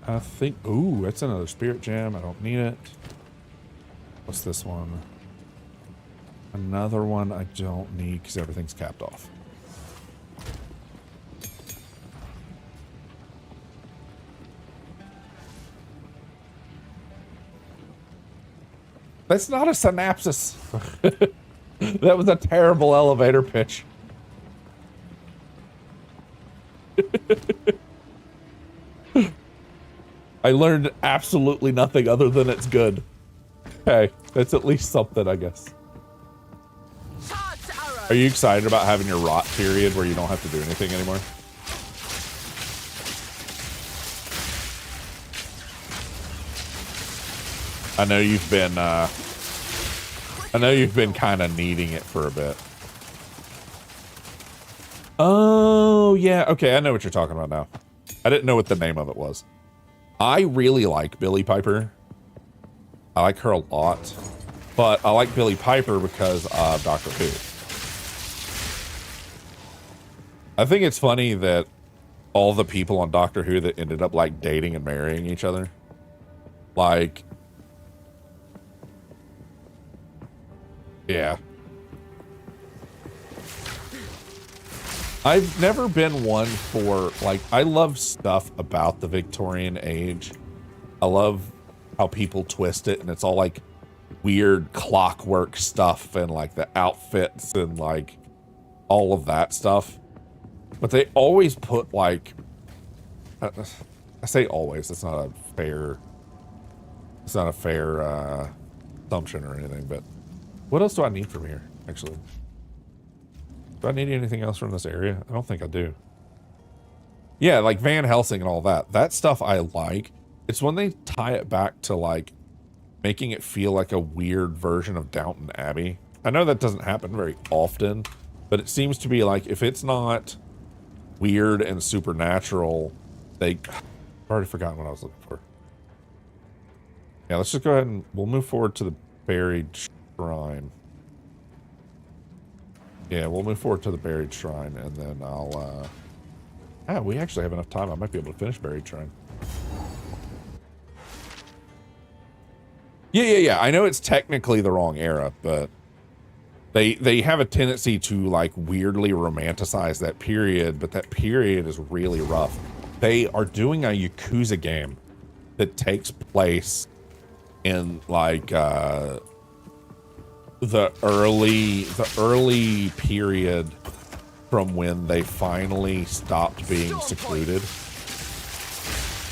I think, ooh, that's another spirit gem. I don't need it. What's this one? Another one I don't need because everything's capped off. That's not a synapsis. That was a terrible elevator pitch. I learned absolutely nothing other than it's good. Okay, that's at least something, I guess. Are you excited about having your rot period where you don't have to do anything anymore? I know you've been kind of needing it for a bit. Oh, yeah. Okay, I know what you're talking about now. I didn't know what the name of it was. I really like Billie Piper. I like her a lot. But I like Billie Piper because of Doctor Who. I think it's funny that all the people on Doctor Who that ended up, like, dating and marrying each other. Like... Yeah. I've never been one for, like, I love stuff about the Victorian age. I love how people twist it, and it's all, like, weird clockwork stuff, and, like, the outfits, and, like, all of that stuff. But they always put, like, I say always, it's not a fair assumption or anything, but what else do I need from here, actually? Do I need anything else from this area? I don't think I do. Yeah, like Van Helsing and all that. That stuff I like. It's when they tie it back to, like, making it feel like a weird version of Downton Abbey. I know that doesn't happen very often, but it seems to be like, if it's not weird and supernatural, I've already forgotten what I was looking for. Yeah, let's just go ahead and we'll move forward to the buried shrine. Yeah, we'll move forward to the buried shrine, and then I'll, we actually have enough time. I might be able to finish buried shrine. Yeah. I know it's technically the wrong era, but they have a tendency to, like, weirdly romanticize that period, but that period is really rough. They are doing a Yakuza game that takes place in, like, the early period from when they finally stopped being secluded,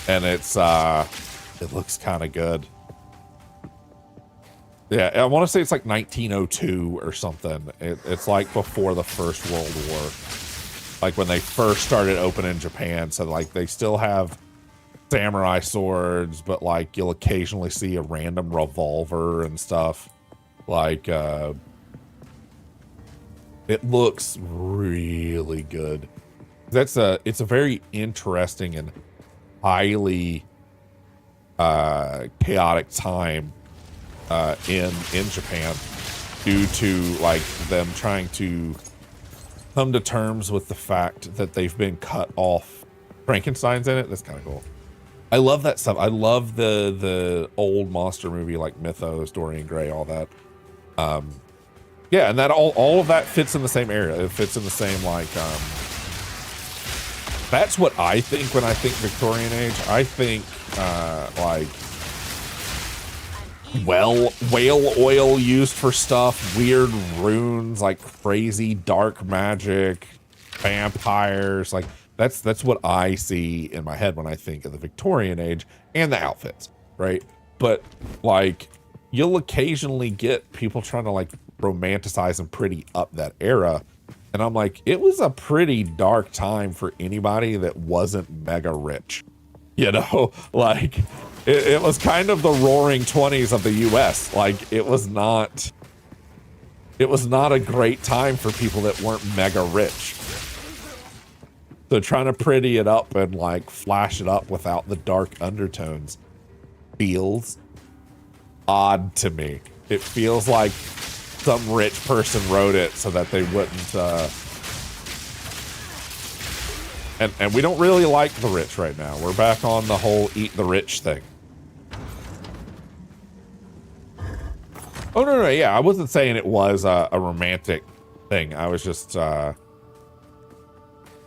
and it looks kind of good. Yeah, I want to say it's like 1902 or something. It's like before the First World War, like when they first started opening Japan. So, like, they still have samurai swords, but, like, you'll occasionally see a random revolver and stuff. Like, it looks really good. It's a very interesting and highly chaotic time in Japan, due to, like, them trying to come to terms with the fact that they've been cut off. Frankenstein's in it. That's kind of cool. I love that stuff. I love the old monster movie, like Mythos, Dorian Gray, all that. Yeah, and that all of that fits in the same area. It fits in the same, like, that's what I think when I think Victorian age. I think, like, whale oil used for stuff, weird runes, like crazy dark magic, vampires. Like, that's what I see in my head when I think of the Victorian age, and the outfits, right? But, like, you'll occasionally get people trying to, like, romanticize and pretty up that era, and I'm like, it was a pretty dark time for anybody that wasn't mega rich, you know? Like, it was kind of the roaring 20s of the US. Like, it was not a great time for people that weren't mega rich. So trying to pretty it up and, like, flash it up without the dark undertones feels odd to me. It feels like some rich person wrote it so that they wouldn't, and we don't really like the rich right now. We're back on the whole eat the rich thing. Oh, no, yeah, I wasn't saying it was a romantic thing. I was just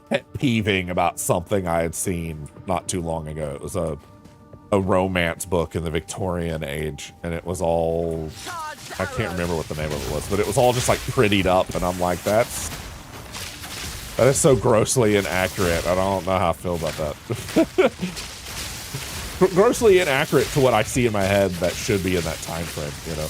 pet peeving about something I had seen not too long ago. It was a romance book in the Victorian age, and it was all, I can't remember what the name of it was, but it was all just, like, prettied up, and I'm like, that is so grossly inaccurate. I don't know how I feel about that. Grossly inaccurate to what I see in my head that should be in that time frame, you know?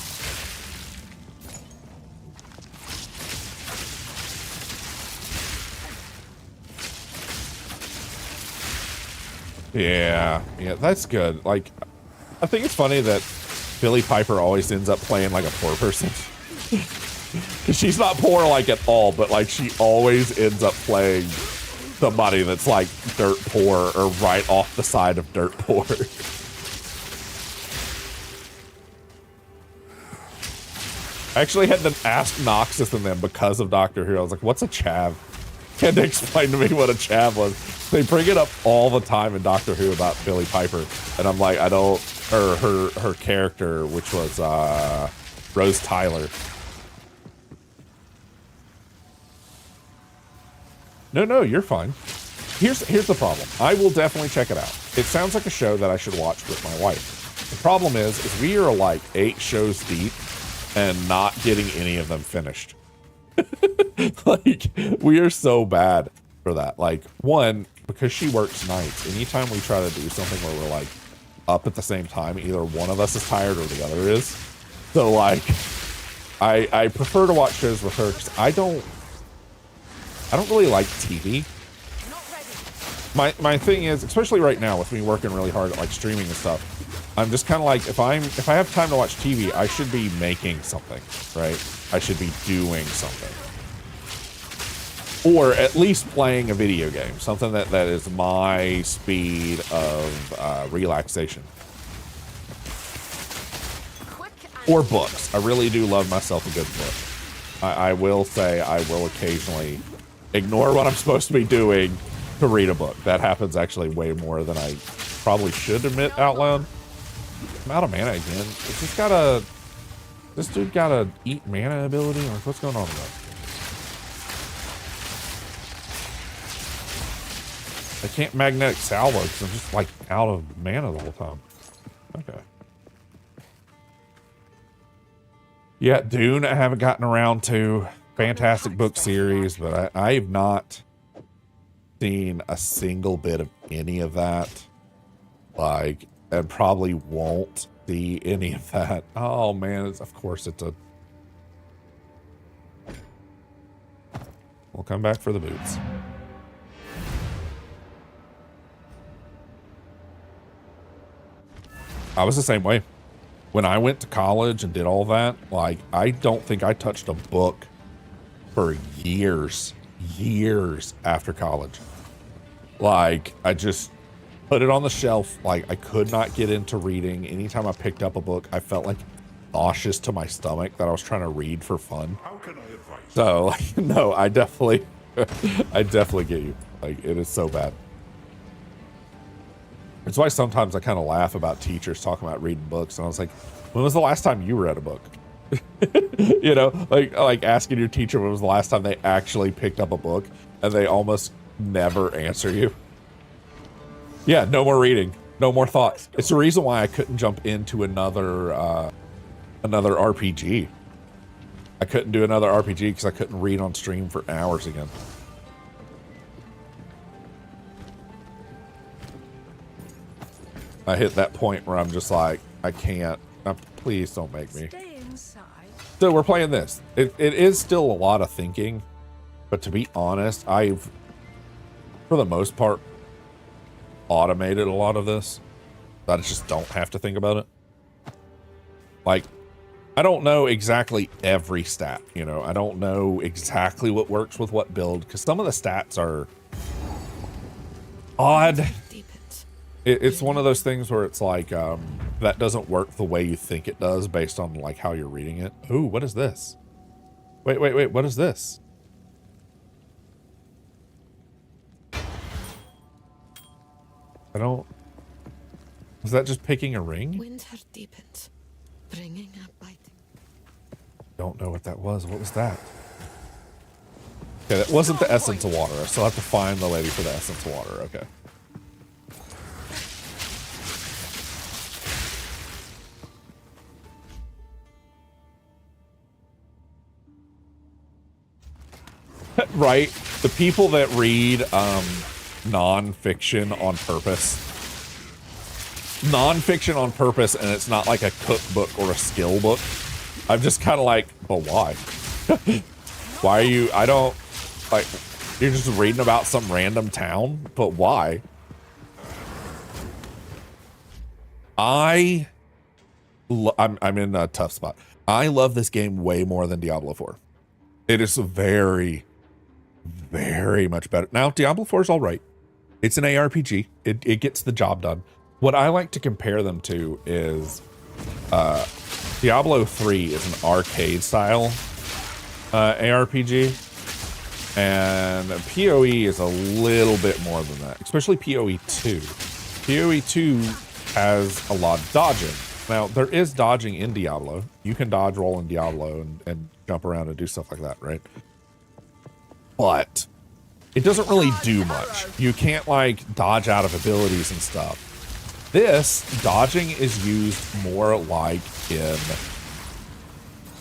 Yeah, that's good. Like, I think it's funny that Billie Piper always ends up playing like a poor person. Because she's not poor like at all, but like she always ends up playing somebody that's like dirt poor or right off the side of dirt poor. I actually had to ask Noxus and them because of Doctor Who. I was like, what's a chav? He had to explain to me what a chav was. They bring it up all the time in Doctor Who about Billie Piper. And I'm like, I don't, or her character, which was Rose Tyler. No, you're fine. Here's the problem. I will definitely check it out. It sounds like a show that I should watch with my wife. The problem is we are like 8 shows deep and not getting any of them finished. Like, we are so bad for that. Like, one, because she works nights, anytime we try to do something where we're like up at the same time, either one of us is tired or the other is. So like, I prefer to watch shows with her because I don't really like TV. My thing is, especially right now with me working really hard at like streaming and stuff, I'm just kind of like, if I have time to watch TV, I should be making something, right? I should be doing something. Or at least playing a video game, something that is my speed of relaxation. Or books. I really do love myself a good book. I will say I will occasionally ignore what I'm supposed to be doing to read a book. That happens actually way more than I probably should admit out loud. I'm out of mana again. This dude got a eat mana ability, or what's going on with that? I can't magnetic salvo because I'm just like out of mana the whole time. Okay. Yeah, Dune I haven't gotten around to. Fantastic book series, but I have not seen a single bit of any of that. Like, and probably won't see any of that. Oh man, of course it's a... We'll come back for the boots. I was the same way. When I went to college and did all that, like, I don't think I touched a book for years after college. Like, I just put it on the shelf. Like, I could not get into reading. Anytime I picked up a book, I felt like nauseous to my stomach that I was trying to read for fun. How can I advise? So, like, no, I definitely get you. Like, it is so bad. It's why sometimes I kind of laugh about teachers talking about reading books. And I was like, when was the last time you read a book? You know, like asking your teacher when was the last time they actually picked up a book, and they almost never answer you. Yeah, no more reading, no more thoughts. It's the reason why I couldn't jump into another RPG. I couldn't do another RPG because I couldn't read on stream for hours again. I hit that point where I'm just like, I can't. Please don't make me. Stay inside. So we're playing this. It is still a lot of thinking, but to be honest, I've, for the most part, automated a lot of this. I just don't have to think about it. Like, I don't know exactly every stat, you know. I don't know exactly what works with what build, because some of the stats are odd. It's one of those things where it's like, that doesn't work the way you think it does based on like how you're reading it. Ooh, what is this? Wait, what is this? I don't... Is that just picking a ring? Winter deepens, bringing a biting. Don't know what that was. What was that? Okay, that wasn't the essence of water. I still have to find the lady for the essence of water. Okay. Right? The people that read non-fiction on purpose. Non-fiction on purpose, and it's not like a cookbook or a skill book. I'm just kind of like, but why? Why are you... I don't... Like, you're just reading about some random town, but why? I'm in a tough spot. I love this game way more than Diablo 4. It is very, very much better. Now, Diablo 4 is all right. It's an ARPG. It gets the job done. What I like to compare them to is Diablo 3 is an arcade style ARPG. And PoE is a little bit more than that, especially PoE 2. PoE 2 has a lot of dodging. Now, there is dodging in Diablo. You can dodge roll in Diablo and jump around and do stuff like that, right? But it doesn't really do much. You can't, like, dodge out of abilities and stuff. This, dodging is used more like in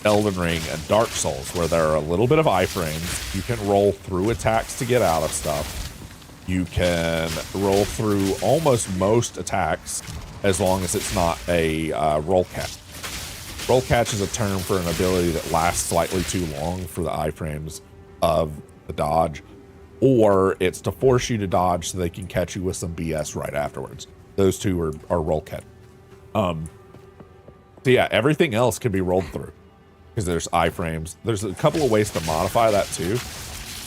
Elden Ring and Dark Souls, where there are a little bit of iframes. You can roll through attacks to get out of stuff. You can roll through almost most attacks as long as it's not a roll catch. Roll catch is a term for an ability that lasts slightly too long for the iframes of the dodge, or it's to force you to dodge so they can catch you with some BS right afterwards. Those two are roll catch. So yeah, everything else can be rolled through because there's iframes. There's a couple of ways to modify that too.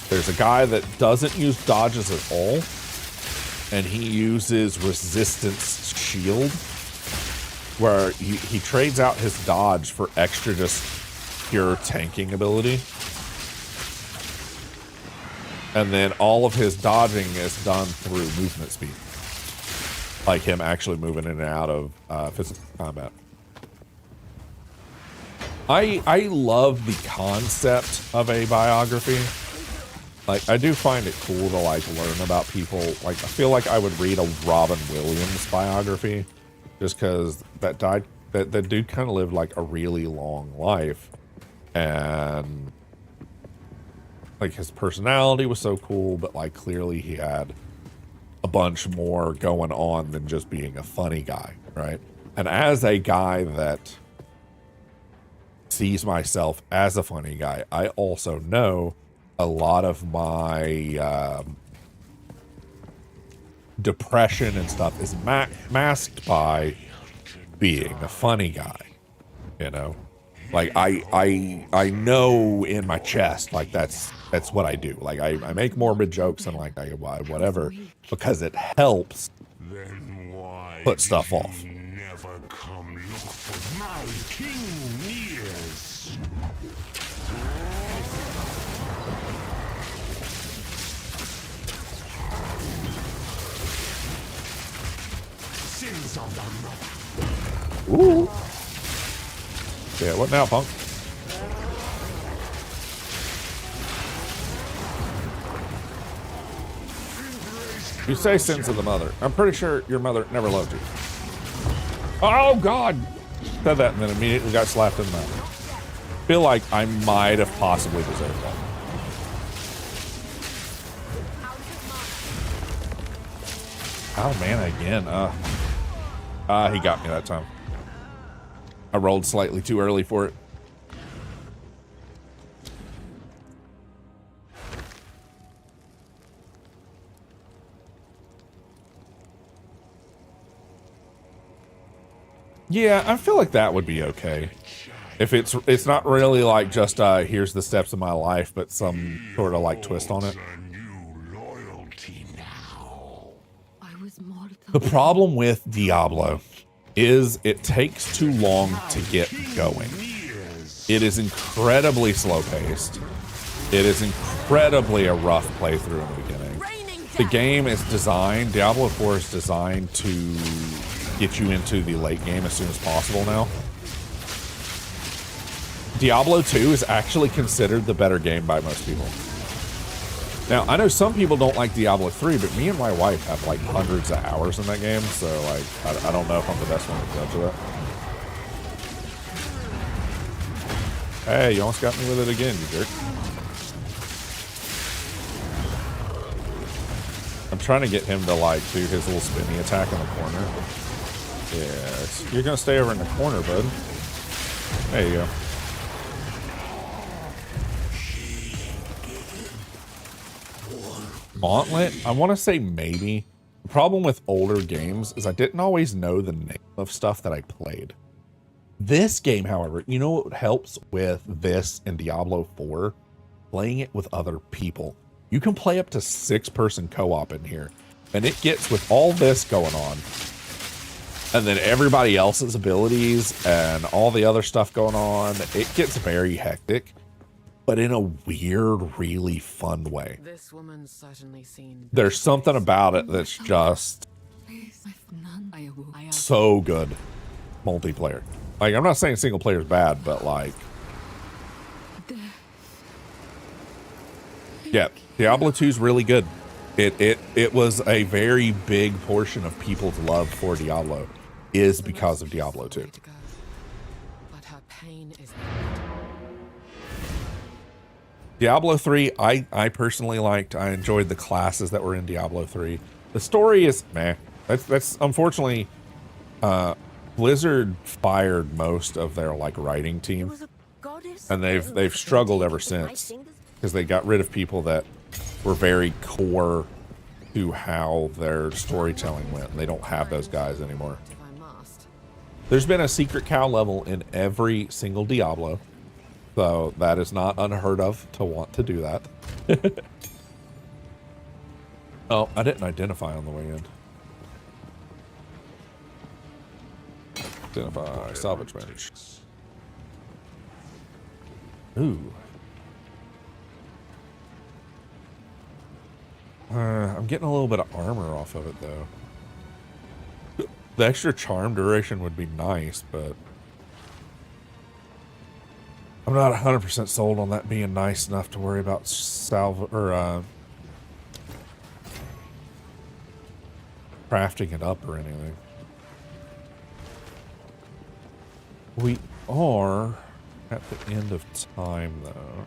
There's a guy that doesn't use dodges at all, and he uses resistance shield, where he trades out his dodge for extra just pure tanking ability. And then all of his dodging is done through movement speed, like him actually moving in and out of physical combat. I love the concept of a biography. Like, I do find it cool to, like, learn about people. Like, I feel like I would read a Robin Williams biography just because that dude kind of lived, like, a really long life. And, like, his personality was so cool, but, like, clearly he had a bunch more going on than just being a funny guy, right? And as a guy that sees myself as a funny guy, I also know a lot of my depression and stuff is masked by being a funny guy, you know? Like, I know in my chest, like, that's what I do. Like, I make morbid jokes and, like, whatever, because it helps put stuff off. Never come look for my king ears. Sins of the mother. Ooh. Yeah, what now, punk? You say sins of the mother. I'm pretty sure your mother never loved you. Oh, God! Said that and then immediately got slapped in the mouth. Feel like I might have possibly deserved that. Oh, man, again. He got me that time. I rolled slightly too early for it. Yeah, I feel like that would be okay. If it's not really like just here's the steps of my life, but some sort of like twist on it. The problem with Diablo is it takes too long to get going. It is incredibly slow paced. It is incredibly a rough playthrough in the beginning. The game is designed, Diablo 4 is designed to get you into the late game as soon as possible now. Diablo 2 is actually considered the better game by most people. Now, I know some people don't like Diablo 3, but me and my wife have like hundreds of hours in that game, so like, I don't know if I'm the best one to judge of that. Hey, you almost got me with it again, you jerk. I'm trying to get him to like do his little spinny attack in the corner. Yes, you're gonna stay over in the corner, bud. There you go. Gauntlet? I want to say maybe. problem with older games is I didn't always know the name of stuff that I played. This game, however, you know what helps with this and Diablo 4? Playing it with other people. You can play up to 6-person co-op in here, and it gets with all this going on, and then everybody else's abilities and all the other stuff going on. It gets very hectic, but in a weird, really fun way. This woman's certainly seen. There's something about it that's just so good. Multiplayer. Like, I'm not saying single player is bad, but like, yeah, Diablo 2 is really good. It was a very big portion of people's love for Diablo is because of Diablo 2. But her pain is. Diablo 3, I personally liked. I enjoyed the classes that were in Diablo 3. The story is meh. That's unfortunately, Blizzard fired most of their like writing team, and they've struggled ever since because they got rid of people that were very core to how their storytelling went. And they don't have those guys anymore. There's been a secret cow level in every single Diablo, so that is not unheard of to want to do that. Oh, I didn't identify on the way in. Identify salvage bench. Ooh. I'm getting a little bit of armor off of it though. The extra charm duration would be nice, but I'm not 100% sold on that being nice enough to worry about salvo or crafting it up or anything. We are at the end of time though.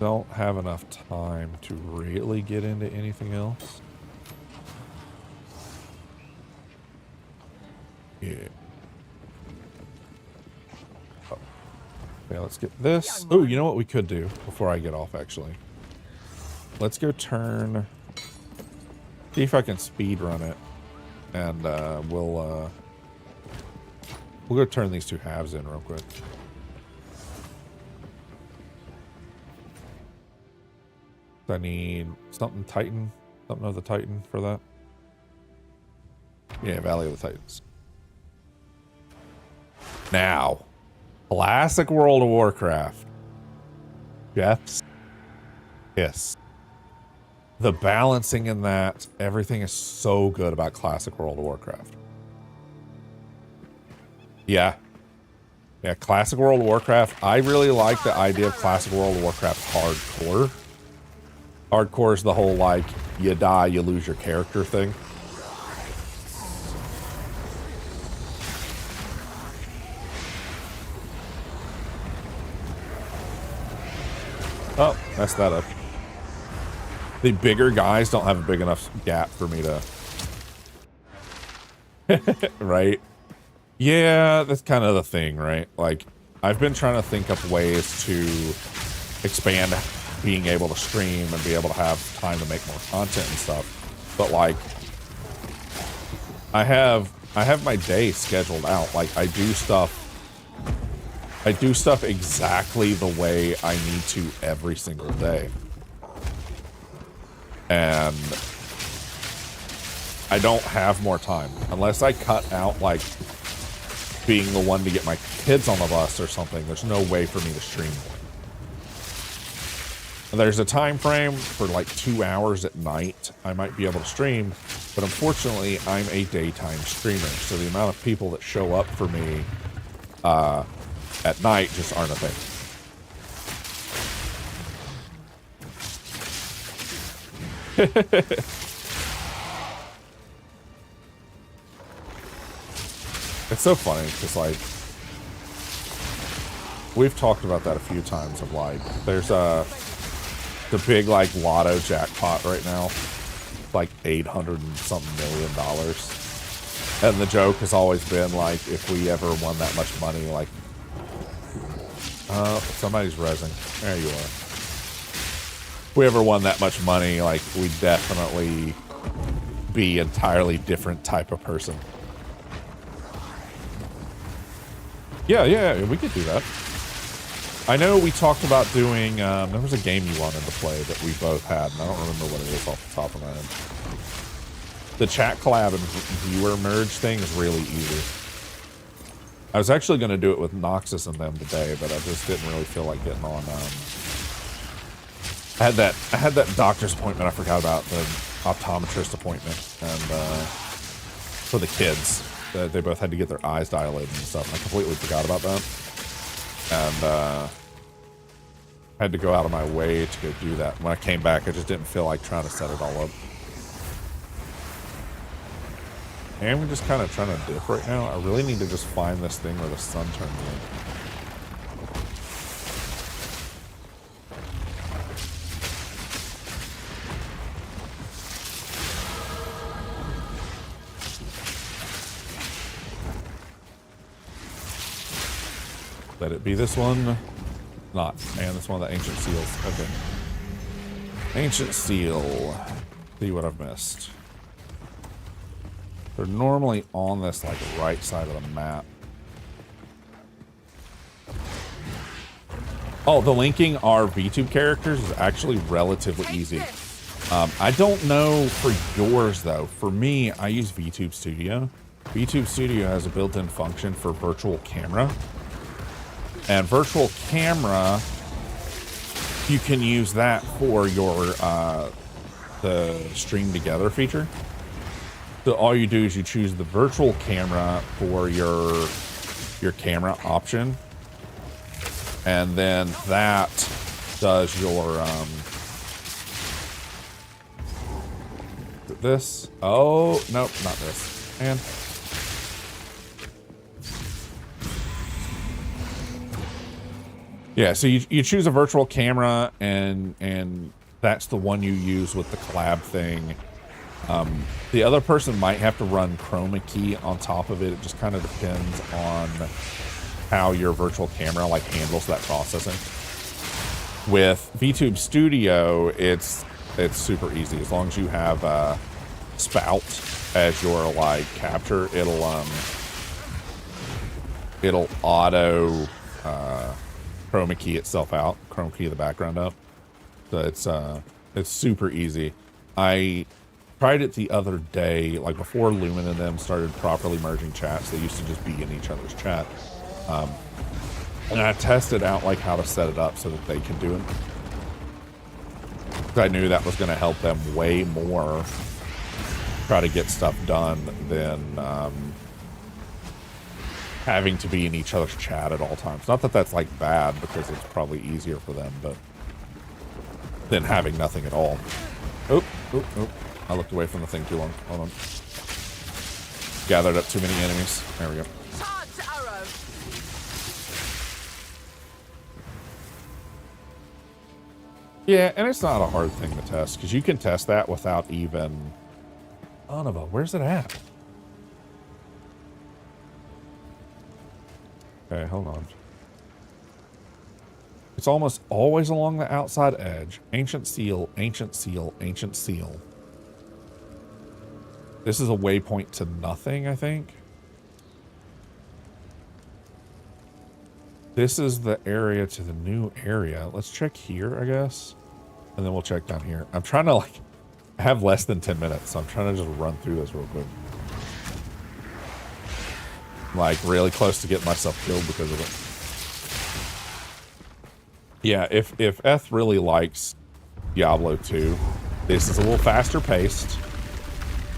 Don't have enough time to really get into anything else. Yeah. Oh. Yeah, let's get this. Oh, you know what we could do before I get off actually? Let's go turn. See if I can speed run it. And we'll go turn these two halves in real quick. I need something Titan, something of the Titan for that. Yeah, Valley of the Titans. Now, classic World of Warcraft. Jeff's kiss. The balancing in that, everything is so good about classic World of Warcraft. Yeah. Yeah, classic World of Warcraft. I really like the idea of classic World of Warcraft hardcore. Hardcore is the whole, like, you die, you lose your character thing. Oh, messed that up. The bigger guys don't have a big enough gap for me to... Right? Yeah, that's kind of the thing, right? Like, I've been trying to think up ways to expand being able to stream and be able to have time to make more content and stuff. But like, I have my day scheduled out. Like I do stuff exactly the way I need to every single day. And I don't have more time unless I cut out like being the one to get my kids on the bus or something. There's no way for me to stream. There's a time frame for like 2 hours at night I might be able to stream, but unfortunately I'm a daytime streamer, so the amount of people that show up for me at night just aren't a thing. It's so funny because like we've talked about that a few times of like there's the big like lotto jackpot right now, like $800 and something million. And the joke has always been like, if we ever won that much money, like, somebody's rezzing. There you are. If we ever won that much money, like, we definitely be entirely different type of person. Yeah, we could do that. I know we talked about doing, there was a game you wanted to play that we both had, and I don't remember what it is off the top of my head. The chat collab and viewer merge thing is really easy. I was actually going to do it with Noxus and them today, but I just didn't really feel like getting on. I had that doctor's appointment I forgot about, the optometrist appointment, and for the kids. They both had to get their eyes dilated and stuff. I completely forgot about that. And had to go out of my way to go do that. When I came back, I just didn't feel like trying to set it all up. And we're just kind of trying to dip right now. I really need to just find this thing where the sun turns in. Let it be this one. Not. Man, this one of the ancient seals. Okay. Ancient seal. See what I've missed. They're normally on this, like, right side of the map. Oh, the linking our VTube characters is actually relatively easy. I don't know for yours, though. For me, I use VTube Studio. VTube Studio has a built-in function for virtual camera. And virtual camera, you can use that for your the stream together feature. So all you do is you choose the virtual camera for your camera option, and then that does your this. Oh nope, not this. And yeah, so you choose a virtual camera, and that's the one you use with the collab thing. The other person might have to run chroma key on top of it. It just kind of depends on how your virtual camera like handles that processing. With VTube Studio, it's super easy. As long as you have Spout as your like capture, it'll auto chroma key itself out, chroma key the background up. So it's super easy. I tried it the other day, like before Lumen and them started properly merging chats. They used to just be in each other's chat. And I tested out like how to set it up so that they can do it. I knew that was going to help them way more try to get stuff done than having to be in each other's chat at all times. Not that that's like bad, because it's probably easier for them, but than having nothing at all. Oop. I looked away from the thing too long. Hold on. Gathered up too many enemies. There we go. Yeah, and it's not a hard thing to test, because you can test that without even... Onova, where's it at? Okay, hold on. It's almost always along the outside edge. Ancient seal, ancient seal, ancient seal. This is a waypoint to nothing, I think. This is the area to the new area. Let's check here, I guess. And then we'll check down here. I'm trying to, like, I have less than 10 minutes, so I'm trying to just run through this real quick. I'm, like, really close to getting myself killed because of it. Yeah, if Eth really likes Diablo 2, this is a little faster paced.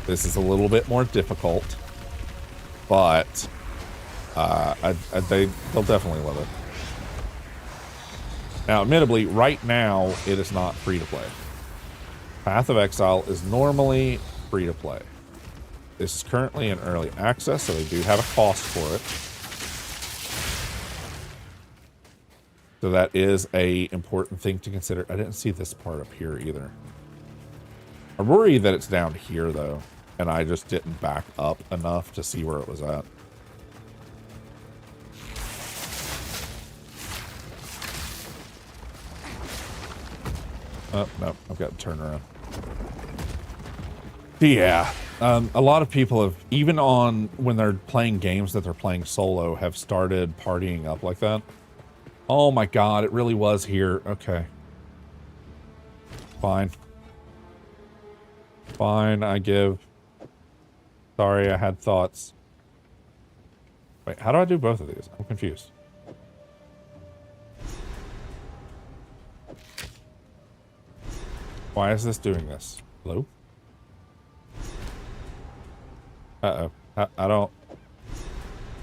This is a little bit more difficult, but they'll definitely love it. Now, admittedly, right now, it is not free to play. Path of Exile is normally free to play. This is currently in early access, so they do have a cost for it. So that is a important thing to consider. I didn't see this part up here either. I worry that it's down here, though, and I just didn't back up enough to see where it was at. Oh, no, I've got to turn around. Yeah, A lot of people have, even on when they're playing games that they're playing solo, have started partying up like that. Oh my god, it really was here. Okay. Fine. Fine, I give. Sorry, I had thoughts. Wait, how do I do both of these? I'm confused. Why is this doing this? Hello? Uh-oh. I don't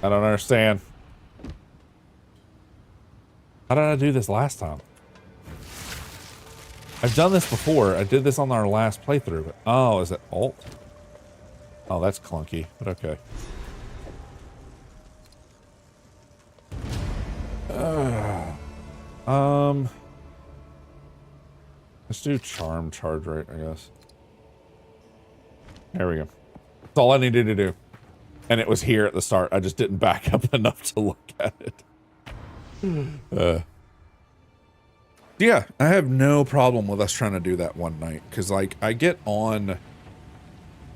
understand. How did I do this last time? I've done this before. I did this on our last playthrough. But, oh, is it Alt? Oh, that's clunky, but okay. Let's do Charm Charge Rate, I guess. There we go. That's all I needed to do. And it was here at the start. I just didn't back up enough to look at it. Yeah, I have no problem with us trying to do that one night. Because, like, I get on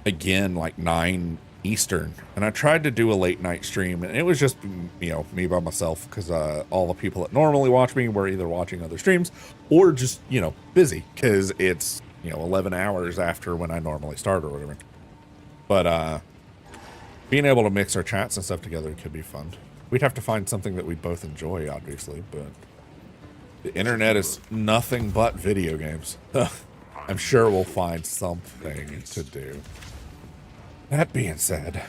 again, like, 9 Eastern. And I tried to do a late night stream. And it was just, you know, me by myself. Because all the people that normally watch me were either watching other streams or just, you know, busy. Because it's, you know, 11 hours after when I normally start or whatever. But, being able to mix our chats and stuff together could be fun. We'd have to find something that we both enjoy, obviously, but the internet is nothing but video games. I'm sure we'll find something to do. That being said,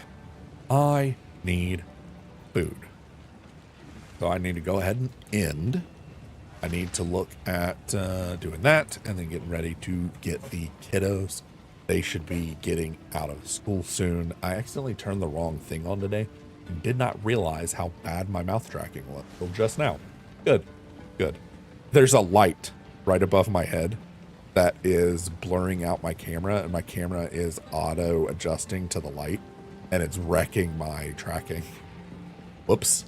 I need food. So I need to go ahead and end. I need to look at doing that and then getting ready to get the kiddos. They should be getting out of school soon. I accidentally turned the wrong thing on today and did not realize how bad my mouth tracking was until just now. Good, good. There's a light right above my head that is blurring out my camera, and my camera is auto adjusting to the light, and it's wrecking my tracking. Whoops.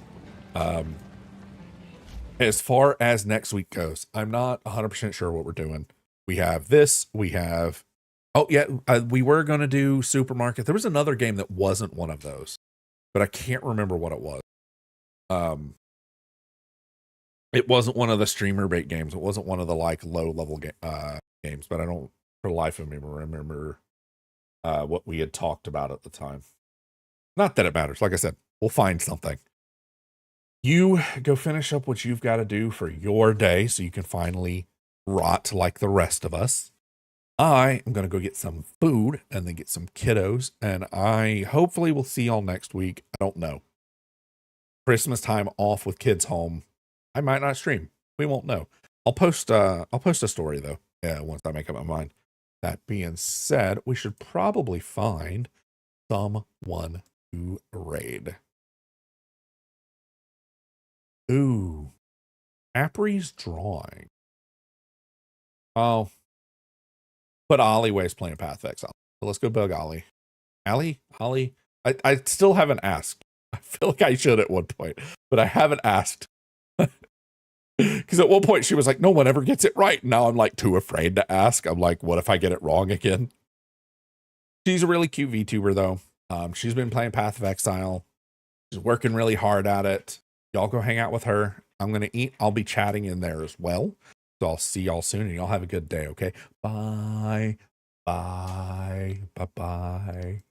As far as next week goes, I'm not 100% sure what we're doing. We have this, we have... Oh, yeah, we were going to do Supermarket. There was another game that wasn't one of those, but I can't remember what it was. It wasn't one of the streamer bait games. It wasn't one of the, like, low-level games, but I don't, for the life of me, remember what we had talked about at the time. Not that it matters. Like I said, we'll find something. You go finish up what you've got to do for your day so you can finally rot like the rest of us. I am going to go get some food and then get some kiddos, and I hopefully will see y'all next week. I don't know. Christmas time off with kids home. I might not stream. We won't know. I'll post a story though. Yeah, once I make up my mind. That being said, we should probably find someone to raid. Ooh. Apri's drawing. Oh. But Ollyway's playing Path of Exile. So let's go bug Ollie. Ollie? I still haven't asked. I feel like I should at one point, but I haven't asked. Because at one point she was like, no one ever gets it right. Now I'm like too afraid to ask. I'm like, what if I get it wrong again? She's a really cute VTuber though. She's been playing Path of Exile. She's working really hard at it. Y'all go hang out with her. I'm going to eat. I'll be chatting in there as well. So I'll see y'all soon and y'all have a good day, okay? Bye. Bye. Bye-bye.